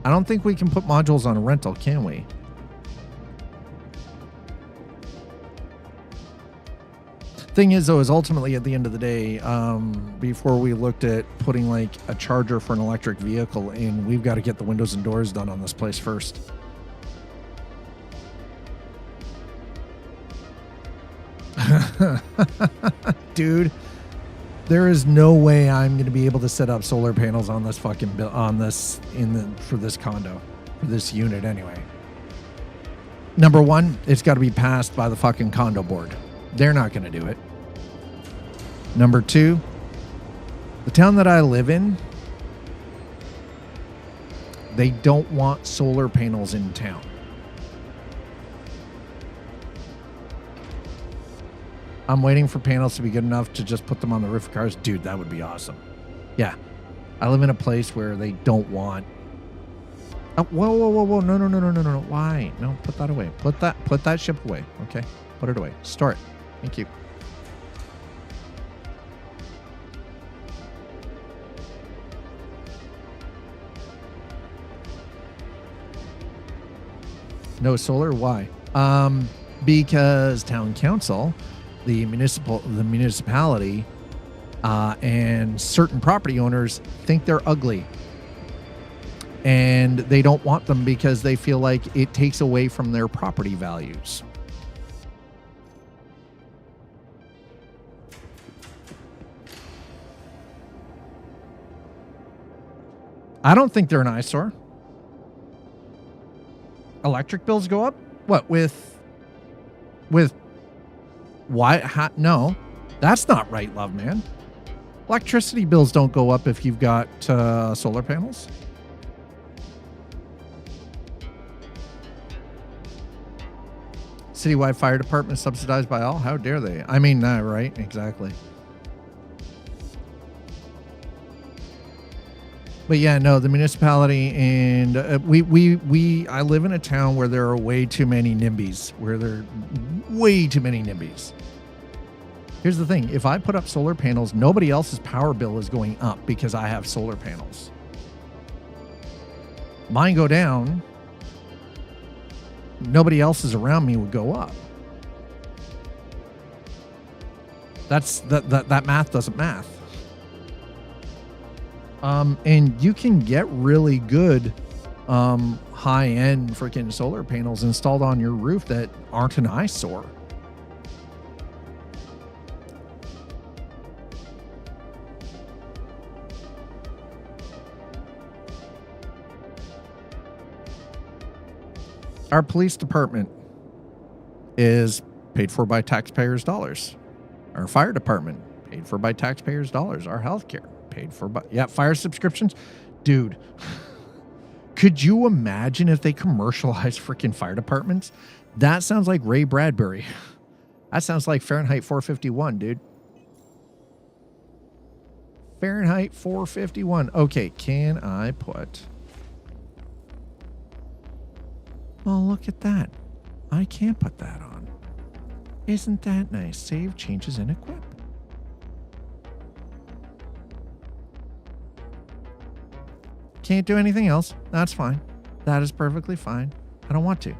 I don't think we can put modules on a rental, can we? Thing is, though, is ultimately at the end of the day, before we looked at putting like a charger for an electric vehicle in, we've got to get the windows and doors done on this place first. Dude, there is no way I'm going to be able to set up solar panels on this fucking for this condo, for this unit anyway. Number one, it's got to be passed by the fucking condo board. They're not going to do it. Number two, the town that I live in, they don't want solar panels in town. I'm waiting for panels to be good enough to just put them on the roof of cars. Dude, that would be awesome. Yeah. I live in a place where they don't want... Oh, whoa. No. Why? No, put that away. Put that ship away. Okay. Put it away. Store it. Thank you. No solar? Why? Because town council... The municipality and certain property owners think they're ugly, and they don't want them because they feel like it takes away from their property values. I don't think they're an eyesore. Electric bills go up? What, with why? No, that's not right, love man. Electricity bills don't go up if you've got solar panels. Citywide fire department subsidized by all? How dare they? I mean, right? Exactly. But yeah, no, the municipality and I live in a town where there are way too many NIMBYs, Here's the thing. If I put up solar panels, nobody else's power bill is going up because I have solar panels. Mine go down. Nobody else's around me would go up. That math doesn't math. And you can get really good high-end freaking solar panels installed on your roof that aren't an eyesore. Our police department is paid for by taxpayers' dollars. Our fire department paid for by taxpayers' dollars. Our healthcare paid for by fire subscriptions. Dude, could you imagine if they commercialized freaking fire departments? That sounds like Ray Bradbury. That sounds like Fahrenheit 451, dude. Fahrenheit 451. Okay, can I put... Well, look at that. I can't put that on. Isn't that nice? Save changes and equip. Can't do anything else. That's fine. That is perfectly fine. I don't want to.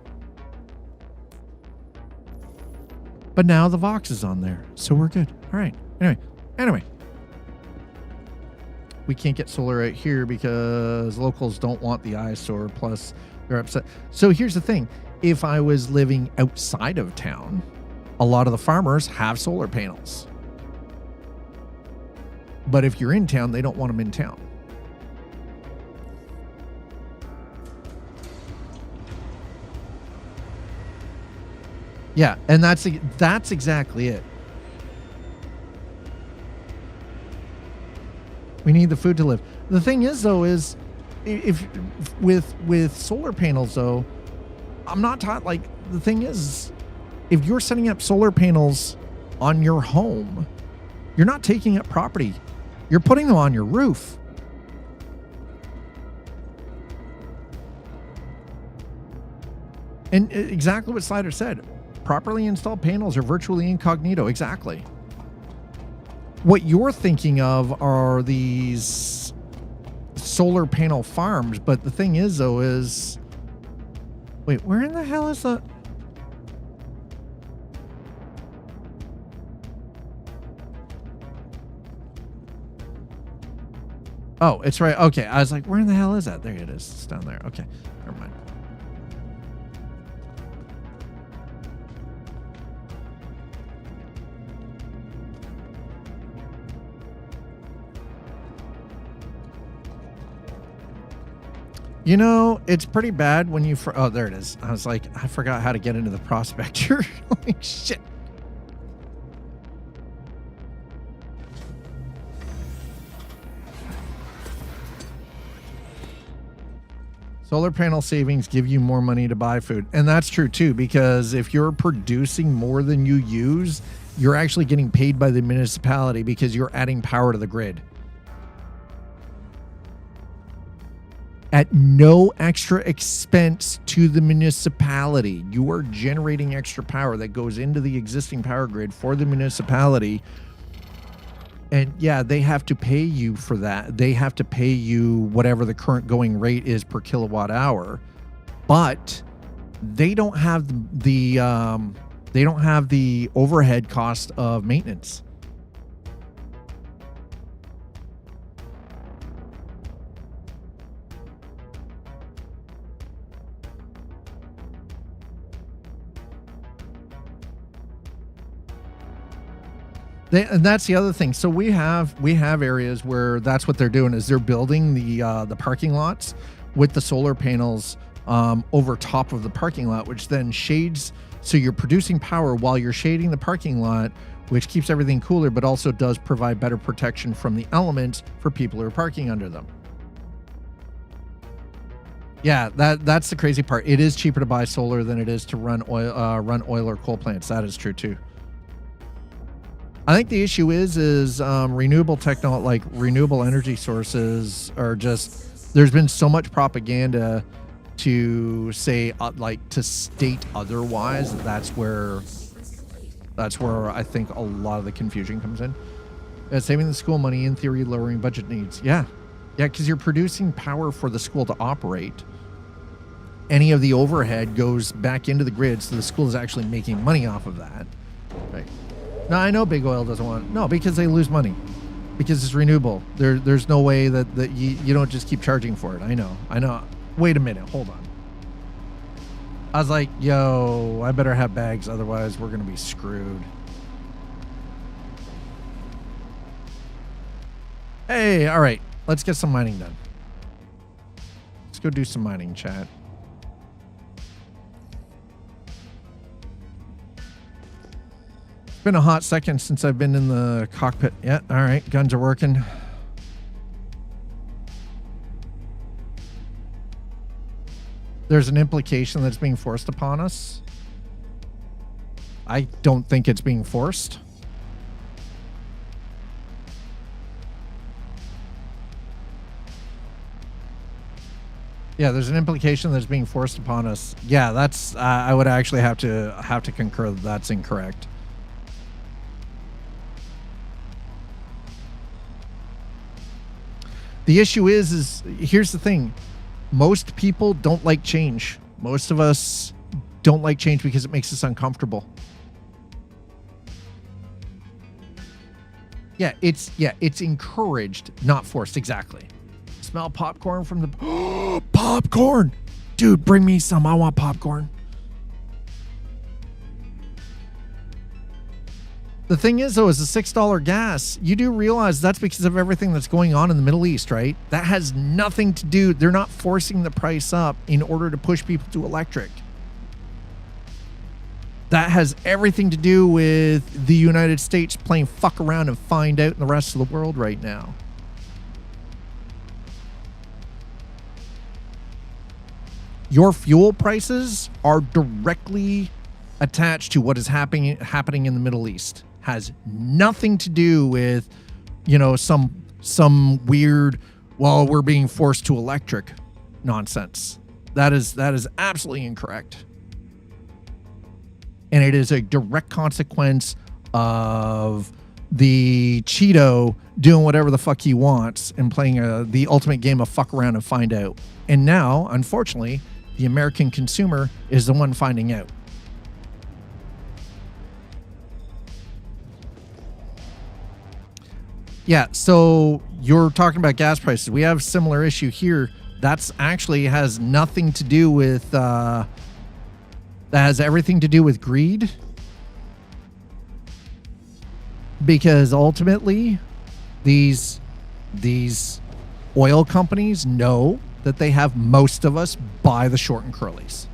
But now the Vox is on there, so we're good. All right. Anyway. We can't get solar right here because locals don't want the eyesore, plus they're upset. So here's the thing. If I was living outside of town, a lot of the farmers have solar panels. But if you're in town, they don't want them in town. Yeah, and that's exactly it. We need the food to live. The thing is, though, is if with solar panels, though, I'm not taught. Like, the thing is, if you're setting up solar panels on your home, you're not taking up property. You're putting them on your roof. And exactly what Slider said. Properly installed panels are virtually incognito. Exactly. What you're thinking of are these solar panel farms, but the thing is, though, is... Wait, where in the hell is the... Oh, it's right. Okay, I was like, where in the hell is that? There it is. It's down there. Okay, never mind. You know, it's pretty bad when you... Oh, there it is. I was like, I forgot how to get into the prospector. Holy shit. Solar panel savings give you more money to buy food. And that's true, too, because if you're producing more than you use, you're actually getting paid by the municipality because you're adding power to the grid. At no extra expense to the municipality. You are generating extra power that goes into the existing power grid for the municipality. And yeah, they have to pay you for that. They have to pay you whatever the current going rate is per kilowatt hour. But they don't have the overhead cost of maintenance. And that's the other thing. So we have areas where that's what they're doing is they're building the parking lots with the solar panels over top of the parking lot, which then shades. So you're producing power while you're shading the parking lot, which keeps everything cooler, but also does provide better protection from the elements for people who are parking under them. Yeah, that's the crazy part. It is cheaper to buy solar than it is to run oil or coal plants. That is true too. I think the issue is renewable technology, like renewable energy sources, are just, there's been so much propaganda to say to state otherwise. That's where I think a lot of the confusion comes in. Saving the school money, in theory, lowering budget needs. Yeah, because you're producing power for the school to operate. Any of the overhead goes back into the grid, so the school is actually making money off of that. Right. Now, I know big oil doesn't want... No, because they lose money. Because it's renewable. There's no way that you don't just keep charging for it. I know. Wait a minute. Hold on. I was like, yo, I better have bags, otherwise we're going to be screwed. Hey, all right. Let's get some mining done. Let's go do some mining, chat. It's been a hot second since I've been in the cockpit. Yeah, all right. Guns are working. There's an implication that's being forced upon us. I don't think it's being forced. Yeah, there's an implication that's being forced upon us. Yeah, that's I would actually have to concur that that's incorrect. The issue is here's the thing. Most people don't like change. Most of us don't like change because it makes us uncomfortable. Yeah, it's encouraged, not forced. Exactly. Smell popcorn from the popcorn. Dude, bring me some. I want popcorn. The thing is, though, is the $6 gas, you do realize that's because of everything that's going on in the Middle East, right? That has nothing to do. They're not forcing the price up in order to push people to electric. That has everything to do with the United States playing fuck around and find out in the rest of the world right now. Your fuel prices are directly attached to what is happening in the Middle East. Has nothing to do with, some weird, well, we're being forced to electric nonsense. That is absolutely incorrect. And it is a direct consequence of the Cheeto doing whatever the fuck he wants and playing the ultimate game of fuck around and find out. And now, unfortunately, the American consumer is the one finding out. Yeah, so you're talking about gas prices. We have a similar issue here. That's actually has nothing to do with... that has everything to do with greed. Because ultimately, these oil companies know that they have most of us buy the short and curlies.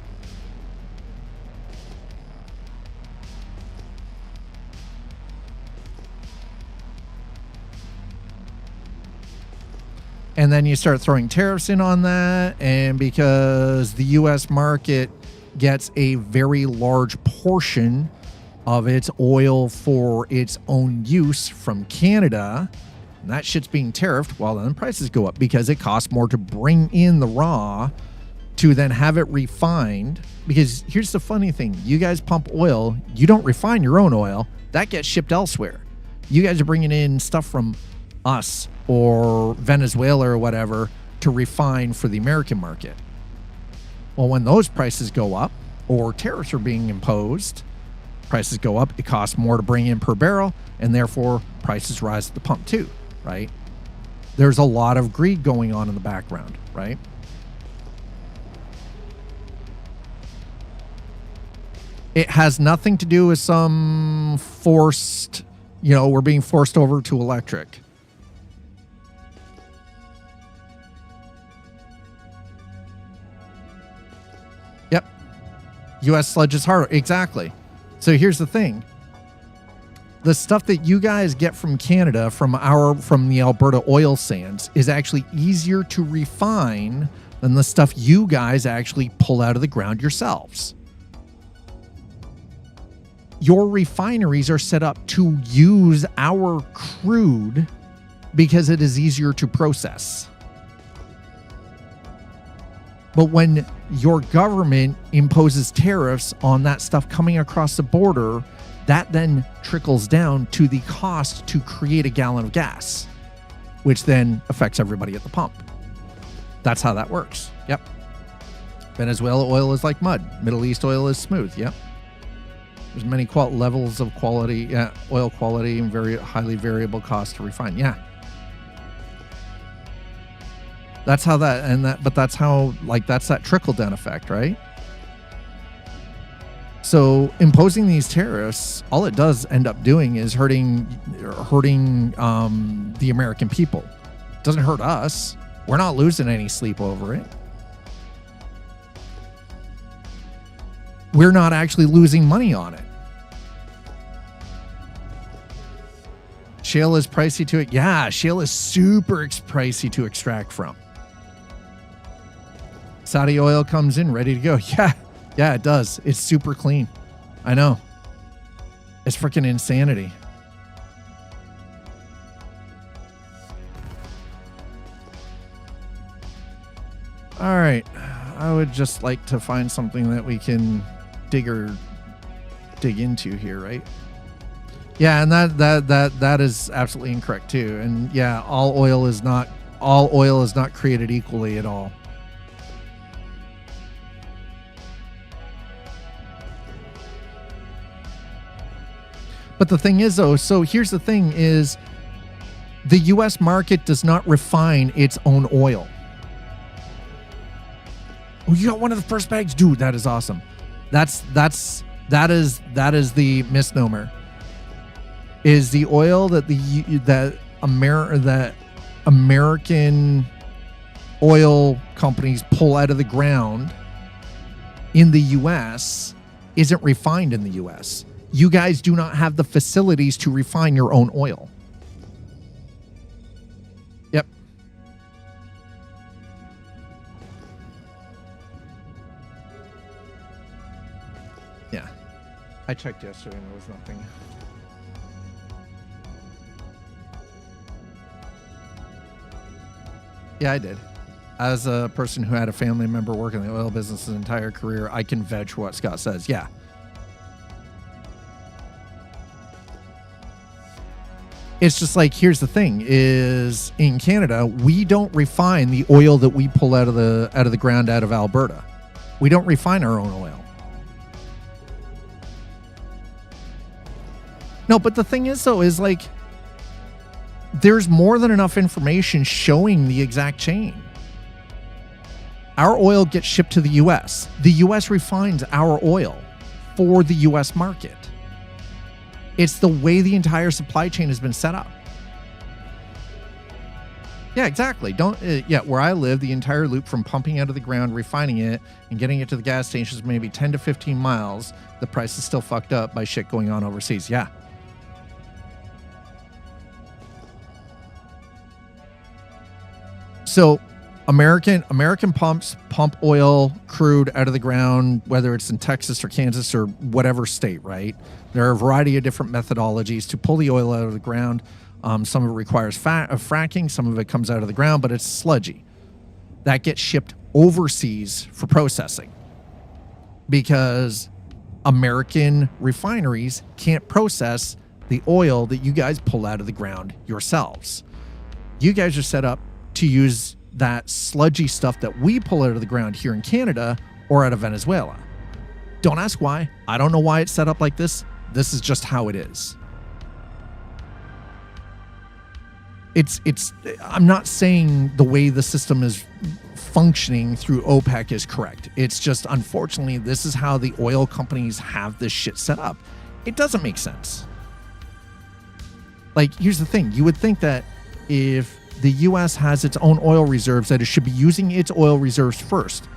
And then you start throwing tariffs in on that. And because the U.S. market gets a very large portion of its oil for its own use from Canada, and that shit's being tariffed, well, then prices go up because it costs more to bring in the raw to then have it refined. Because here's the funny thing. You guys pump oil. You don't refine your own oil. That gets shipped elsewhere. You guys are bringing in stuff from us or Venezuela or whatever to refine for the American market. Well, when those prices go up or tariffs are being imposed, prices go up, it costs more to bring in per barrel, and therefore prices rise at the pump too, right? There's a lot of greed going on in the background, right? It has nothing to do with some forced You know, we're being forced over to electric. Yep. U.S. sludge is harder. Exactly. So here's the thing. The stuff that you guys get from Canada, from the Alberta oil sands, is actually easier to refine than the stuff you guys actually pull out of the ground yourselves. Your refineries are set up to use our crude because it is easier to process. But when your government imposes tariffs on that stuff coming across the border, that then trickles down to the cost to create a gallon of gas, which then affects everybody at the pump. That's how that works. Yep. Venezuela oil is like mud. Middle East oil is smooth. Yep. There's many levels of quality, oil quality, and very highly variable cost to refine. Yeah. That's how but that's how, like, that's that trickle down effect, right? So imposing these tariffs, all it does end up doing is hurting the American people. It doesn't hurt us. We're not losing any sleep over it. We're not actually losing money on it. Shale is pricey to it. Yeah, shale is super pricey to extract from. Saudi oil comes in ready to go. Yeah, it does. It's super clean. I know. It's freaking insanity. All right. I would just like to find something that we can dig into here, right? Yeah, and that is absolutely incorrect too. And yeah, all oil is not created equally at all. But the thing is, though, so here's the thing is the U.S. market does not refine its own oil. Oh, you got one of the first bags? Dude, that is awesome. That is the misnomer. Is the oil that American oil companies pull out of the ground in the U.S. isn't refined in the U.S. You guys do not have the facilities to refine your own oil. Yep. Yeah. I checked yesterday and there was nothing. Yeah, I did. As a person who had a family member work in the oil business his entire career, I can vouch for what Scott says. Yeah. It's just like, here's the thing is in Canada, we don't refine the oil that we pull out of the ground out of Alberta. We don't refine our own oil. No, but the thing is though, is like, there's more than enough information showing the exact chain. Our oil gets shipped to the US. The US refines our oil for the US market. It's the way the entire supply chain has been set up. Yeah, exactly. Where I live, the entire loop from pumping out of the ground, refining it, and getting it to the gas stations, maybe 10 to 15 miles, the price is still fucked up by shit going on overseas. Yeah. So American pumps pump oil, crude out of the ground, whether it's in Texas or Kansas or whatever state, right? There are a variety of different methodologies to pull the oil out of the ground. Some of it requires fracking, some of it comes out of the ground, but it's sludgy. That gets shipped overseas for processing because American refineries can't process the oil that you guys pull out of the ground yourselves. You guys are set up to use that sludgy stuff that we pull out of the ground here in Canada or out of Venezuela. Don't ask why. I don't know why it's set up like this. This is just how it is. I'm not saying the way the system is functioning through OPEC is correct. It's just, unfortunately, this is how the oil companies have this shit set up. It doesn't make sense. Like, here's the thing. You would think that if the U.S. has its own oil reserves, that it should be using its oil reserves first.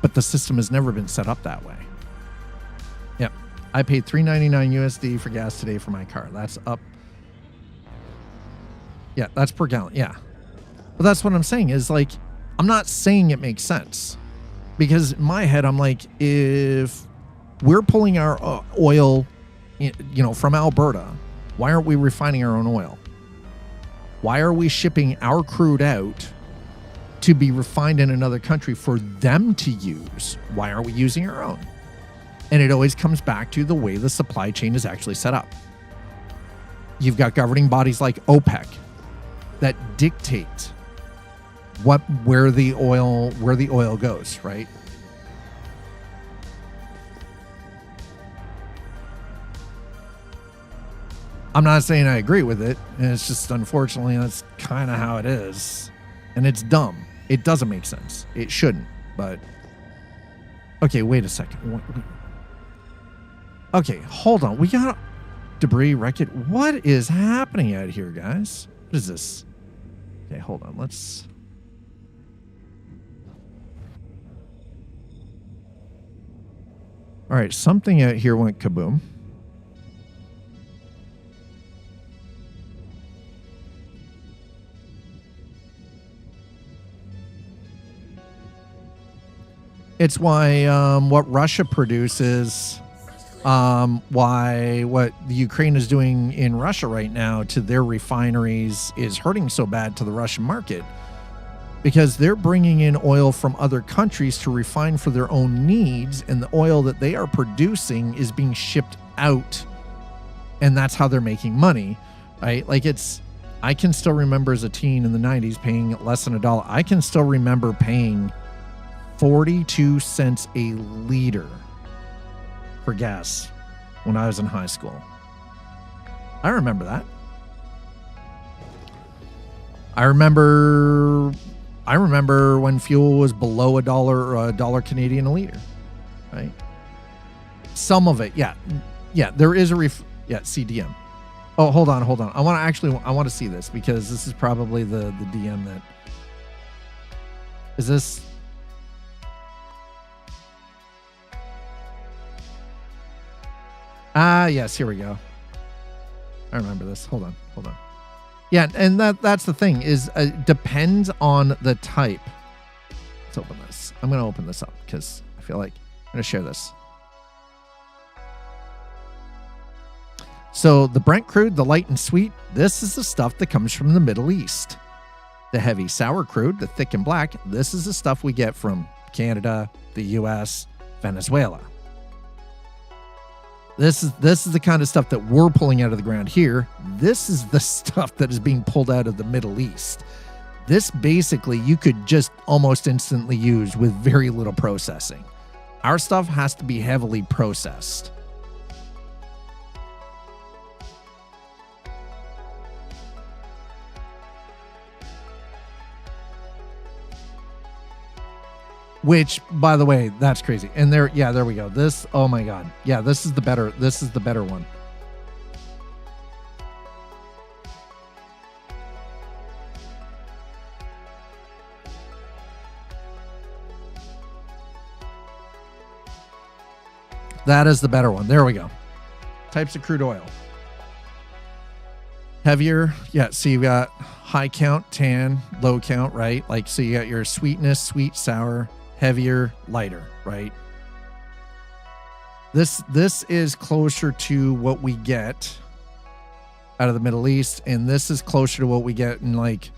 But the system has never been set up that way. Yep. I paid $3.99 USD for gas today for my car. That's up. Yeah, that's per gallon. Yeah. But that's what I'm saying is, like, I'm not saying it makes sense. Because in my head, I'm like, if we're pulling our oil, from Alberta, why aren't we refining our own oil? Why are we shipping our crude out to be refined in another country for them to use? Why aren't we using our own? And it always comes back to the way the supply chain is actually set up. You've got governing bodies like OPEC that dictate where the oil goes, right? I'm not saying I agree with it. And it's just, unfortunately, that's kind of how it is. And it's dumb. It doesn't make sense. It shouldn't, but... Okay, wait a second. Okay, hold on. We got debris, wreckage. What is happening out here, guys? What is this? Okay, hold on. Let's... All right, something out here went kaboom. It's why what Russia produces, why what the Ukraine is doing in Russia right now to their refineries is hurting so bad to the Russian market. Because they're bringing in oil from other countries to refine for their own needs, and the oil that they are producing is being shipped out, and that's how they're making money, right? Like, I can still remember as a teen in the 90s paying less than $1. I can still remember paying 42 cents a liter for gas when I was in high school. I remember that. I remember when fuel was below $1 Canadian a liter, right? Some of it, yeah. There is CDM. Oh, hold on. I want to see this, because this is probably the DM that is this. Yes, here we go. I remember this. Hold on. Yeah, and that's the thing is depends on the type. Let's open this. I'm going to open this up because I feel like I'm going to share this. So the Brent crude, the light and sweet, this is the stuff that comes from the Middle East. The heavy sour crude, the thick and black, this is the stuff we get from Canada, the US, Venezuela. This is the kind of stuff that we're pulling out of the ground here. This is the stuff that is being pulled out of the Middle East. This basically you could just almost instantly use with very little processing. Our stuff has to be heavily processed. Which, by the way, that's crazy. And there we go. This, oh my God. Yeah, this is the better one. That is the better one. There we go. Types of crude oil. Heavier. Yeah, so you've got high count, tan, low count, right? Like, so you got your sweetness, sweet, sour, heavier, lighter, right? This is closer to what we get out of the Middle East, and this is closer to what we get in like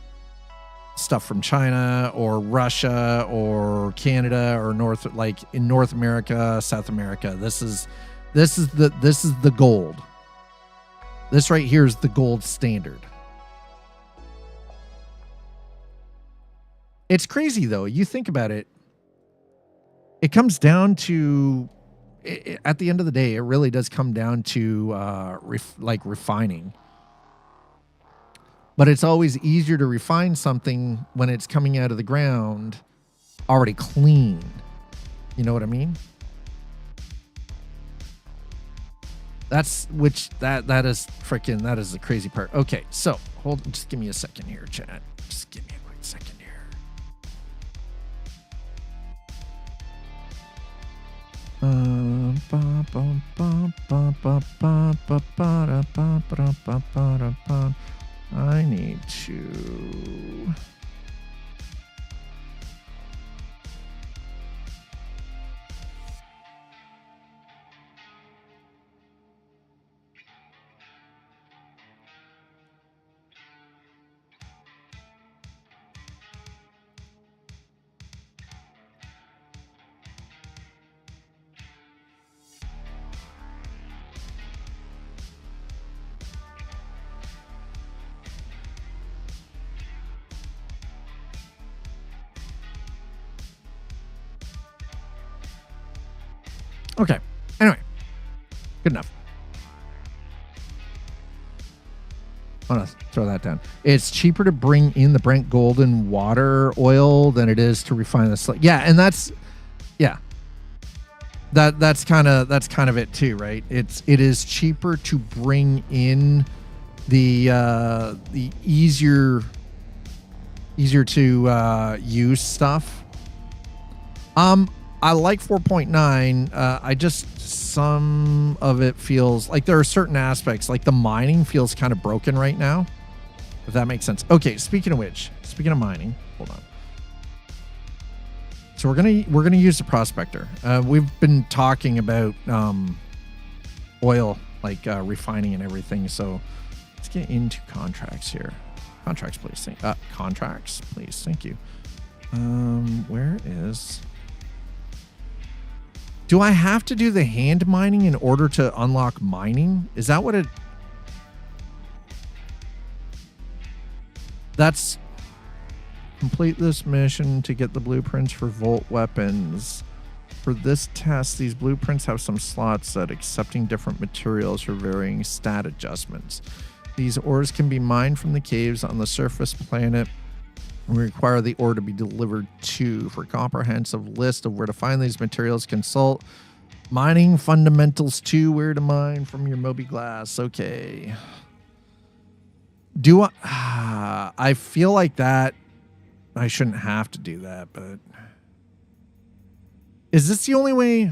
stuff from China or Russia or Canada or in North America, South America. This is the gold. This right here is the gold standard. It's crazy though. You think about it. It comes down to, at the end of the day, it really does come down to refining. But it's always easier to refine something when it's coming out of the ground already clean. You know what I mean? That is freaking, that is the crazy part. Okay, so just give me a second here, chat. Just give me a quick second here. I need to. Okay. Anyway, good enough. I'm gonna throw that down. It's cheaper to bring in the Brent Golden water oil than it is to refine the yeah, and that's that's kind of it too, right? It is cheaper to bring in the easier to use stuff. I like 4.9. I just, some of it feels like there are certain aspects, like the mining feels kind of broken right now, if that makes sense. Okay, speaking of which, speaking of mining, hold on. So we're gonna use the prospector. We've been talking about oil, like refining and everything. So let's get into contracts here. Contracts, please. Contracts, please. Thank you. Where is? Do I have to do the hand mining in order to unlock mining? Is that what it... That's... Complete this mission to get the blueprints for Volt weapons. For this test, these blueprints have some slots that accepting different materials for varying stat adjustments. These ores can be mined from the caves on the surface planet. We require the ore to be delivered to. For a comprehensive list of where to find these materials, consult Mining Fundamentals 2, where to mine from your Moby Glass. Okay. Do I feel like that I shouldn't have to do that, but is this the only way?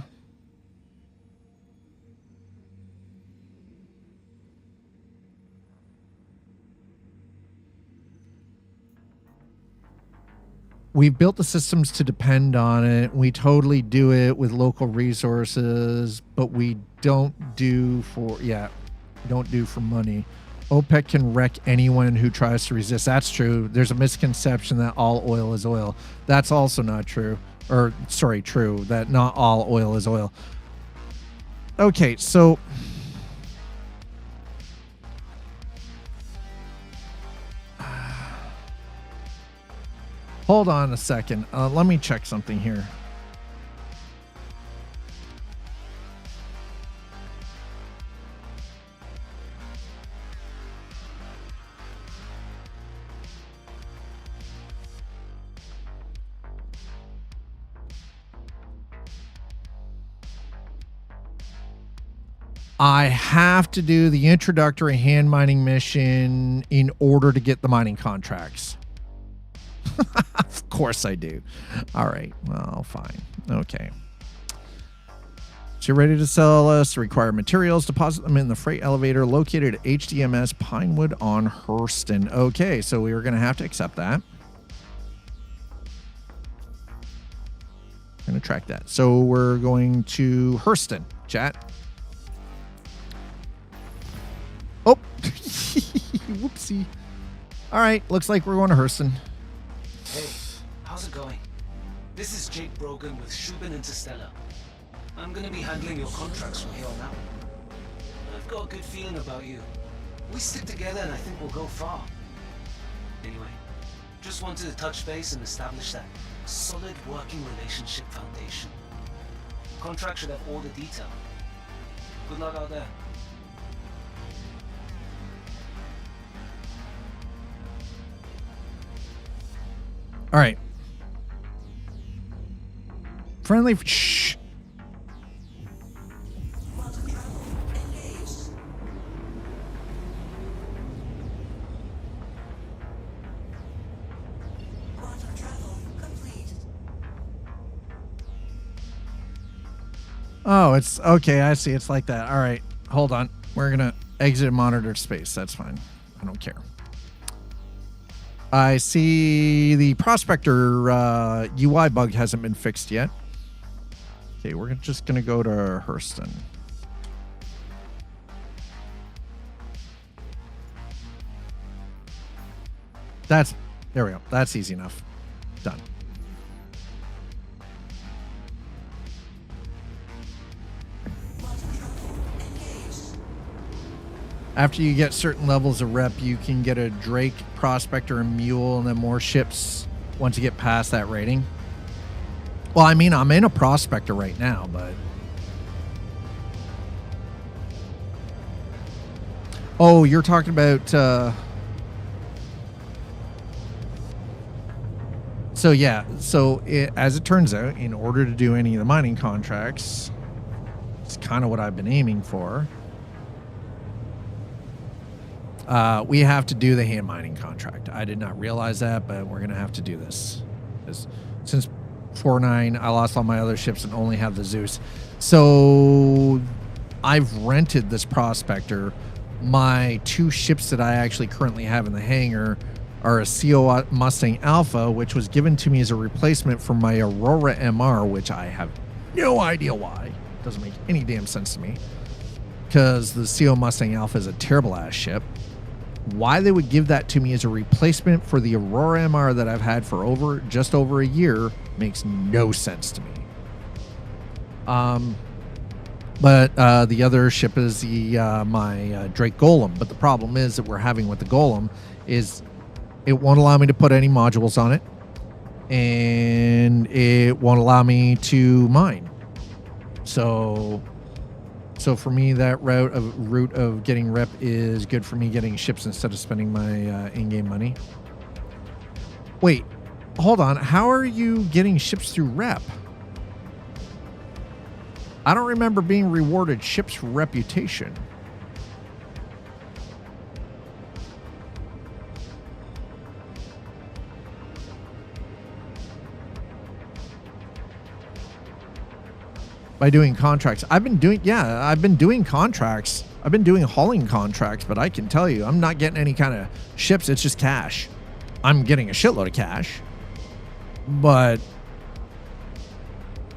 We've built the systems to depend on it. We totally do it with local resources, but we don't do for, don't do for money. OPEC can wreck anyone who tries to resist. That's true. There's a misconception that all oil is oil. That's also not true. Or, sorry, true, that not all oil is oil. Okay, so... Hold on a second. Let me check something here. I have to do the introductory hand mining mission in order to get the mining contracts. Of course I do. All right. Well, fine. Okay. So you're ready to sell us required materials. Deposit them in the freight elevator located at HDMS Pinewood on Hurston. Okay. So we are going to have to accept that. I'm going to track that. So we're going to Hurston, chat. Oh, whoopsie. All right. Looks like we're going to Hurston. Hey, how's it going? This is Jake Brogan with Shubin Interstellar. I'm gonna be handling your contracts from here on out. I've got a good feeling about you. We stick together and I think we'll go far. Anyway, just wanted to touch base and establish that solid working relationship foundation. Contract should have all the detail. Good luck out there. All right. Friendly. Shh. Oh, it's okay. I see. It's like that. All right. Hold on. We're going to exit monitor space. That's fine. I don't care. I see the prospector UI bug hasn't been fixed yet. Okay, we're just going to go to Hurston. There we go. That's easy enough. Done. After you get certain levels of rep, you can get a Drake, Prospector, and Mule, and then more ships once you get past that rating. Well, I mean, I'm in a Prospector right now, but... Oh, you're talking about... So, yeah. So, as it turns out, in order to do any of the mining contracts, it's kind of what I've been aiming for. We have to do the hand mining contract. I did not realize that, but we're going to have to do this. Since 4.9, I lost all my other ships and only have the Zeus. So I've rented this Prospector. My 2 ships that I actually currently have in the hangar are a CO Mustang Alpha, which was given to me as a replacement for my Aurora MR, which I have no idea why. It doesn't make any damn sense to me. Because the CO Mustang Alpha is a terrible ass ship. Why they would give that to me as a replacement for the Aurora MR that I've had for just over a year makes no sense to me. But the other ship is my Drake Golem. But the problem is that we're having with the Golem is it won't allow me to put any modules on it, and it won't allow me to mine. So for me, that route of getting rep is good for me getting ships instead of spending my in-game money. Wait, hold on. How are you getting ships through rep? I don't remember being rewarded ships for reputation. By doing contracts. I've been doing contracts. I've been doing hauling contracts, but I can tell you, I'm not getting any kind of ships. It's just cash. I'm getting a shitload of cash. But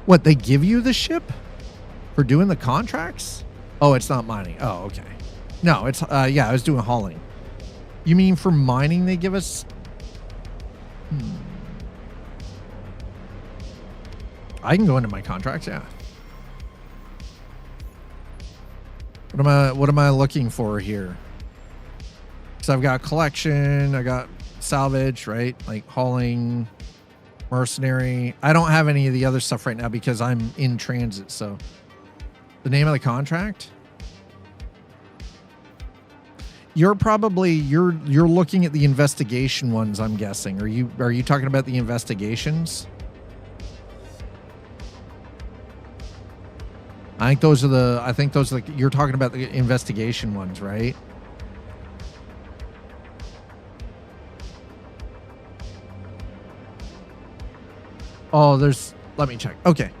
what, they give you the ship for doing the contracts? Oh, it's not mining. Oh, okay. No, it's, yeah, I was doing hauling. You mean for mining they give us? I can go into my contracts, yeah. What am I looking for here? So I've got collection, I got salvage, right? Like hauling, mercenary. I don't have any of the other stuff right now because I'm in transit. So the name of the contract? You're looking at the investigation ones, I'm guessing. Are you talking about the investigations? I think those are you're talking about the investigation ones, right? Oh, let me check. Okay.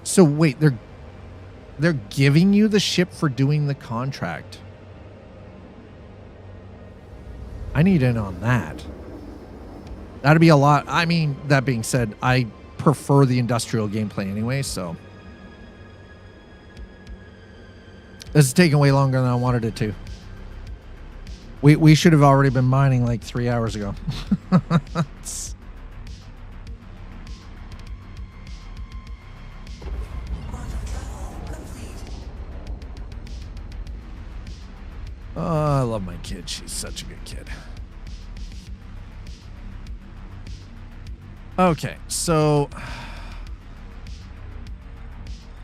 So wait, they're giving you the ship for doing the contract. I need in on that. That'd be a lot. I mean, that being said, I prefer the industrial gameplay anyway, so this is taking way longer than I wanted it to. We should have already been mining like 3 hours ago. Oh, I love my kid. She's such a good kid. Okay, so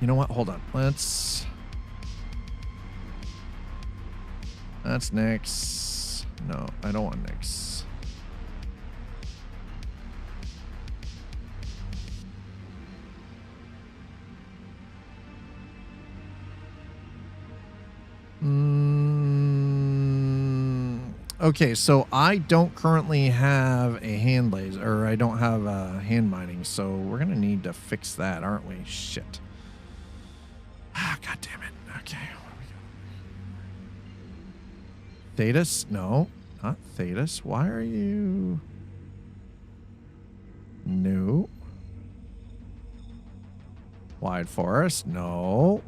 you know what? Hold on. That's Nyx. No, I don't want Nyx. Okay, so I don't currently have a hand laser, or I don't have hand mining, so we're gonna need to fix that, aren't we? Shit. Ah, god damn it. Okay. Thetis? No, not Thetis. Why are you? No. Wide Forest? No.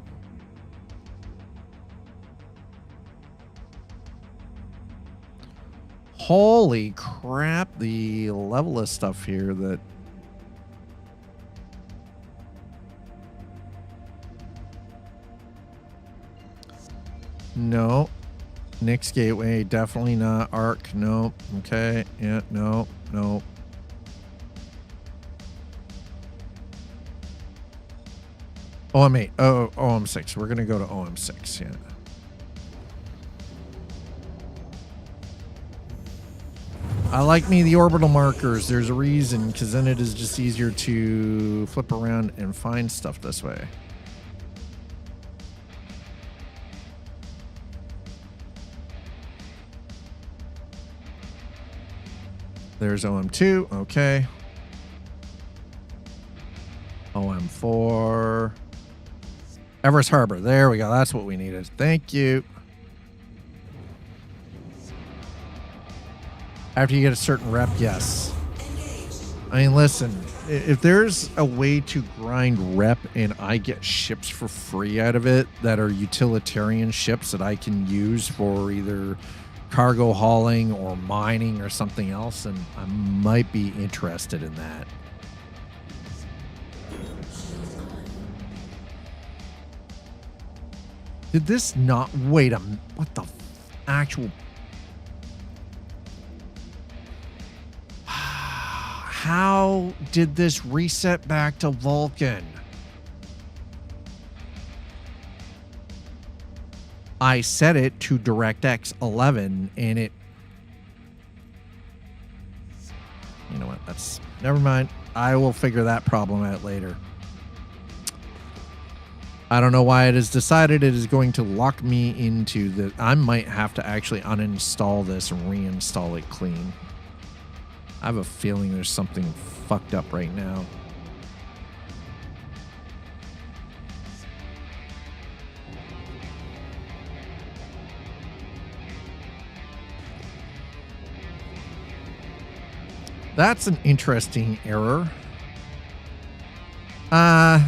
Holy crap, the level of stuff here that... No. Nyx Gateway, definitely not. Arc, no. Okay, yeah, no, no. OM8, oh, OM6. We're going to go to OM6, yeah. I like me the orbital markers. There's a reason, because then it is just easier to flip around and find stuff this way. There's OM2, okay. OM4. Everest Harbor, there we go. That's what we needed. Thank you. After you get a certain rep, yes. I mean, listen, if there's a way to grind rep and I get ships for free out of it that are utilitarian ships that I can use for either cargo hauling or mining or something else, then I might be interested in that. Did this not... Wait a minute. What the actual... How did this reset back to Vulcan? I set it to DirectX 11 and it... You know what? That's... Never mind. I will figure that problem out later. I don't know why it has decided it is going to lock me into the... I might have to actually uninstall this and reinstall it clean. I have a feeling there's something fucked up right now. That's an interesting error. My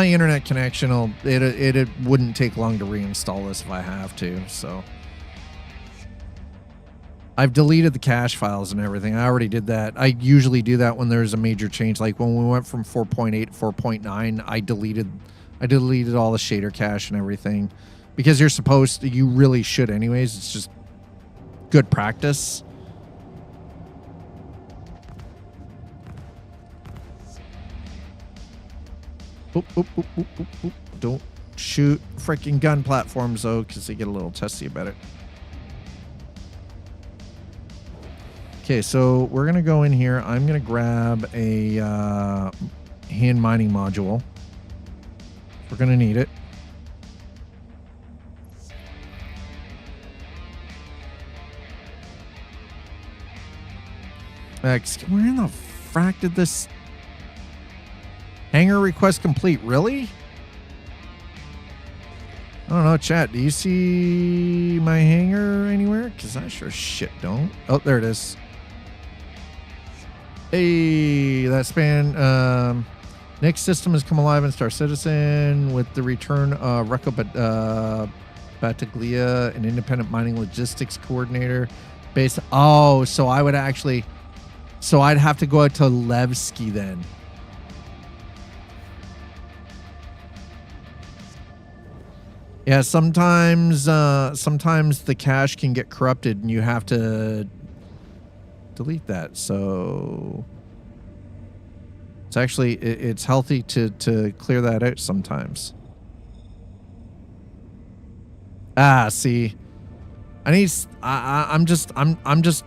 internet connection will... It wouldn't take long to reinstall this if I have to, so... I've deleted the cache files and everything. I already did that. I usually do that when there's a major change. Like when we went from 4.8 to 4.9, I deleted all the shader cache and everything. Because you're supposed to, you really should anyways. It's just good practice. Oop, oop, oop, oop, oop, oop. Don't shoot freaking gun platforms though, because they get a little testy about it. Okay, so we're going to go in here. I'm going to grab a hand mining module. We're going to need it. Where in the frack did this... Hangar request complete, really? I don't know, chat. Do you see my hangar anywhere? Because I sure shit don't. Oh, there it is. Hey, that span. Next system has come alive in Star Citizen with the return of Recco Battaglia, an independent mining logistics coordinator. Based. Oh, so I would actually. So I'd have to go out to Levski then. Yeah, sometimes the cache can get corrupted and you have to delete that. So it's actually it's healthy to clear that out sometimes. Ah, see, I'm just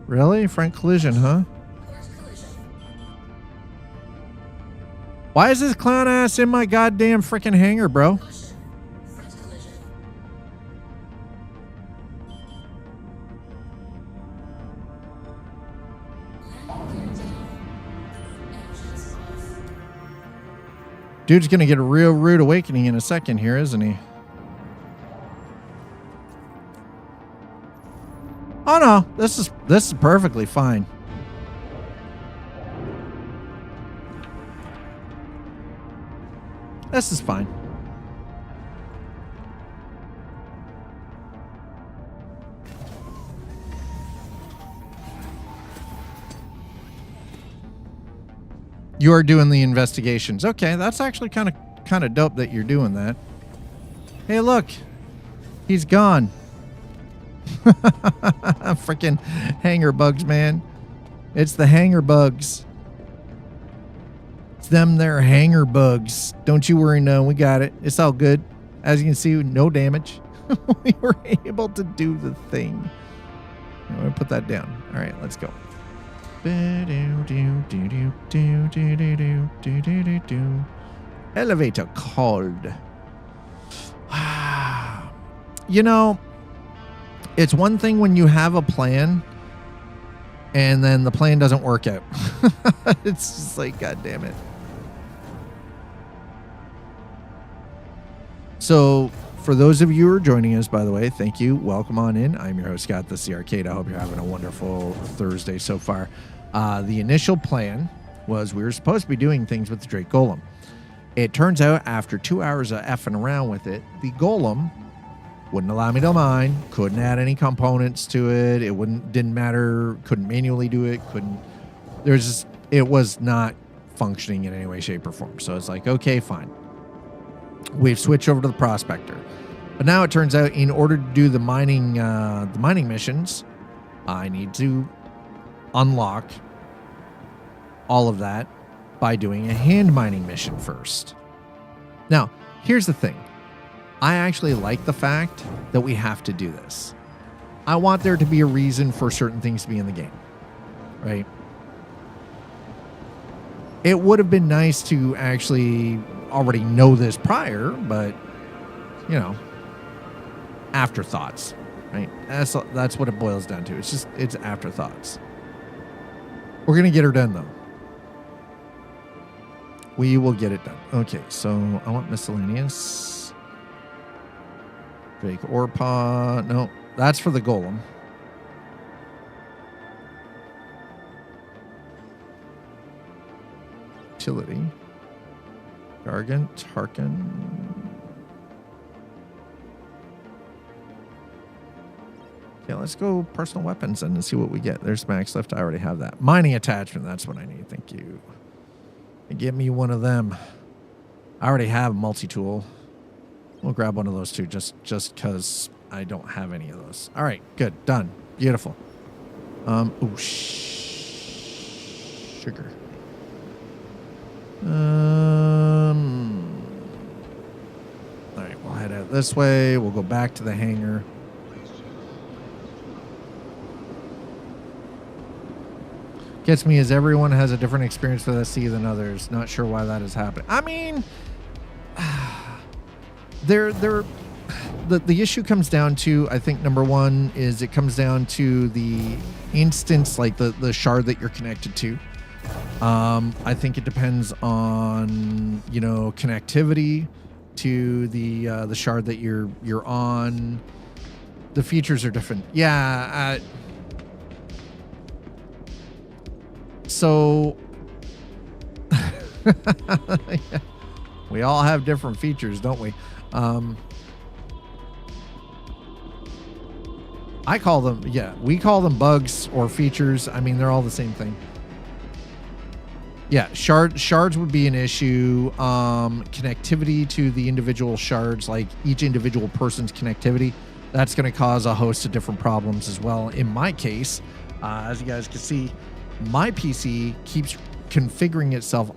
really? Front collision, huh? Why is this clown ass in my goddamn freaking hangar, bro? Dude's gonna get a real rude awakening in a second here, isn't he? Oh no, this is perfectly fine. This is fine. You are doing the investigations. Okay, that's actually kind of dope that you're doing that. Hey, look. He's gone. Freaking hangar bugs, man. It's the hangar bugs. It's them there hangar bugs. Don't you worry, no, we got it. It's all good. As you can see, no damage. We were able to do the thing. I'm going to put that down. All right, let's go. Elevator called. You know, it's one thing when you have a plan and then the plan doesn't work out. It's just like, God damn it. So, for those of you who are joining us, by the way, thank you. Welcome on in. I'm your host, Scott. This is the Arcade. I hope you're having a wonderful Thursday so far. The initial plan was we were supposed to be doing things with the Drake Golem. It turns out after 2 hours of effing around with it, the Golem wouldn't allow me to mine, couldn't add any components to it. Didn't matter, couldn't manually do it, it was not functioning in any way, shape, or form. So it's like, okay, fine. We've switched over to the prospector. But now it turns out in order to do the mining missions, I need to unlock all of that by doing a hand mining mission first. Now, here's the thing. I actually like the fact that we have to do this. I want there to be a reason for certain things to be in the game, right? It would have been nice to actually already know this prior, but, you know, afterthoughts, right? That's what it boils down to. It's afterthoughts. We're going to get her done, though. We will get it done. Okay, so I want miscellaneous. Drake Orpa. No, that's for the Golem. Utility. Gargant, Harkin. Yeah, let's go personal weapons and see what we get. There's max lift. I already have that. Mining attachment. That's what I need. Thank you. Get me one of them. I already have a multi-tool. We'll grab one of those too, just because I don't have any of those. All right, good, done, beautiful. Ooh, sugar. All right, we'll head out this way. We'll go back to the hangar. Gets me as everyone has a different experience with SC than others. Not sure why that is happening. I mean, the issue comes down to, I think number one is it comes down to the instance, like the shard that you're connected to. I think it depends on, you know, connectivity to the shard that you're on. The features are different. Yeah. So we all have different features, don't we? I call them, we call them bugs or features. I mean, they're all the same thing. Yeah, shards would be an issue. Connectivity to the individual shards, like each individual person's connectivity, that's going to cause a host of different problems as well. In my case, as you guys can see, my PC keeps configuring itself,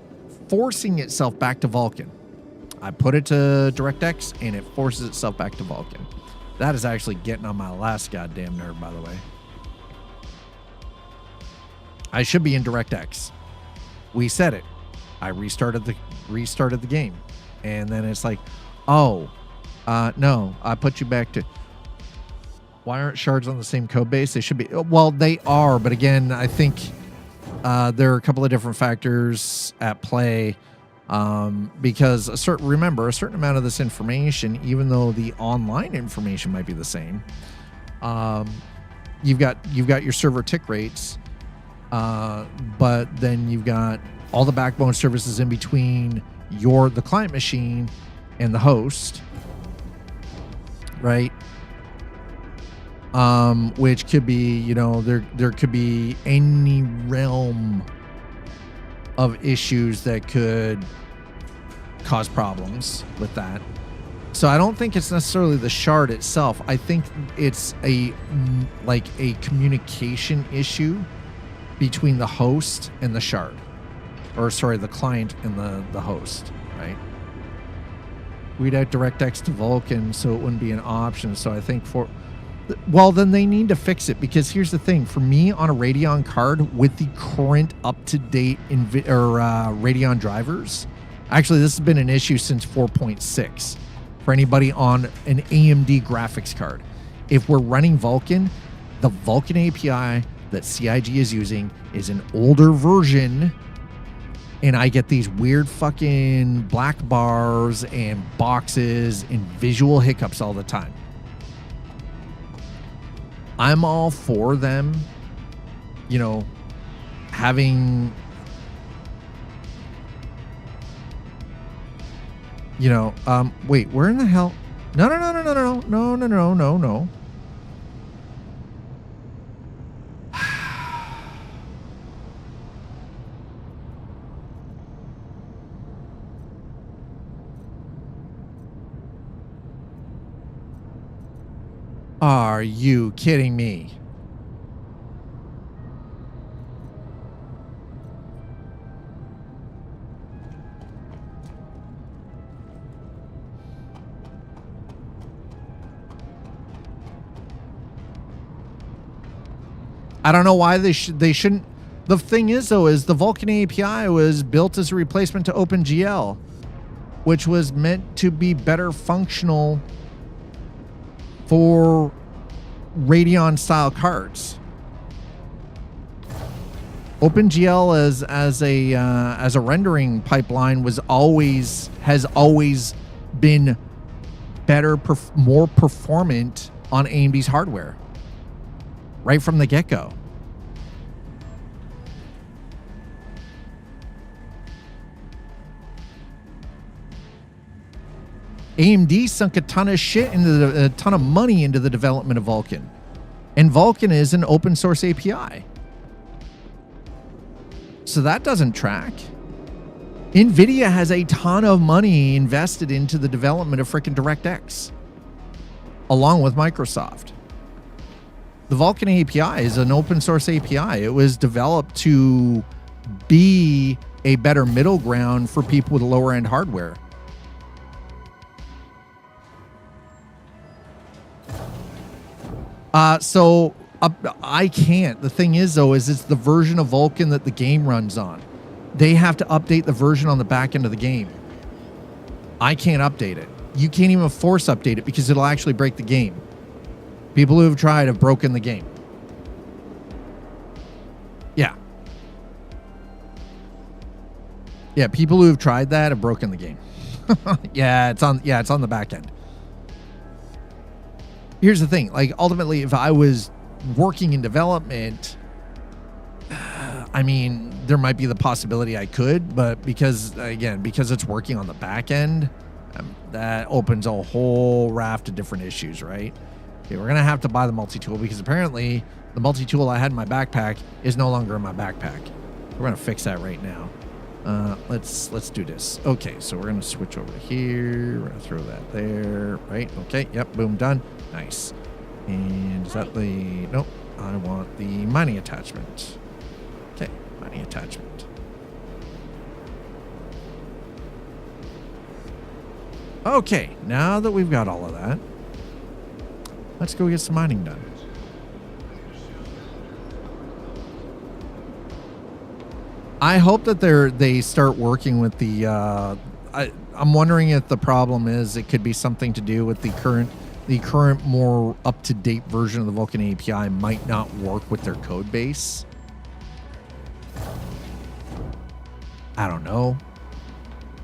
forcing itself back to Vulkan. I put it to DirectX and it forces itself back to Vulkan. That is actually getting on my last goddamn nerve, by the way. I should be in DirectX. We said it. I restarted the game, and then it's like, oh, no, I put you back to. Why aren't shards on the same code base? They should be. Well, they are, but again, I think there are a couple of different factors at play. Because a certain amount of this information, even though the online information might be the same, you've got your server tick rates, but then you've got all the backbone services in between the client machine and the host, right? Which could be, there could be any realm of issues that could cause problems with that. So I don't think it's necessarily the shard itself. I think it's a communication issue between the host and the shard. Or sorry, the client and the host, right? We'd add DirectX to Vulkan, so it wouldn't be an option. So I think then they need to fix it, because here's the thing. For me, on a Radeon card with the current up-to-date Radeon drivers, actually this has been an issue since 4.6 for anybody on an AMD graphics card. If we're running Vulkan, the Vulkan API that CIG is using is an older version, and I get these weird fucking black bars and boxes and visual hiccups all the time. I'm all for them, having, wait, where in the hell? No. Are you kidding me? I don't know why they shouldn't. The thing is, though, is the Vulkan API was built as a replacement to OpenGL, which was meant to be better functional for Radeon style cards. OpenGL as a rendering pipeline has always been better, more performant on AMD's hardware right from the get-go. AMD sunk a ton of money into the development of Vulkan. And Vulkan is an open source API. So that doesn't track. NVIDIA has a ton of money invested into the development of frickin' DirectX, along with Microsoft. The Vulkan API is an open source API. It was developed to be a better middle ground for people with lower end hardware. I can't. The thing is, though, is it's the version of Vulkan that the game runs on. They have to update the version on the back end of the game. I can't update it. You can't even force update it because it'll actually break the game. People who have tried have broken the game. Yeah. Yeah, people who have tried that have broken the game. Yeah, it's on the back end. Here's the thing, like, ultimately, if I was working in development, I mean, there might be the possibility I could, but because it's working on the back end, that opens a whole raft of different issues, right? Okay, we're going to have to buy the multi-tool because apparently the multi-tool I had in my backpack is no longer in my backpack. We're going to fix that right now. Let's do this. Okay, so we're going to switch over to here. We're going to throw that there, right? Okay, yep, boom, done. Nice. And is that the... Nope, I want the mining attachment. Okay, mining attachment. Okay, now that we've got all of that, let's go get some mining done. I hope that they start working with the. I'm wondering if the problem is it could be something to do with the current more up to date version of the Vulkan API might not work with their code base. I don't know.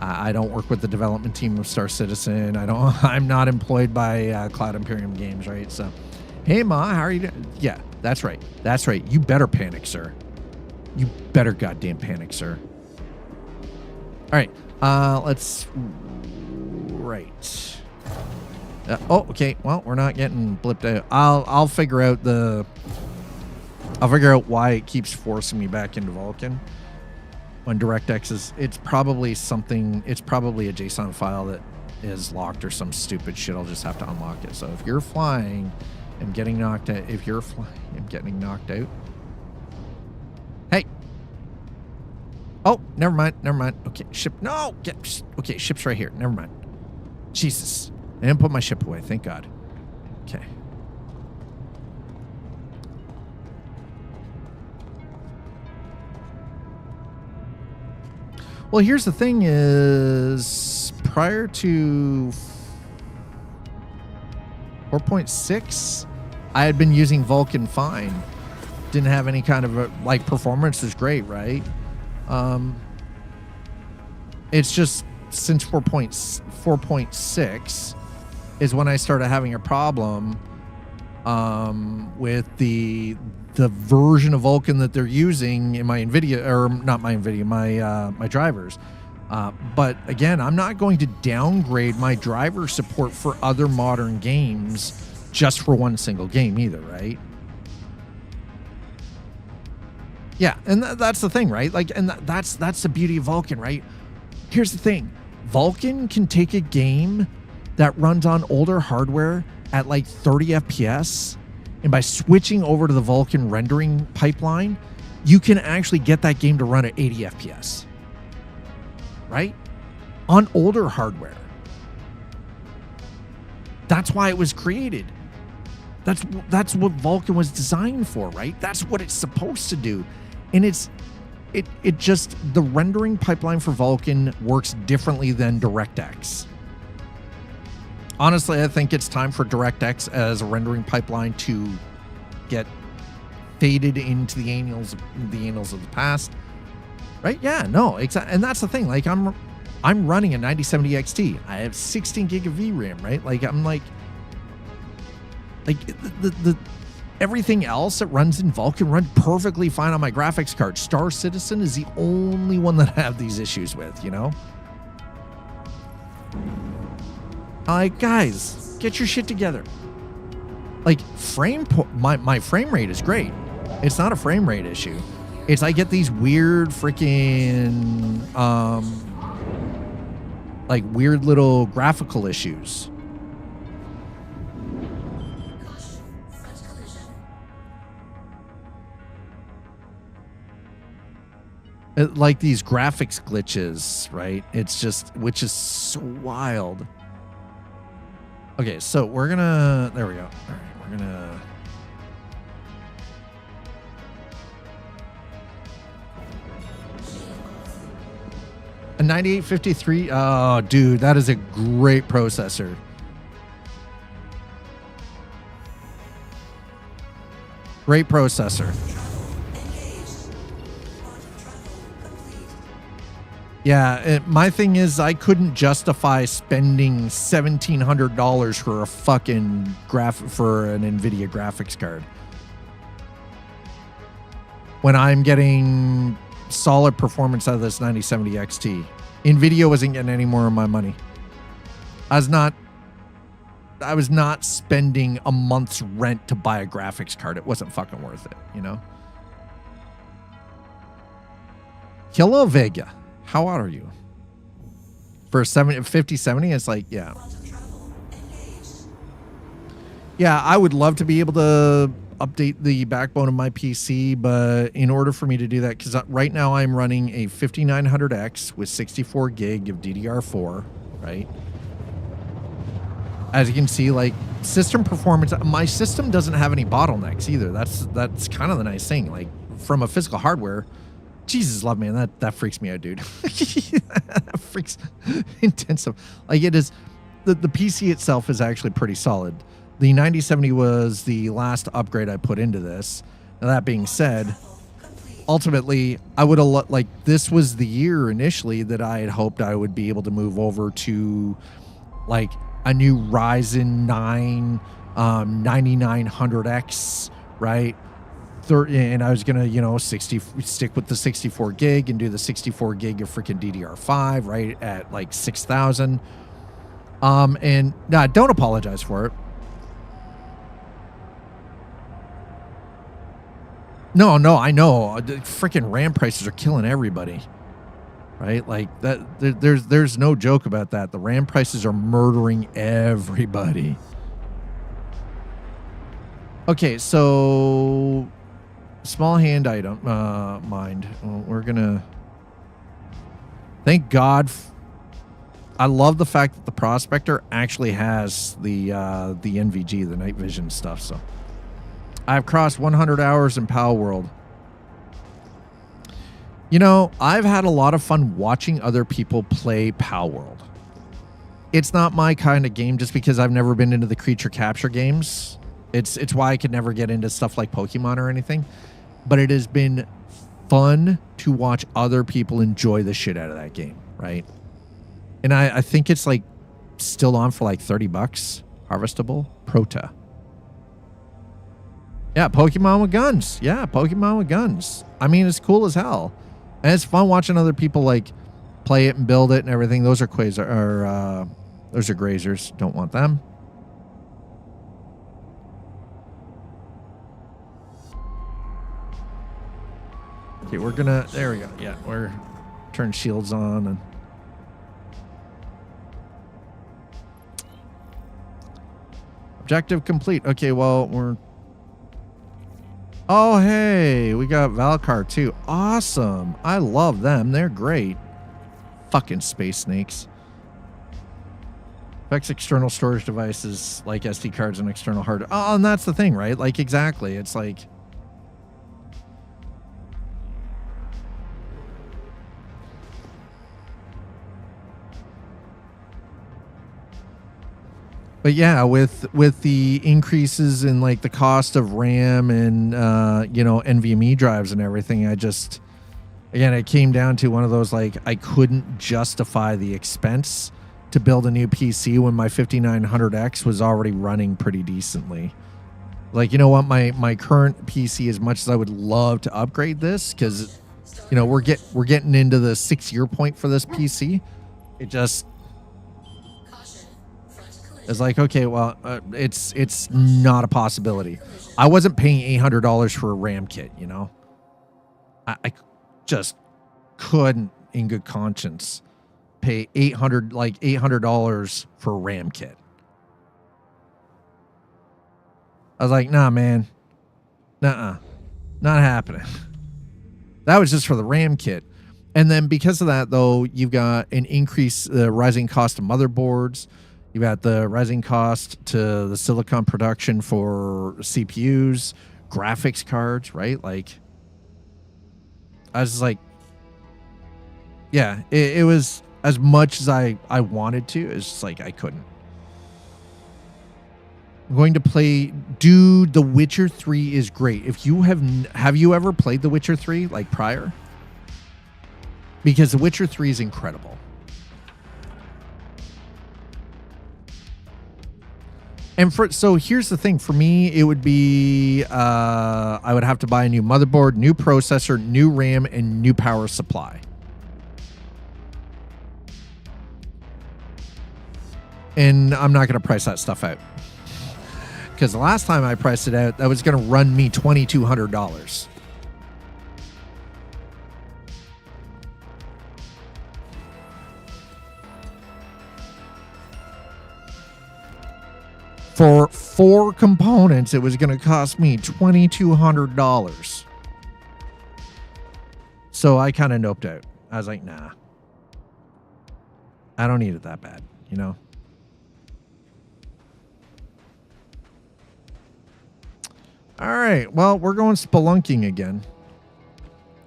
I don't work with the development team of Star Citizen. I'm not employed by Cloud Imperium Games, right? So, hey Ma, how are you doing? Yeah, that's right. That's right. You better panic, sir. You better goddamn panic, sir. All right. Let's. Right. Oh, okay. Well, we're not getting blipped out. I'll figure out why it keeps forcing me back into Vulkan. When DirectX is, it's probably a JSON file that is locked or some stupid shit. I'll just have to unlock it. So if you're flying and getting knocked out, Hey. Oh, never mind. Okay, ship. No, okay, ship's right here. Never mind. Jesus. I didn't put my ship away. Thank God. Okay. Well, here's the thing is, prior to 4.6, I had been using Vulkan fine. Didn't have any kind of performance was great, right? It's just since 4.6 is when I started having a problem with the version of Vulkan that they're using in my NVIDIA, or not my NVIDIA, my drivers. But again, I'm not going to downgrade my driver support for other modern games just for one single game either, right? Yeah, and that's the thing, right? That's the beauty of Vulkan, right? Here's the thing. Vulkan can take a game that runs on older hardware at 30 FPS, and by switching over to the Vulkan rendering pipeline, you can actually get that game to run at 80 FPS, right? On older hardware. That's why it was created. That's what Vulkan was designed for, right? That's what it's supposed to do. And it just, the rendering pipeline for Vulkan works differently than DirectX. Honestly, I think it's time for DirectX as a rendering pipeline to get faded into the annals of the past. Right? Yeah, no, exactly. And that's the thing. I'm running a 9070 XT. I have 16 gig of VRAM, right? The everything else that runs in Vulkan runs perfectly fine on my graphics card. Star Citizen is the only one that I have these issues with, you know? Guys, get your shit together. My frame rate is great. It's not a frame rate issue. It's I get these weird freaking weird little graphical issues. Like these graphics glitches, right? It's just, which is so wild. Okay, so we're gonna, there we go. All right, we're gonna. A 9853, oh dude, that is a great processor. Great processor. Yeah, my thing is I couldn't justify spending $1,700 for a fucking for an NVIDIA graphics card when I'm getting solid performance out of this 9070 XT. NVIDIA wasn't getting any more of my money. I was not spending a month's rent to buy a graphics card. It wasn't fucking worth it, you know? Hello, Vega. How old are you? For 5070, it's yeah. Yeah, I would love to be able to update the backbone of my PC, but in order for me to do that, because right now I'm running a 5900X with 64 gig of DDR4, right? As you can see, system performance, my system doesn't have any bottlenecks either. That's kind of the nice thing. From a physical hardware, Jesus love, man, that freaks me out, dude. That freaks intensive. Like it is, the PC itself is actually pretty solid. The 9070 was the last upgrade I put into this. Now that being said, ultimately I would have like, this was the year initially that I had hoped I would be able to move over to like a new Ryzen 9 9900X, right? And I was gonna, you know, stick with the 64 gig and do the 64 gig of freaking DDR5, right, at like 6,000. And nah, don't apologize for it. No, I know. The freaking RAM prices are killing everybody, right? Like that. There's no joke about that. The RAM prices are murdering everybody. Okay, so. Small hand item, mind. We're gonna. Thank God. I love the fact that the Prospector actually has the NVG, the night vision stuff. So, I've crossed 100 hours in Pal World. You know, I've had a lot of fun watching other people play Pal World. It's not my kind of game, just because I've never been into the creature capture games. It's why I could never get into stuff like Pokemon or anything. But it has been fun to watch other people enjoy the shit out of that game, right? And I think it's like still on for like $30. Harvestable Prota. Yeah, Pokemon with guns. Yeah, Pokemon with guns. I mean, it's cool as hell. And it's fun watching other people like play it and build it and everything. Those are those are grazers. Don't want them. Okay, we're gonna, there we go. Yeah, we're turn shields on and objective complete. Okay, well, we're, oh, hey, we got Valkar too. Awesome. I love them. They're great. Fucking space snakes. Affects external storage devices like SD cards and external hard. Oh, and that's the thing, right? Like, exactly. It's like, but yeah, with the increases in like the cost of RAM and you know, NVMe drives and everything, I just, again, it came down to one of those, like, I couldn't justify the expense to build a new PC when my 5900X was already running pretty decently. Like, you know what, my current PC, as much as I would love to upgrade this, because, you know, we're getting into the 6-year point for this PC, it just, it's like, okay, well, it's not a possibility. I wasn't paying $800 for a RAM kit, you know? I just couldn't, in good conscience, pay $800 for a RAM kit. I was like, nah, man. Nuh-uh. Not happening. That was just for the RAM kit. And then because of that, though, you've got an increase, rising cost of motherboards. You've got the rising cost to the silicon production for CPUs, graphics cards, right? Like, I was like, yeah, it was, as much as I wanted to, it's just like I couldn't. I'm going to play, dude, The Witcher 3 is great. If you have you ever played The Witcher 3, like, prior? Because The Witcher 3 is incredible. And so here's the thing. For me, it would be, I would have to buy a new motherboard, new processor, new RAM, and new power supply. And I'm not going to price that stuff out. Because the last time I priced it out, that was going to run me $2,200. For 4 components, it was going to cost me $2,200. So I kind of noped out. I was like, nah. I don't need it that bad, you know? All right. Well, we're going spelunking again.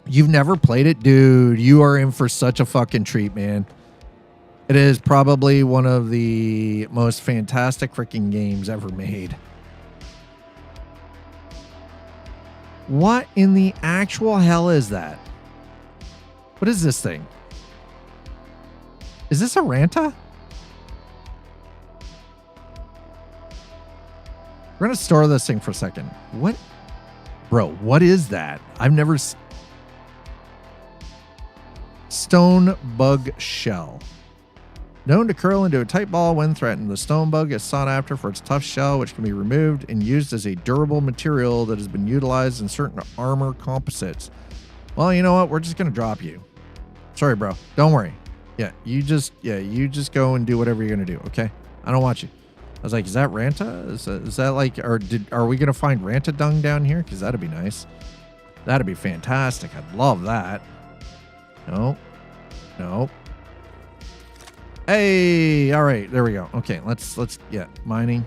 You've never played it? Dude, you are in for such a fucking treat, man. It is probably one of the most fantastic freaking games ever made. What in the actual hell is that? What is this thing? Is this a Ranta? We're going to store this thing for a second. What? Bro, what is that? I've never... Stone bug shell. Known to curl into a tight ball when threatened, the stone bug is sought after for its tough shell, which can be removed and used as a durable material that has been utilized in certain armor composites. Well, you know what? We're just going to drop you. Sorry, bro. Don't worry. You just go and do whatever you're going to do, okay? I don't want you. I was like, is that Ranta? Is that like, are we going to find Ranta dung down here? Because that'd be nice. That'd be fantastic. I'd love that. No. Hey, all right, there we go. Okay, let's mining.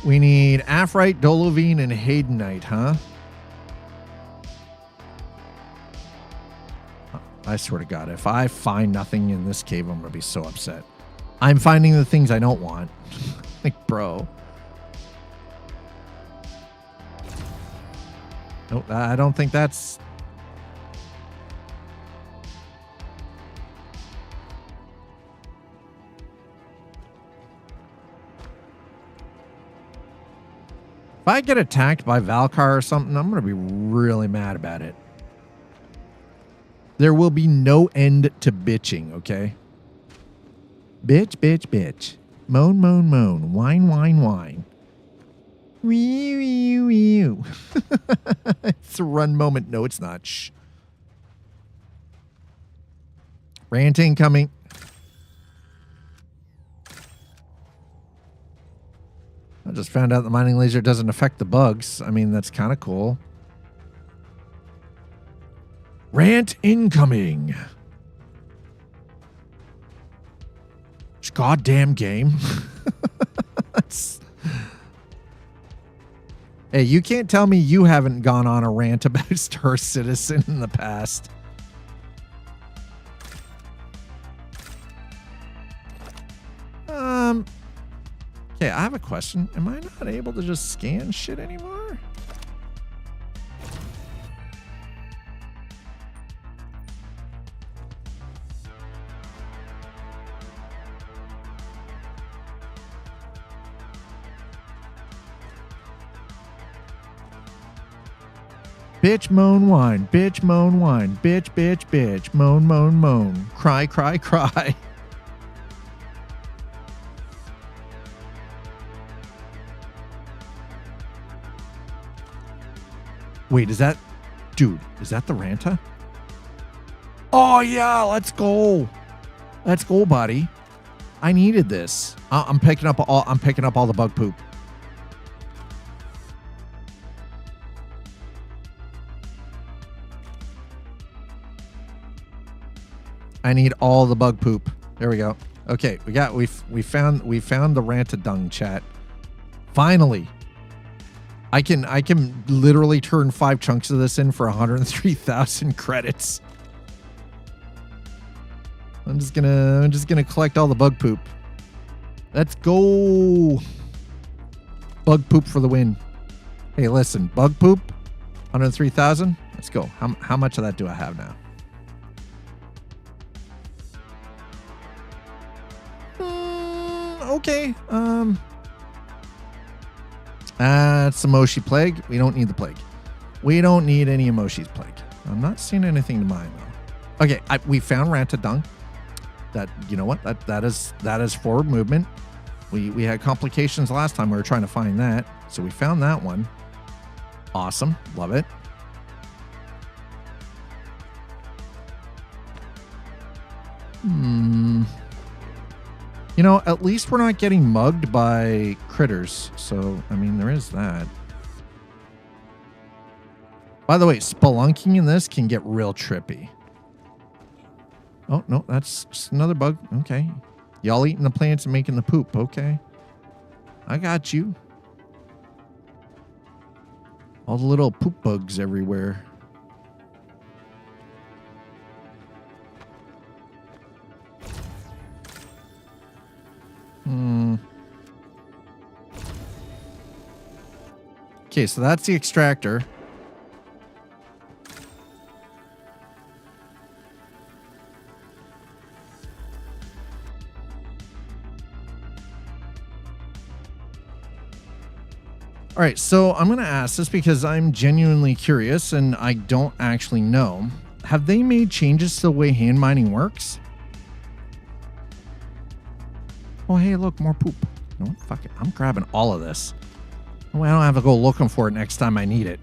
We need Aphrite, Dolovine, and Haydenite, huh? I swear to God, if I find nothing in this cave, I'm going to be so upset. I'm finding the things I don't want. Like, bro. No, I don't think that's... If I get attacked by Valkar or something, I'm going to be really mad about it. There will be no end to bitching, okay? Bitch, bitch, bitch. Moan, moan, moan. Whine, whine, whine. Wee, wee, wee. It's a run moment. No, it's not. Shh. Rant incoming. I just found out the mining laser doesn't affect the bugs. I mean, that's kind of cool. Rant incoming. Goddamn game. Hey, you can't tell me you haven't gone on a rant about Star Citizen in the past. Okay, I have a question. Am I not able to just scan shit anymore? Bitch, moan, whine. Bitch, moan, whine. Bitch, bitch, bitch. Moan, moan, moan. Cry, cry, cry. Wait, is that... Dude, is that the Ranta? Oh, yeah, let's go. Let's go, buddy. I needed this. I'm picking up all the bug poop. I need all the bug poop. There we go. Okay, we found the Ranta dung, chat. Finally. I can literally turn 5 chunks of this in for 103,000 credits. I'm just gonna collect all the bug poop. Let's go. Bug poop for the win. Hey, listen, bug poop, 103,000. Let's go. How much of that do I have now? Okay. It's the Moshi Plague. We don't need the plague. We don't need any of Moshi's plague. I'm not seeing anything to mine though. Okay, we found Ranta dung. That, you know what? That is forward movement. We had complications last time we were trying to find that. So we found that one. Awesome. Love it. You know, at least we're not getting mugged by critters. So, I mean, there is that. By the way, spelunking in this can get real trippy. Oh, no, that's just another bug. Okay. Y'all eating the plants and making the poop. Okay. I got you. All the little poop bugs everywhere. Okay, so that's the extractor. All right, so I'm going to ask this because I'm genuinely curious and I don't actually know. Have they made changes to the way hand mining works? Oh, hey, look, more poop. No, fuck it. I'm grabbing all of this. Oh, I don't have to go looking for it next time I need it.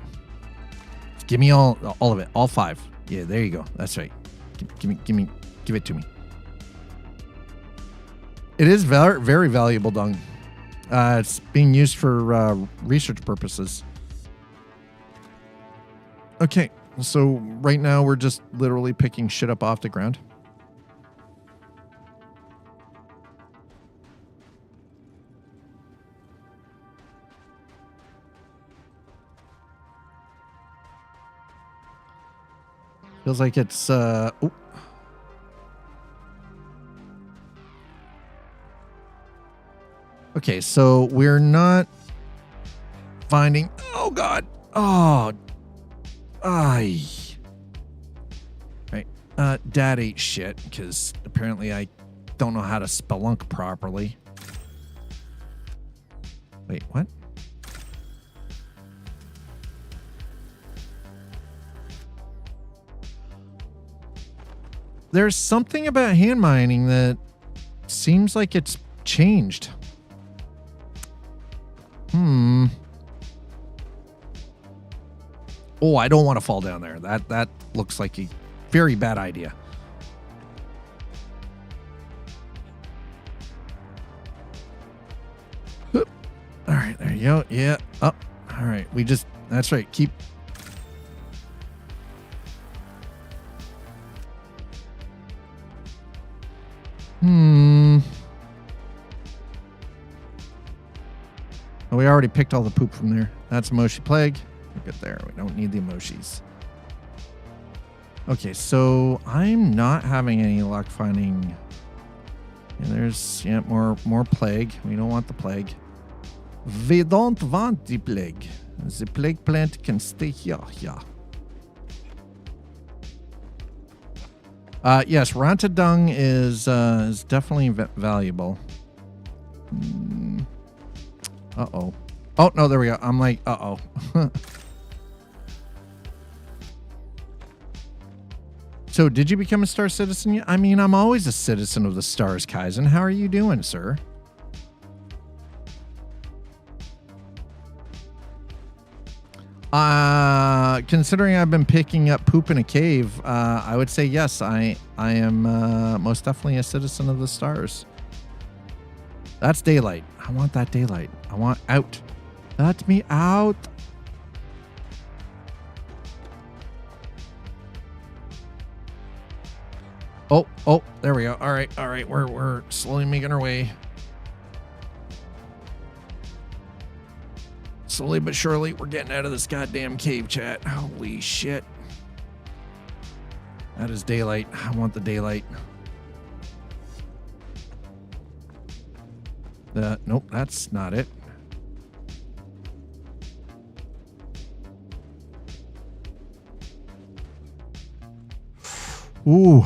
Just give me all of it, all 5. Yeah, there you go. That's right. Give it to me. It is very, very valuable dung. It's being used for research purposes. Okay, so right now we're just literally picking shit up off the ground. Feels like it's ooh. Okay, so we're not finding. Oh God! Oh, ay. Right. Dad ate shit because apparently I don't know how to spelunk properly. Wait, what? There's something about hand mining that seems like it's changed. Oh, I don't want to fall down there. That looks like a very bad idea. Oop. All right, there you go. Yeah. Up. All right. That's right. Keep. Oh, we already picked all the poop from there. That's Emoshi Plague. We're good there. We don't need the Emoshis. Okay, so I'm not having any luck finding. Yeah, there's more plague. We don't want the plague. We don't want the plague. The plague plant can stay here. Yeah. Yes, Ranta dung is definitely valuable. Uh-oh. Oh, no, there we go. I'm like, uh-oh. So, did you become a star citizen yet? I mean, I'm always a citizen of the stars, Kaizen. How are you doing, sir? Considering I've been picking up poop in a cave, I would say yes, I am most definitely a citizen of the stars. That's daylight. I want that daylight. I want out. Let me out. Oh, there we go. All right. We're slowly making our way. Slowly but surely, we're getting out of this goddamn cave, chat. Holy shit. That is daylight. I want the daylight. Nope, that's not it. Ooh.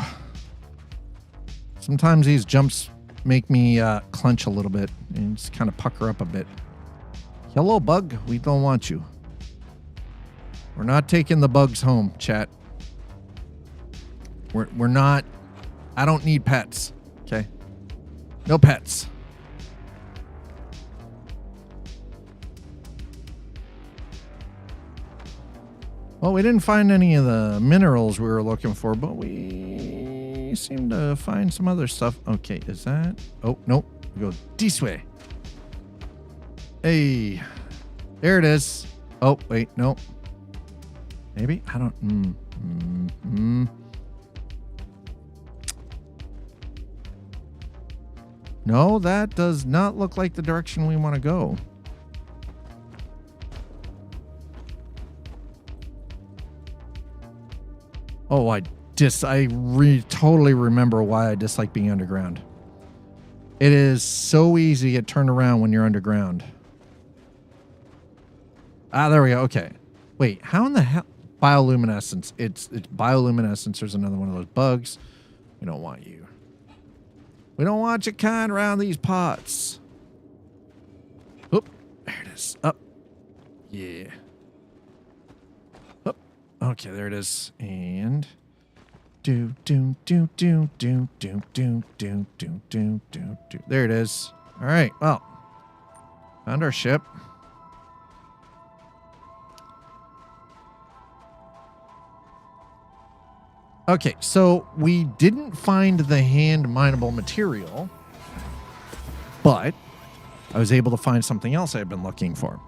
Sometimes these jumps make me clench a little bit and just kind of pucker up a bit. Hello, bug. We don't want you. We're not taking the bugs home, chat. We're not. I don't need pets. Okay. No pets. Well, we didn't find any of the minerals we were looking for, but we seem to find some other stuff. Okay, is that? Oh, nope. We go this way. Hey, there it is. Oh, wait, no. Maybe? I don't. No, that does not look like the direction we want to go. Oh, I totally remember why I dislike being underground. It is so easy to get turned around when you're underground. Ah, there we go. Okay. Wait, how in the hell? Bioluminescence. It's bioluminescence. There's another one of those bugs. We don't want you. We don't want your kind around these pots. Oop. There it is. Up. Yeah. Up. Okay, there it is. And do. There it is. All right. Well, found our ship. Okay, so we didn't find the hand mineable material, but I was able to find something else I've been looking for.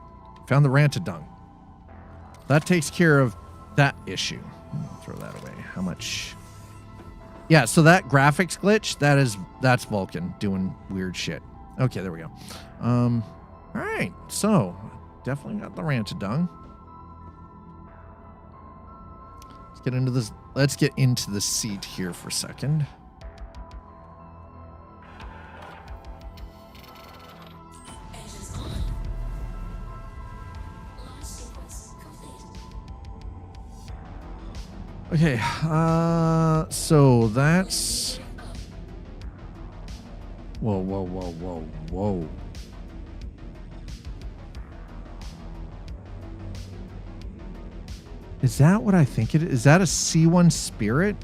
Found the Rantadung. That takes care of that issue. Throw that away. How much? Yeah, so that graphics glitch, that's Vulcan doing weird shit. Okay, there we go. All right, so definitely got the Rantadung. Let's get into this. Let's get into the seat here for a second. Okay, so that's... Whoa. Is that what I think it is? Is that a C1 Spirit?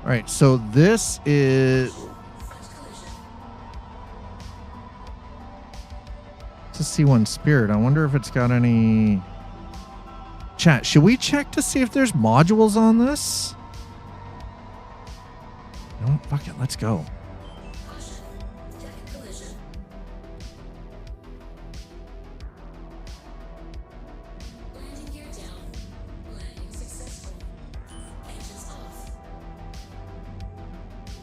All right, so this is... It's a C1 Spirit. I wonder if it's got any... Chat, should we check to see if there's modules on this? You know what? Fuck it, let's go.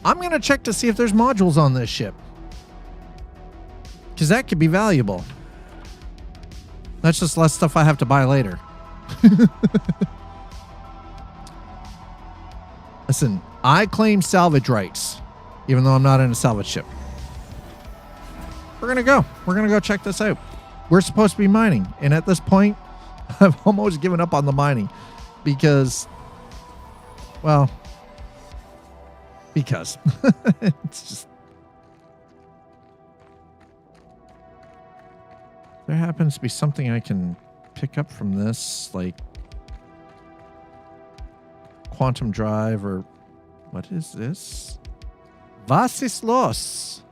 I'm going to check to see if there's modules on this ship. Because that could be valuable. That's just less stuff I have to buy later. Listen, I claim salvage rights, even though I'm not in a salvage ship. We're going to go. We're going to go check this out. We're supposed to be mining. And at this point, I've almost given up on the mining. Because, well... Because it's just there happens to be something I can pick up from this, like quantum drive, or what is this? Was ist los?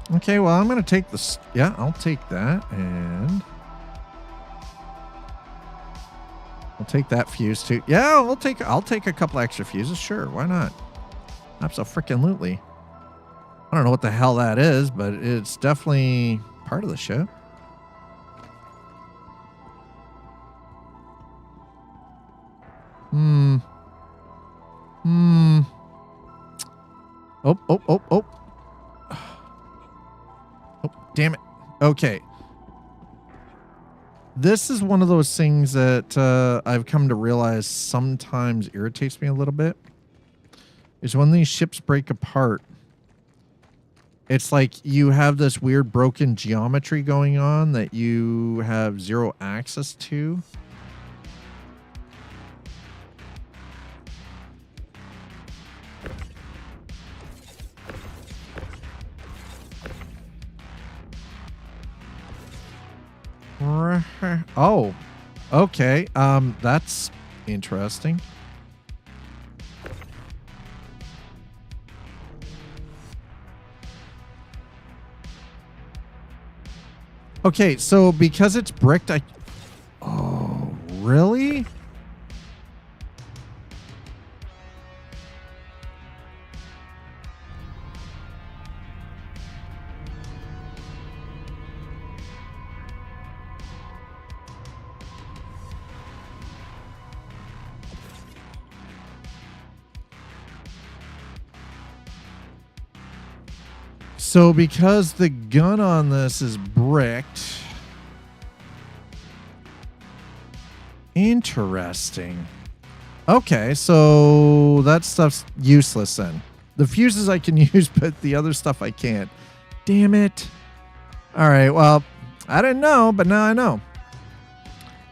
Okay, well, I'm going to take this. Yeah, I'll take that, and I'll take that fuse too. Yeah, I'll take a couple extra fuses. Sure, why not? Abso-frickin-lutely. I don't know what the hell that is, but it's definitely part of the show. Oh. Damn it. Okay. This is one of those things that I've come to realize sometimes irritates me a little bit. Is when these ships break apart. It's like you have this weird broken geometry going on that you have zero access to. Oh, okay. That's interesting. Okay, so because it's bricked, oh, really? So because the gun on this is bricked. Interesting. Okay, so that stuff's useless then. The fuses I can use, but the other stuff I can't. Damn it. All right, well, I didn't know, but now I know.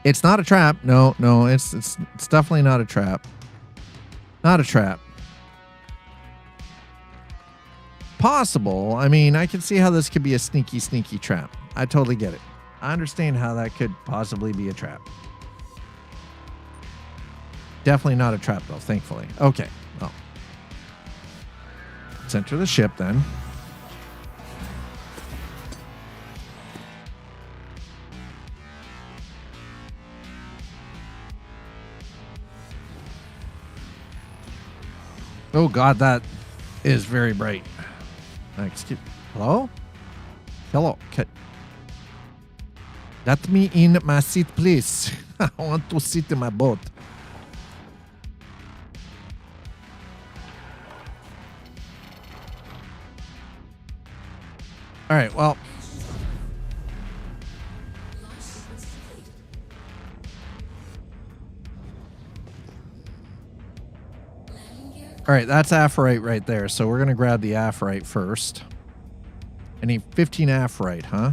It's not a trap. No, it's definitely not a trap. Not a trap. Possible. I mean, I can see how this could be a sneaky trap. I totally get it. I understand how that could possibly be a trap. Definitely not a trap, though, thankfully. Okay. Well, let's enter the ship then. Oh, God, that is very bright. Excuse. Hello? Hello. Let me in my seat, please. I want to sit in my boat. All right, well. All right, that's aferrite right there. So we're going to grab the aferrite first. I need 15 aferrite, huh?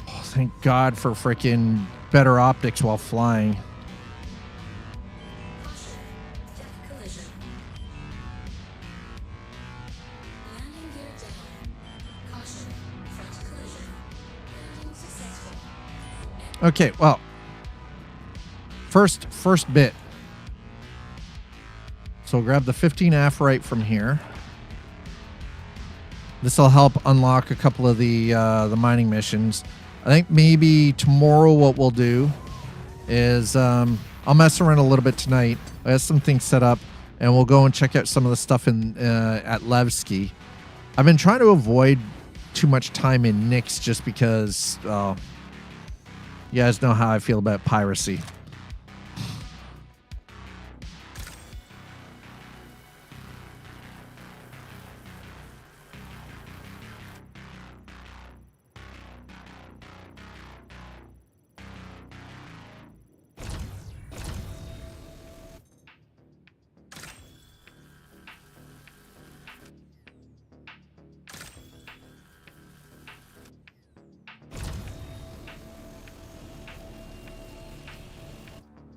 Oh, thank God for freaking better optics while flying. Okay, well, first bit. So we'll grab the 15 aferrite from here. This will help unlock a couple of the mining missions. I think maybe tomorrow what we'll do is I'll mess around a little bit tonight. I have some things set up, and we'll go and check out some of the stuff in at Levski. I've been trying to avoid too much time in Nyx just because. You guys know how I feel about piracy.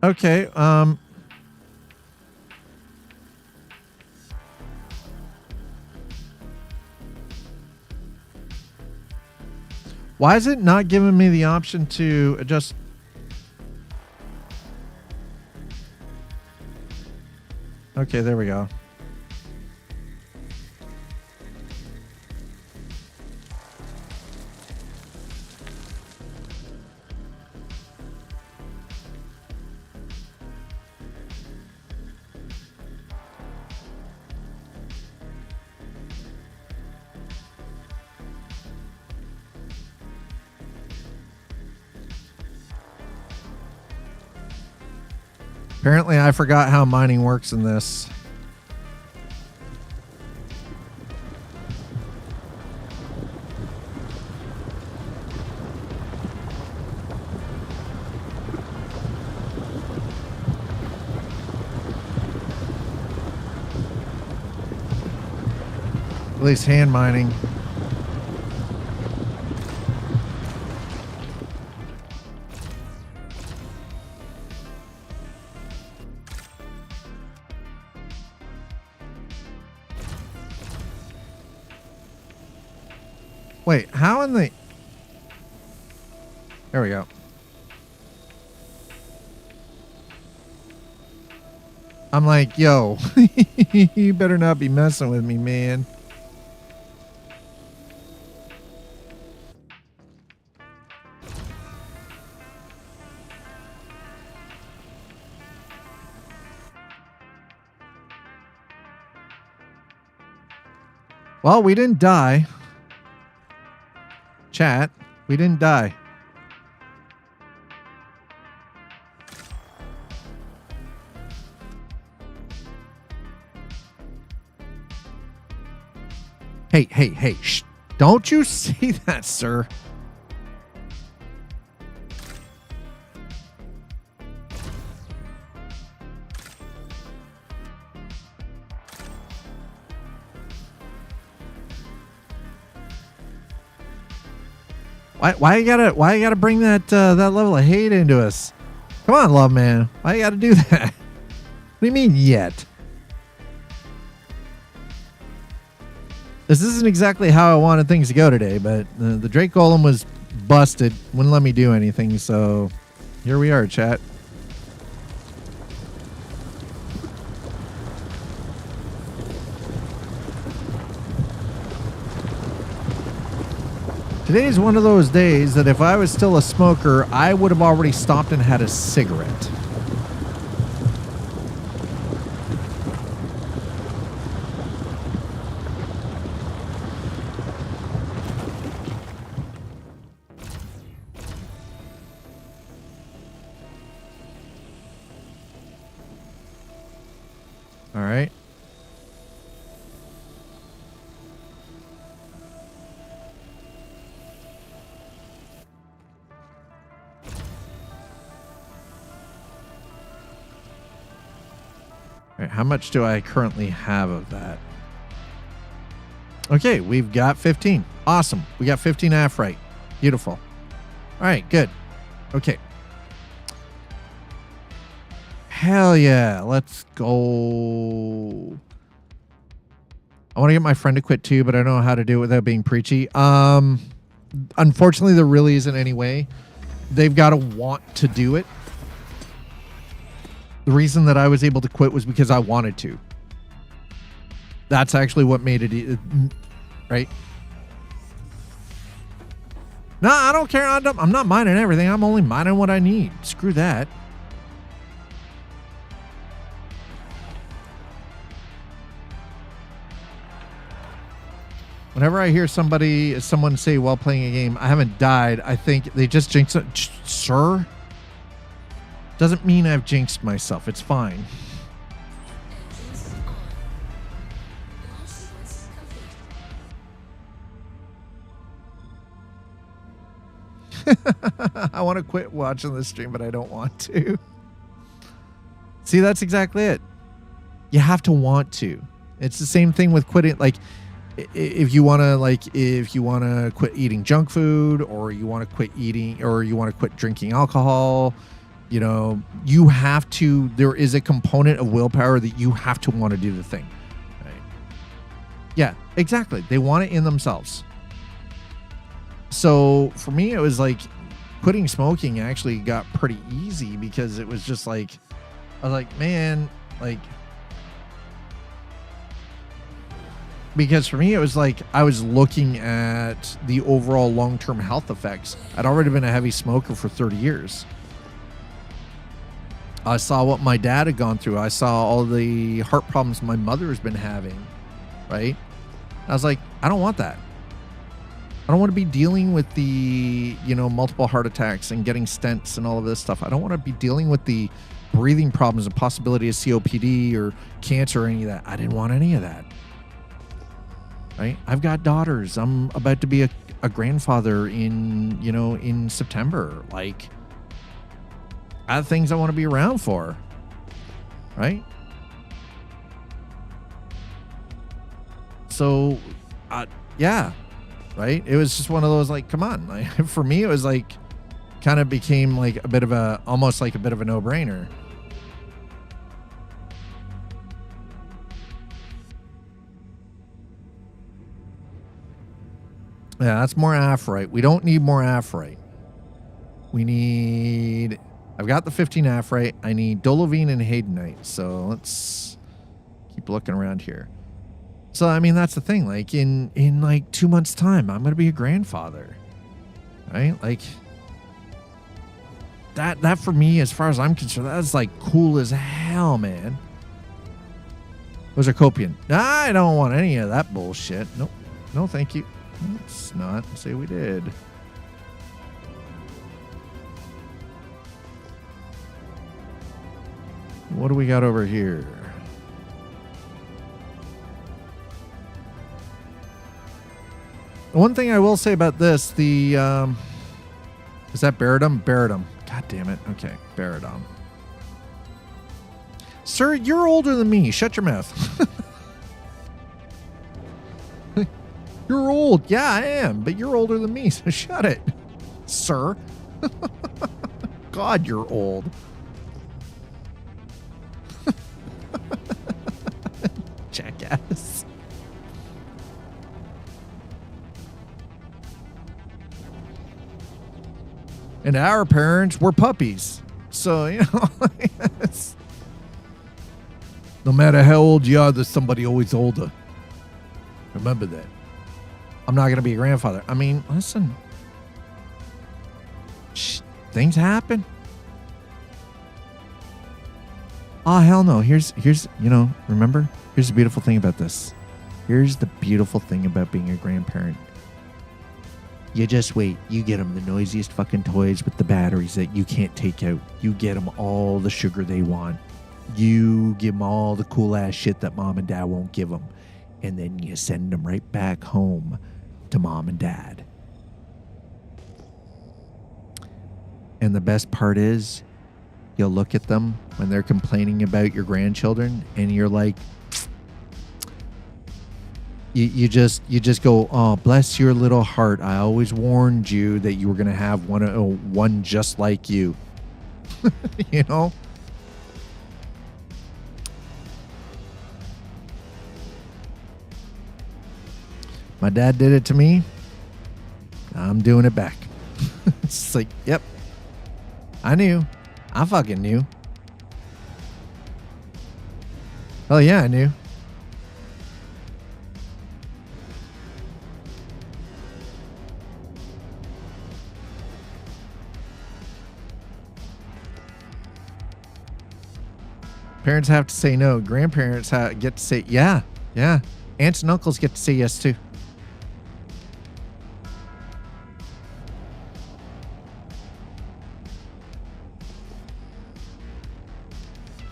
Okay, why is it not giving me the option to adjust? Okay, there we go. Apparently, I forgot how mining works in this. At least hand mining. Wait, how in the... There we go. I'm like, yo, you better not be messing with me, man. Well, we didn't die. Chat, we didn't die. Hey, hey, hey, shh. Don't you say that, sir. Why you gotta bring that that level of hate into us? Come on, love man. Why you gotta do that? What do you mean yet? This isn't exactly how I wanted things to go today, but the Drake Golem was busted. Wouldn't let me do anything, so here we are, chat. Today is one of those days that if I was still a smoker, I would have already stopped and had a cigarette. All right. All right, how much do I currently have of that? Okay, we've got 15. Awesome. We got 15 AF right. Beautiful. All right, good. Okay. Hell yeah. Let's go. I want to get my friend to quit too, but I don't know how to do it without being preachy. Unfortunately, there really isn't any way. They've got to want to do it. The reason that I was able to quit was because I wanted to. That's actually what made it, right? No, I don't care. I'm not mining everything. I'm only mining what I need. Screw that. Whenever I hear someone say while playing a game, I haven't died, I think they just jinx it. Sir? Doesn't mean I've jinxed myself. It's fine. I want to quit watching this stream, but I don't want to. See, that's exactly it. You have to want to. It's the same thing with quitting. Like, if you want to quit eating junk food, or you want to quit eating, or you want to quit drinking alcohol, you know, you have to, there is a component of willpower that you have to want to do the thing. Right? Yeah, exactly. They want it in themselves. So for me, it was like quitting smoking actually got pretty easy, because it was just like, I was like, man, like, because for me, it was like I was looking at the overall long-term health effects. I'd already been a heavy smoker for 30 years. I saw what my dad had gone through. I saw all the heart problems my mother has been having, right? I was like, I don't want that. I don't want to be dealing with the, you know, multiple heart attacks and getting stents and all of this stuff. I don't want to be dealing with the breathing problems and possibility of COPD or cancer or any of that. I didn't want any of that. Right? I've got daughters. I'm about to be a grandfather in, you know, in September. Like, I have things I want to be around for. Right? So, yeah. Right? It was just one of those, like, come on. Like, for me, it was like, kind of became like a bit of a, almost like a bit of a no-brainer. Yeah, that's more aphrite. We don't need more aphrite. We need... I've got the 15 aphrite. I need dolovine and haydenite. So let's keep looking around here. So, I mean, that's the thing. Like, in like 2 months' time, I'm going to be a grandfather. Right? Like, that for me, as far as I'm concerned, that's like cool as hell, man. Was a copian. I don't want any of that bullshit. Nope. No, thank you. Let's not say we did. What do we got over here? One thing I will say about this, the is that Baradum? Baradum. God damn it. Okay, Baradum. Sir, you're older than me. Shut your mouth. You're old. Yeah, I am, but you're older than me, so shut it, sir. God, you're old. Jackass. And our parents were puppies. So, you know, no matter how old you are, there's somebody always older. Remember that. I'm not going to be a grandfather. I mean, listen. Things happen. Oh, hell no. Here's, you know, remember? Here's the beautiful thing about this. Here's the beautiful thing about being a grandparent. You just wait. You get them the noisiest fucking toys with the batteries that you can't take out. You get them all the sugar they want. You give them all the cool ass shit that mom and dad won't give them. And then you send them right back home to mom and dad. And the best part is, you'll look at them when they're complaining about your grandchildren, and you're like, you just go, oh, bless your little heart. I always warned you that you were going to have one just like you. You know? My dad did it to me. I'm doing it back. It's like, yep. I knew. I fucking knew. Oh, yeah, I knew. Parents have to say no. Grandparents get to say, yeah, yeah. Aunts and uncles get to say yes, too.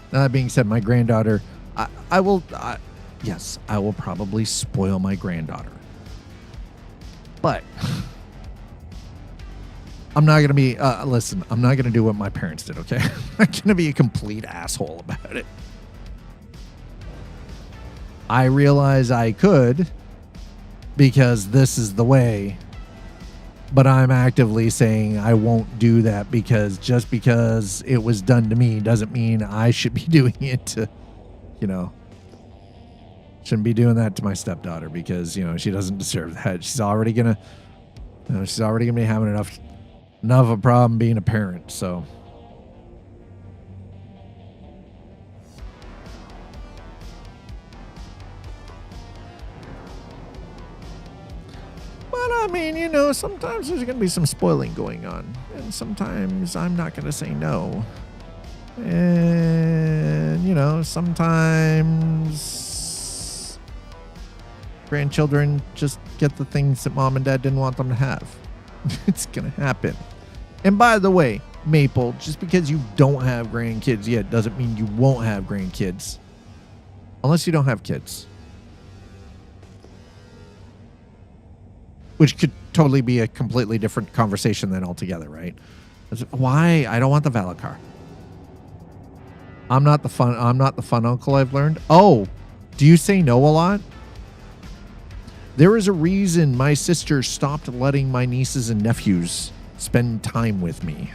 That being said, my granddaughter, I will probably spoil my granddaughter. But I'm not going to be, listen, I'm not going to do what my parents did, okay? I'm going to be a complete asshole about it. I realize I could because this is the way. But I'm actively saying I won't do that because just because it was done to me doesn't mean I should be doing it to, you know, shouldn't be doing that to my stepdaughter because, you know, she doesn't deserve that. She's already going to be having enough of a problem being a parent. So. I mean, you know, sometimes there's going to be some spoiling going on. And sometimes I'm not going to say no. And, you know, sometimes grandchildren just get the things that mom and dad didn't want them to have. It's going to happen. And by the way, Maple, just because you don't have grandkids yet doesn't mean you won't have grandkids. Unless you don't have kids. Which could totally be a completely different conversation then altogether, right? Why? I don't want the valid car. I'm not the fun uncle, I've learned. Oh, do you say no a lot? There is a reason my sister stopped letting my nieces and nephews spend time with me.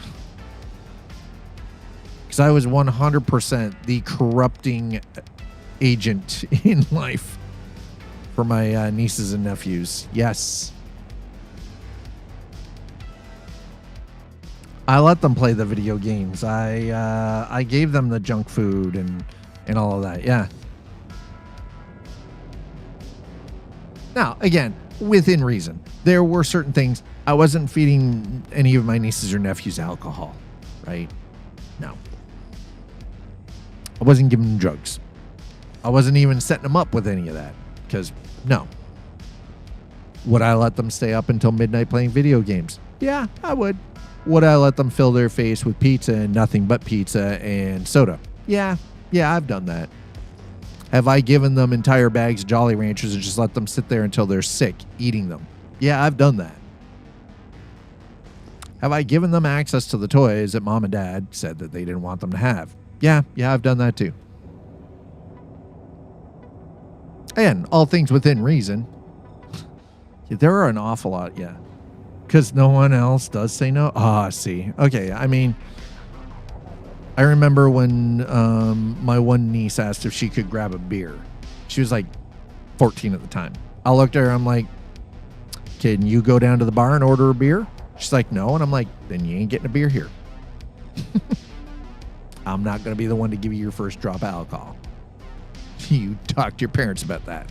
Because I was 100% the corrupting agent in life for my nieces and nephews. Yes. I let them play the video games. I gave them the junk food and all of that. Yeah. Now, again, within reason. There were certain things. I wasn't feeding any of my nieces or nephews alcohol, right? No. I wasn't giving them drugs. I wasn't even setting them up with any of that because, no. Would I let them stay up until midnight playing video games? Yeah, I would. Would I let them fill their face with pizza and nothing but pizza and soda? Yeah, I've done that. Have I given them entire bags of Jolly Ranchers and just let them sit there until they're sick eating them? Yeah, I've done that. Have I given them access to the toys that mom and dad said that they didn't want them to have? Yeah, I've done that too. And all things within reason. There are an awful lot, yeah. Because no one else does say no? I see. Okay, I mean, I remember when my one niece asked if she could grab a beer. She was like 14 at the time. I looked at her, I'm like, can you go down to the bar and order a beer? She's like, no. And I'm like, then you ain't getting a beer here. I'm not going to be the one to give you your first drop of alcohol. You talk to your parents about that.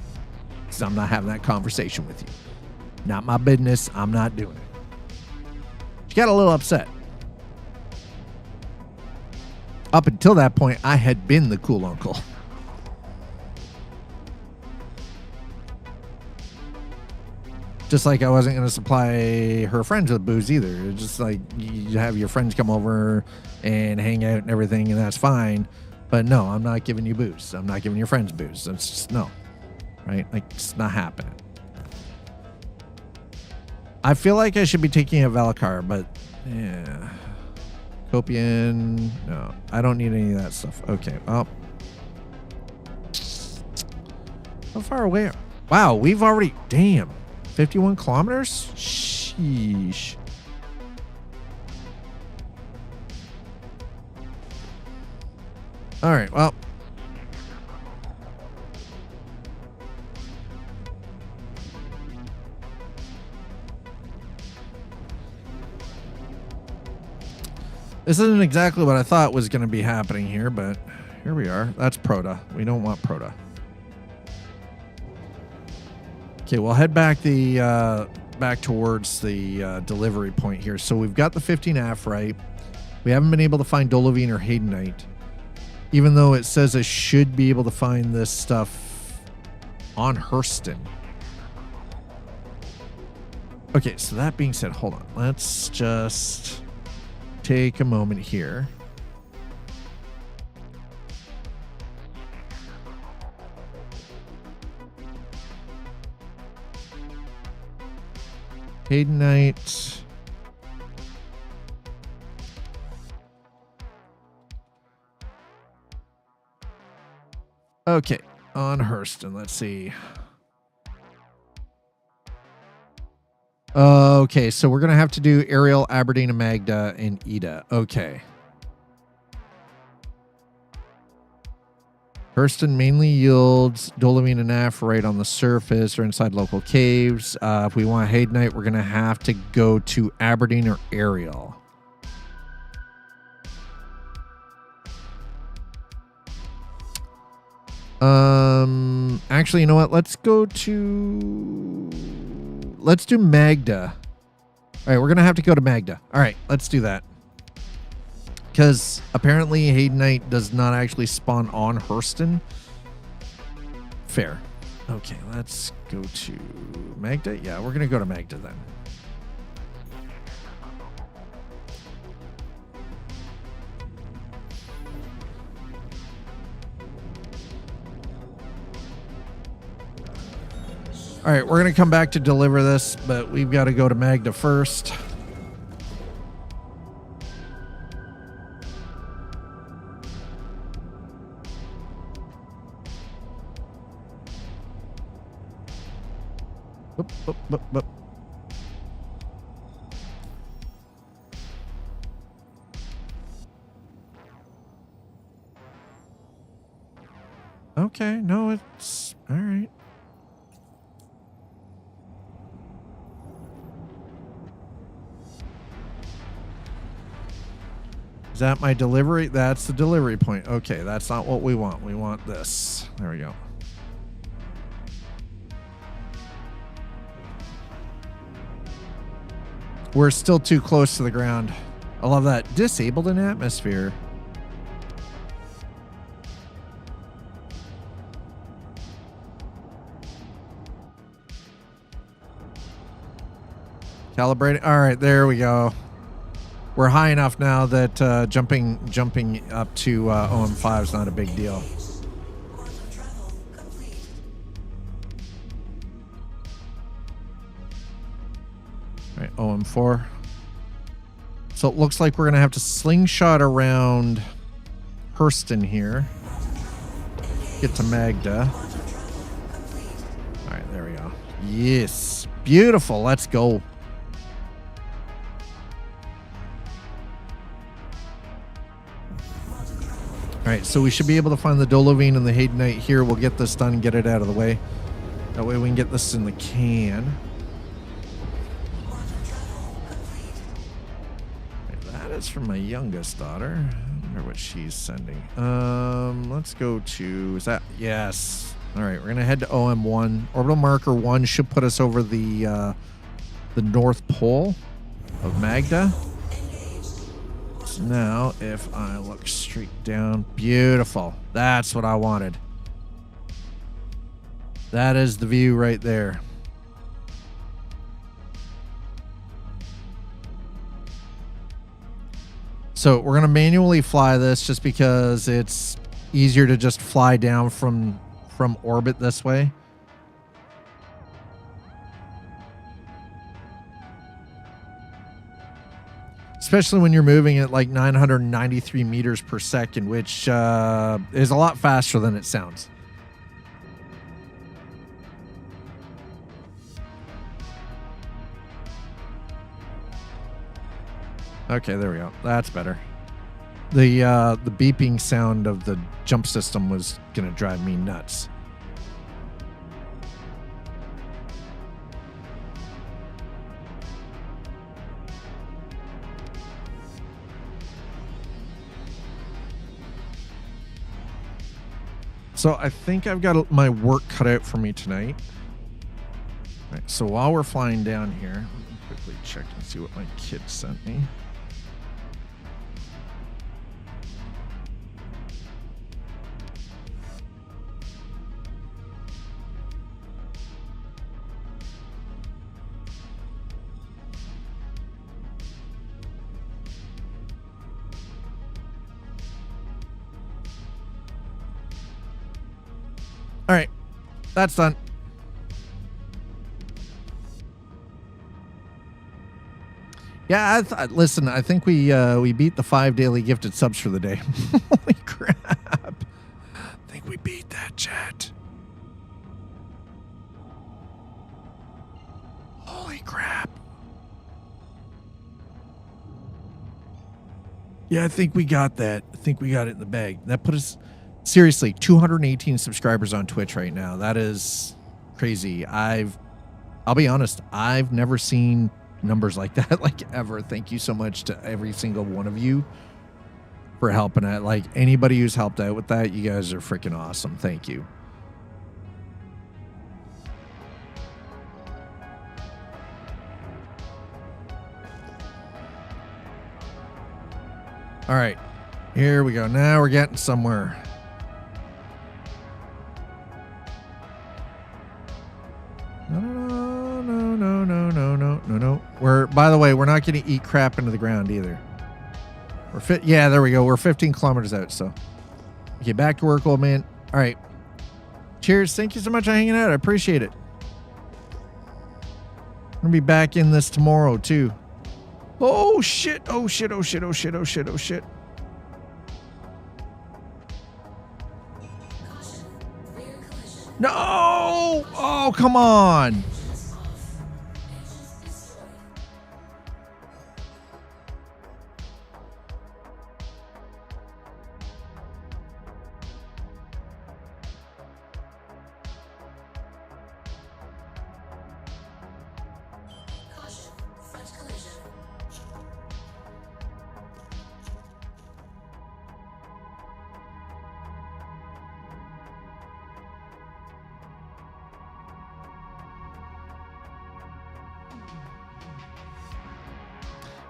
Because I'm not having that conversation with you. Not my business. I'm not doing it. She got a little upset. Up until that point, I had been the cool uncle. Just like I wasn't going to supply her friends with booze either. It's just like you have your friends come over and hang out and everything, and that's fine. But no, I'm not giving you booze. I'm not giving your friends booze. That's just no. Right? Like, it's not happening. I feel like I should be taking a Valakar, but yeah. Copian. No, I don't need any of that stuff. Okay, well. How far away? Wow, we've already. Damn. 51 kilometers? Sheesh. All right, well. This isn't exactly what I thought was going to be happening here, but here we are. That's Proto. We don't want Proto. Okay, we'll head back back towards the delivery point here. So we've got the 15 Aphorite. We haven't been able to find Dolovine or Haydenite, even though it says I should be able to find this stuff on Hurston. Okay, so that being said, hold on. Let's just take a moment here. Haydenite. Okay, on Hurston, let's see. Okay, so we're going to have to do Ariel, Aberdeen, Magda, and Ida. Okay. Hurston mainly yields Dolovine and Aphorite on the surface or inside local caves. If we want Haydenite, we're going to have to go to Aberdeen or Ariel. Actually, you know what? Let's do Magda. All right, we're going to have to go to Magda. All right, let's do that. Because apparently Haydenite does not actually spawn on Hurston. Fair. Okay, let's go to Magda. Yeah, we're going to go to Magda then. All right, we're going to come back to deliver this, but we've got to go to Magda first. Boop, boop, boop, boop. Okay, no, it's all right. Is that my delivery? That's the delivery point. Okay, that's not what we want. We want this. There we go. We're still too close to the ground. I love that. Disabled an atmosphere. Calibrating. All right, there we go. We're high enough now that jumping up to OM5 is not a big deal. All right, OM4. So it looks like we're going to have to slingshot around Hurston here. Get to Magda. All right, there we go. Yes. Beautiful. Let's go. All right, so we should be able to find the Dolovine and the Haydenite here. We'll get this done and get it out of the way. That way we can get this in the can. Right, that is from my youngest daughter. I wonder what she's sending. Let's go to, is that, yes. All right, we're gonna head to OM1. Orbital marker 1 should put us over the North Pole of Magda. Now, if I look straight down, beautiful. That's what I wanted. That is the view right there. So we're going to manually fly this just because it's easier to just fly down from orbit this way. Especially when you're moving at like 993 meters per second, which is a lot faster than it sounds. Okay, there we go. That's better. The beeping sound of the jump system was gonna drive me nuts. So I think I've got my work cut out for me tonight. All right, so while we're flying down here, let me quickly check and see what my kid sent me. All right, that's done. Yeah, listen, I think we beat the 5 daily gifted subs for the day. Holy crap. I think we beat that, chat. Holy crap. Yeah, I think we got that. I think we got it in the bag. That put us... Seriously, 218 subscribers on Twitch right now. That is crazy. I'll be honest, I've never seen numbers like that, like, ever. Thank you so much to every single one of you for helping out. Like, anybody who's helped out with that, you guys are freaking awesome. Thank you. All right, here we go. Now we're getting somewhere. No. By the way, we're not going to eat crap into the ground either. Yeah, there we go. We're 15 kilometers out, so. Okay, back to work, old man. All right. Cheers. Thank you so much for hanging out. I appreciate it. I'm going to be back in this tomorrow, too. Oh, shit. Oh, shit. Oh, shit. Oh, shit. Oh, shit. Oh, shit. No! Oh, come on.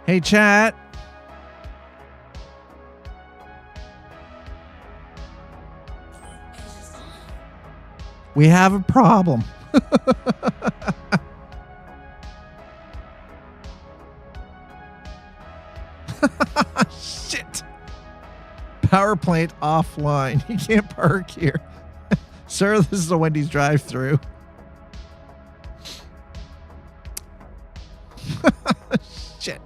Hey, chat. We have a problem. Shit. Power plant offline. You can't park here. Sir, this is a Wendy's drive-thru. Shit.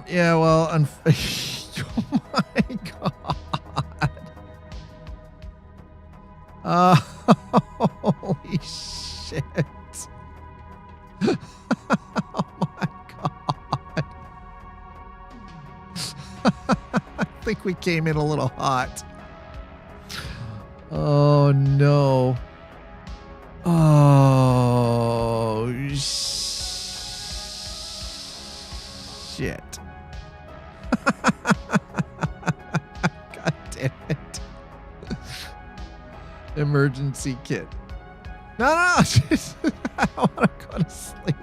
Yeah, well, oh my God. Holy shit. Oh my God. I think we came in a little hot. Oh no. Oh shit. God damn it. Emergency kit. No. I don't want to go to sleep.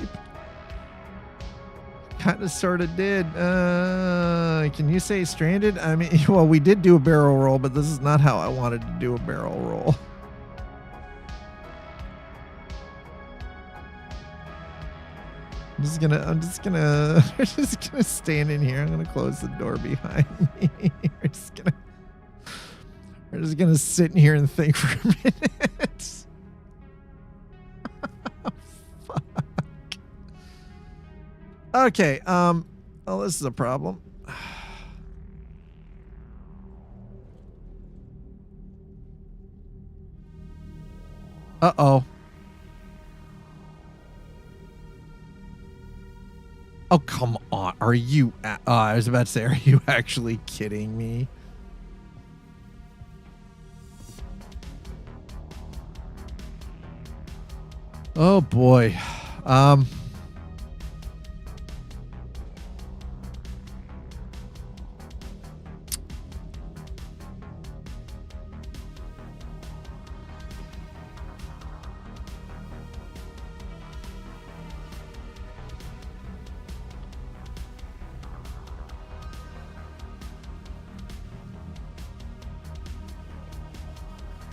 Kind of sort of did. Can you say stranded? I mean, well, we did do a barrel roll, but this is not how I wanted to do a barrel roll. I'm just gonna stand in here. I'm gonna close the door behind me. We're just gonna sit in here and think for a minute. Fuck. Okay. Oh, this is a problem. Uh-oh. Oh, come on. Are you... I was about to say, are you actually kidding me? Oh, boy.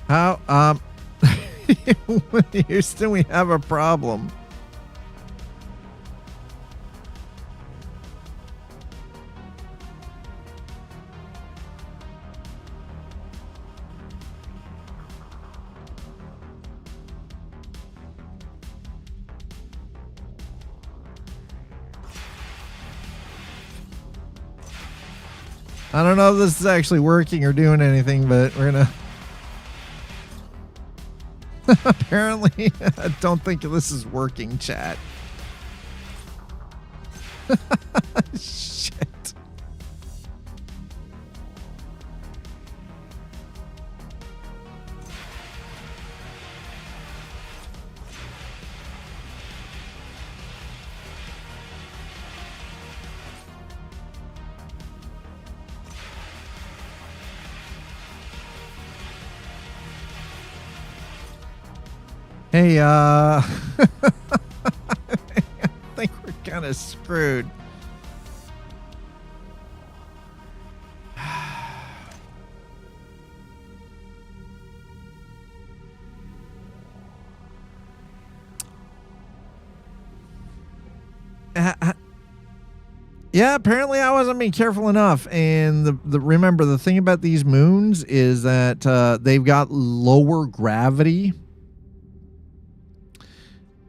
How, Houston, we have a problem. I don't know if this is actually working or doing anything, but we're gonna... Apparently, I don't think this is working, chat. Shit. Hey, I think we're kind of screwed. Yeah, apparently I wasn't being careful enough. And remember, the thing about these moons is that they've got lower gravity.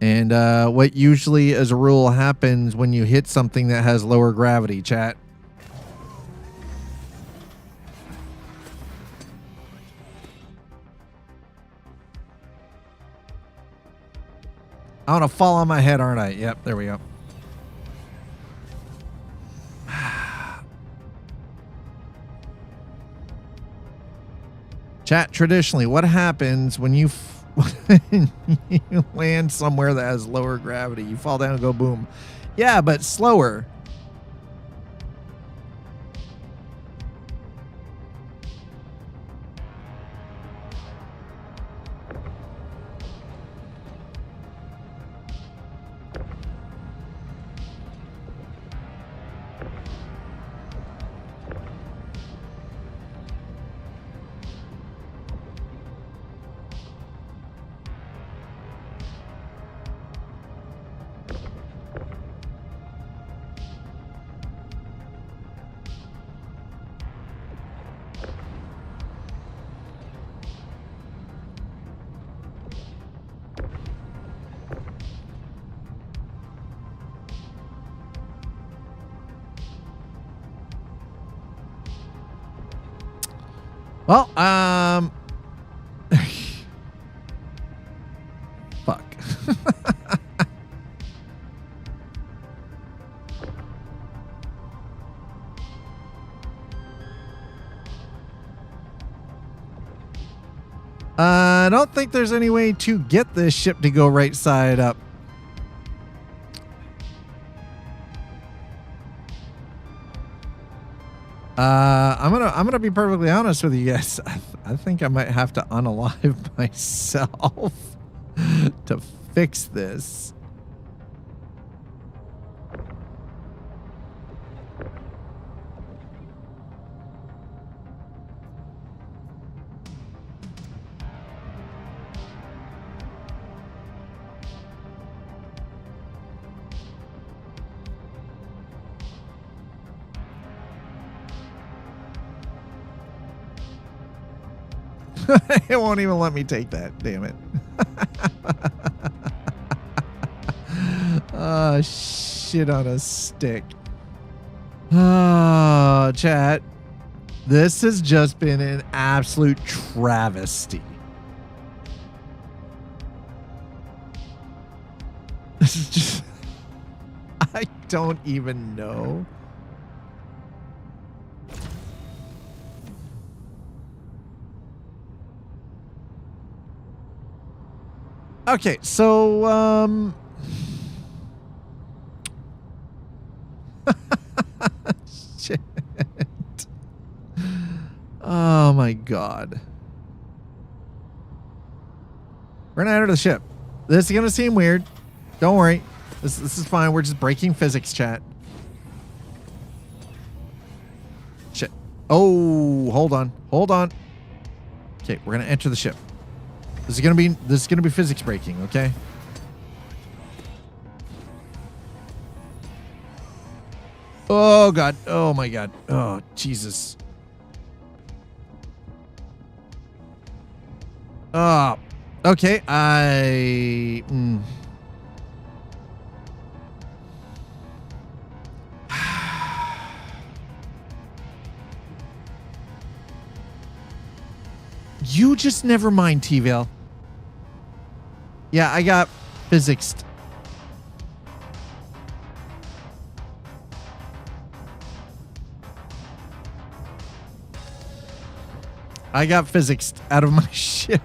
And what usually, as a rule, happens when you hit something that has lower gravity, chat. I want to fall on my head, aren't I? Yep, there we go. Chat, traditionally, what happens when you you land somewhere that has lower gravity? You fall down and go boom. Yeah, but slower. Well, fuck. I don't think there's any way to get this ship to go right side up. I'm gonna be perfectly honest with you guys. I think I might have to unalive myself to fix this. It won't even let me take that. Damn it. Oh, shit on a stick. Oh, chat. This has just been an absolute travesty. This is just... I don't even know. Okay, so, shit. Oh my god. We're gonna enter the ship. This is gonna seem weird. Don't worry. This is fine. We're just breaking physics, chat. Shit. Oh, hold on. Hold on. Okay, we're gonna enter the ship. This is gonna be physics breaking, okay? Oh god. Oh my god. Oh Jesus. Oh. Okay. You just never mind, T-Vale. Yeah, I got physicsed. I got physicsed out of my ship.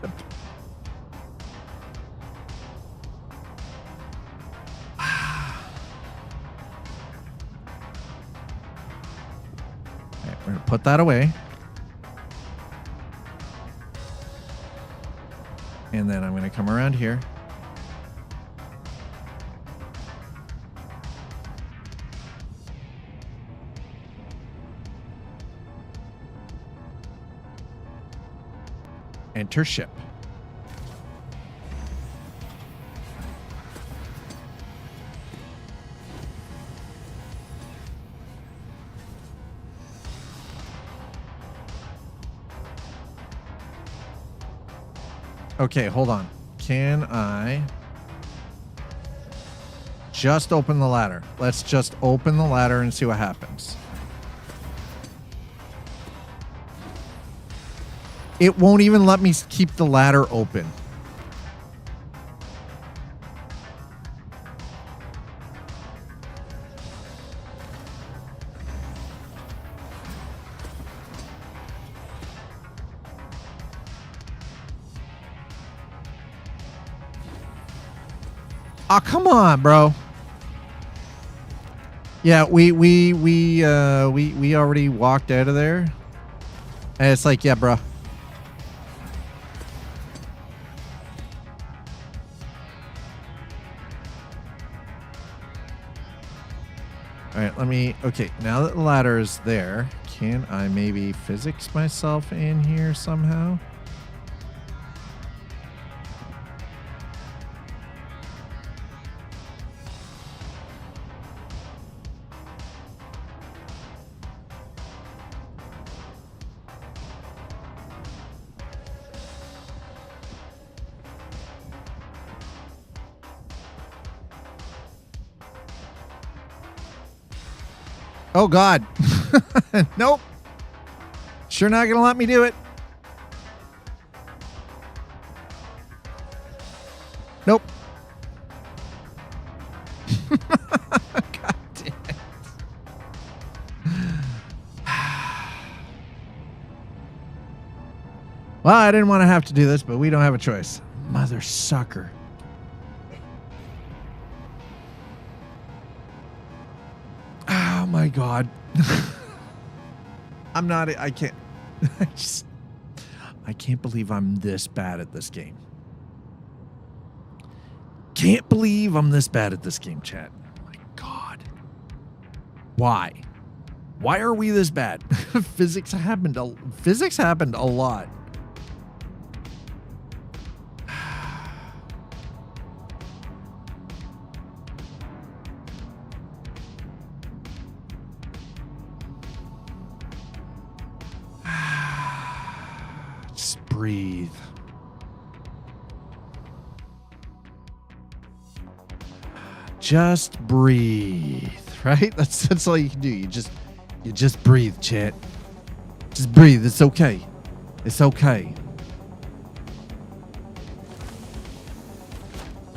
Alright, we're gonna put that away. And then I'm going to come around here. Enter ship. Okay, hold on. Can I just open the ladder? Let's just open the ladder and see what happens. It won't even let me keep the ladder open. Oh, come on, bro. Yeah, we already walked out of there. And it's like, yeah, bro. All right, let me, okay, now that the ladder is there, can I maybe physics myself in here somehow? Oh, God. Nope. Sure not going to let me do it. Nope. God damn it. Well, I didn't want to have to do this, but we don't have a choice. Mother sucker. Oh my God. I can't. I can't believe I'm this bad at this game. Can't believe I'm this bad at this game, chat. My God. Why? Why are we this bad? Physics happened a lot. Just breathe. Just breathe, right? That's all you can do. You just breathe, chat. Just breathe. It's okay. It's okay.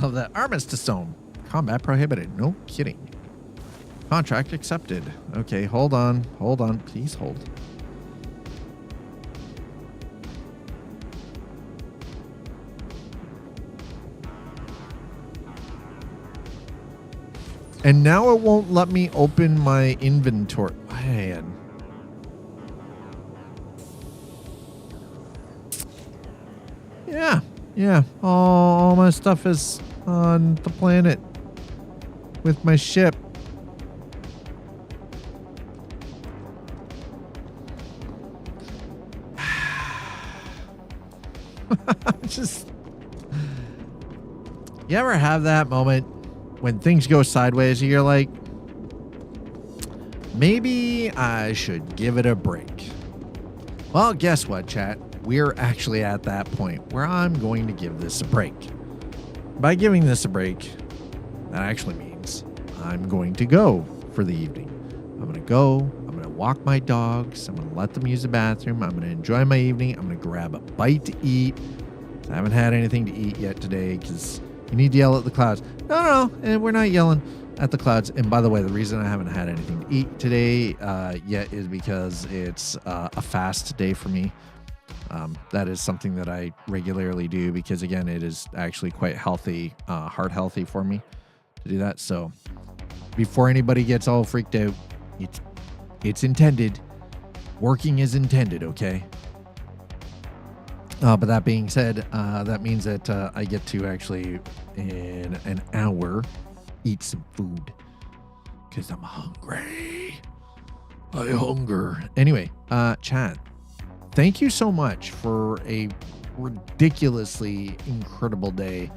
Love that. Armistice zone. Combat prohibited. No kidding. Contract accepted. Okay, hold on. Hold on. Please hold. And now it won't let me open my inventory. Man. Yeah. All my stuff is on the planet with my ship. Just. You ever have that moment when things go sideways, you're like, maybe I should give it a break. Well, guess what, chat? We're actually at that point where I'm going to give this a break. By giving this a break, that actually means I'm going to go for the evening. I'm going to go. I'm going to walk my dogs. I'm going to let them use the bathroom. I'm going to enjoy my evening. I'm going to grab a bite to eat. I haven't had anything to eat yet today because you need to yell at the clouds. No, and we're not yelling at the clouds. And by the way, the reason I haven't had anything to eat today yet is because it's a fast day for me. That is something that I regularly do because, again, it is actually quite healthy, heart healthy for me to do that. So before anybody gets all freaked out, it's intended. Working is intended, okay? But that being said, that means that I get to actually, in an hour, eat some food. Because I'm hungry. I hunger. Anyway, chat, thank you so much for a ridiculously incredible day.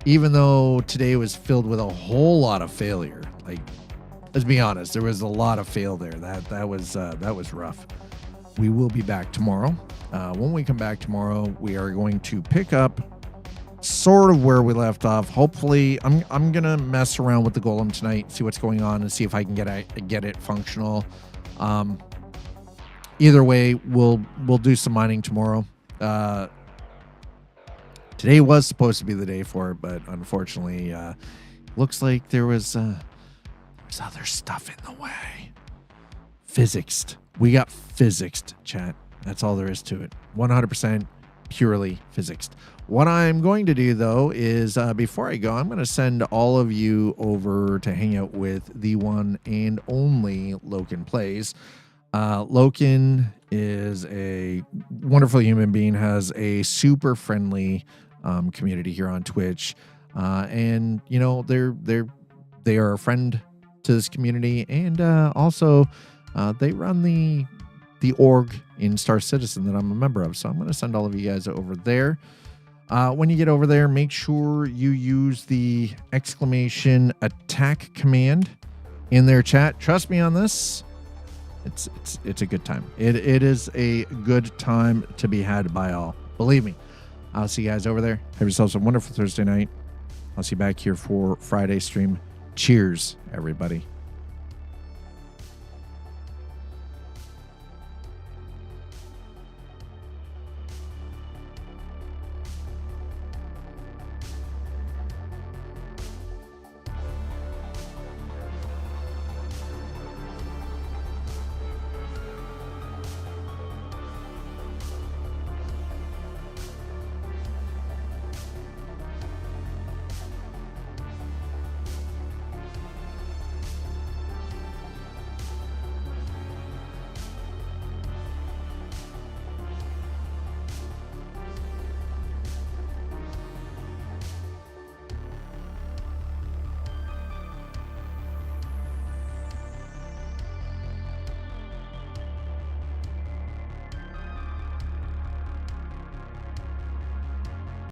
Even though today was filled with a whole lot of failure. Like, let's be honest, there was a lot of fail there. That was rough. We will be back tomorrow. When we come back tomorrow, we are going to pick up sort of where we left off. Hopefully, I'm gonna mess around with the golem tonight, see what's going on, and see if I can get it functional. Either way, we'll do some mining tomorrow. Today was supposed to be the day for it, but unfortunately, looks like there was other stuff in the way. Physicsed. We got physicsed, chat. That's all there is to it. 100% purely physicsed. What I'm going to do, though, is before I go, I'm going to send all of you over to hang out with the one and only Loken Plays. Loken is a wonderful human being, has a super friendly community here on Twitch. And, you know, they are a friend to this community. And also, they run the org in Star Citizen that I'm a member of. So I'm going to send all of you guys over there. When you get over there, make sure you use the !attack command in their chat. Trust me on this. It's a good time. It is a good time to be had by all. Believe me. I'll see you guys over there. Have yourselves a wonderful Thursday night. I'll see you back here for Friday stream. Cheers, everybody.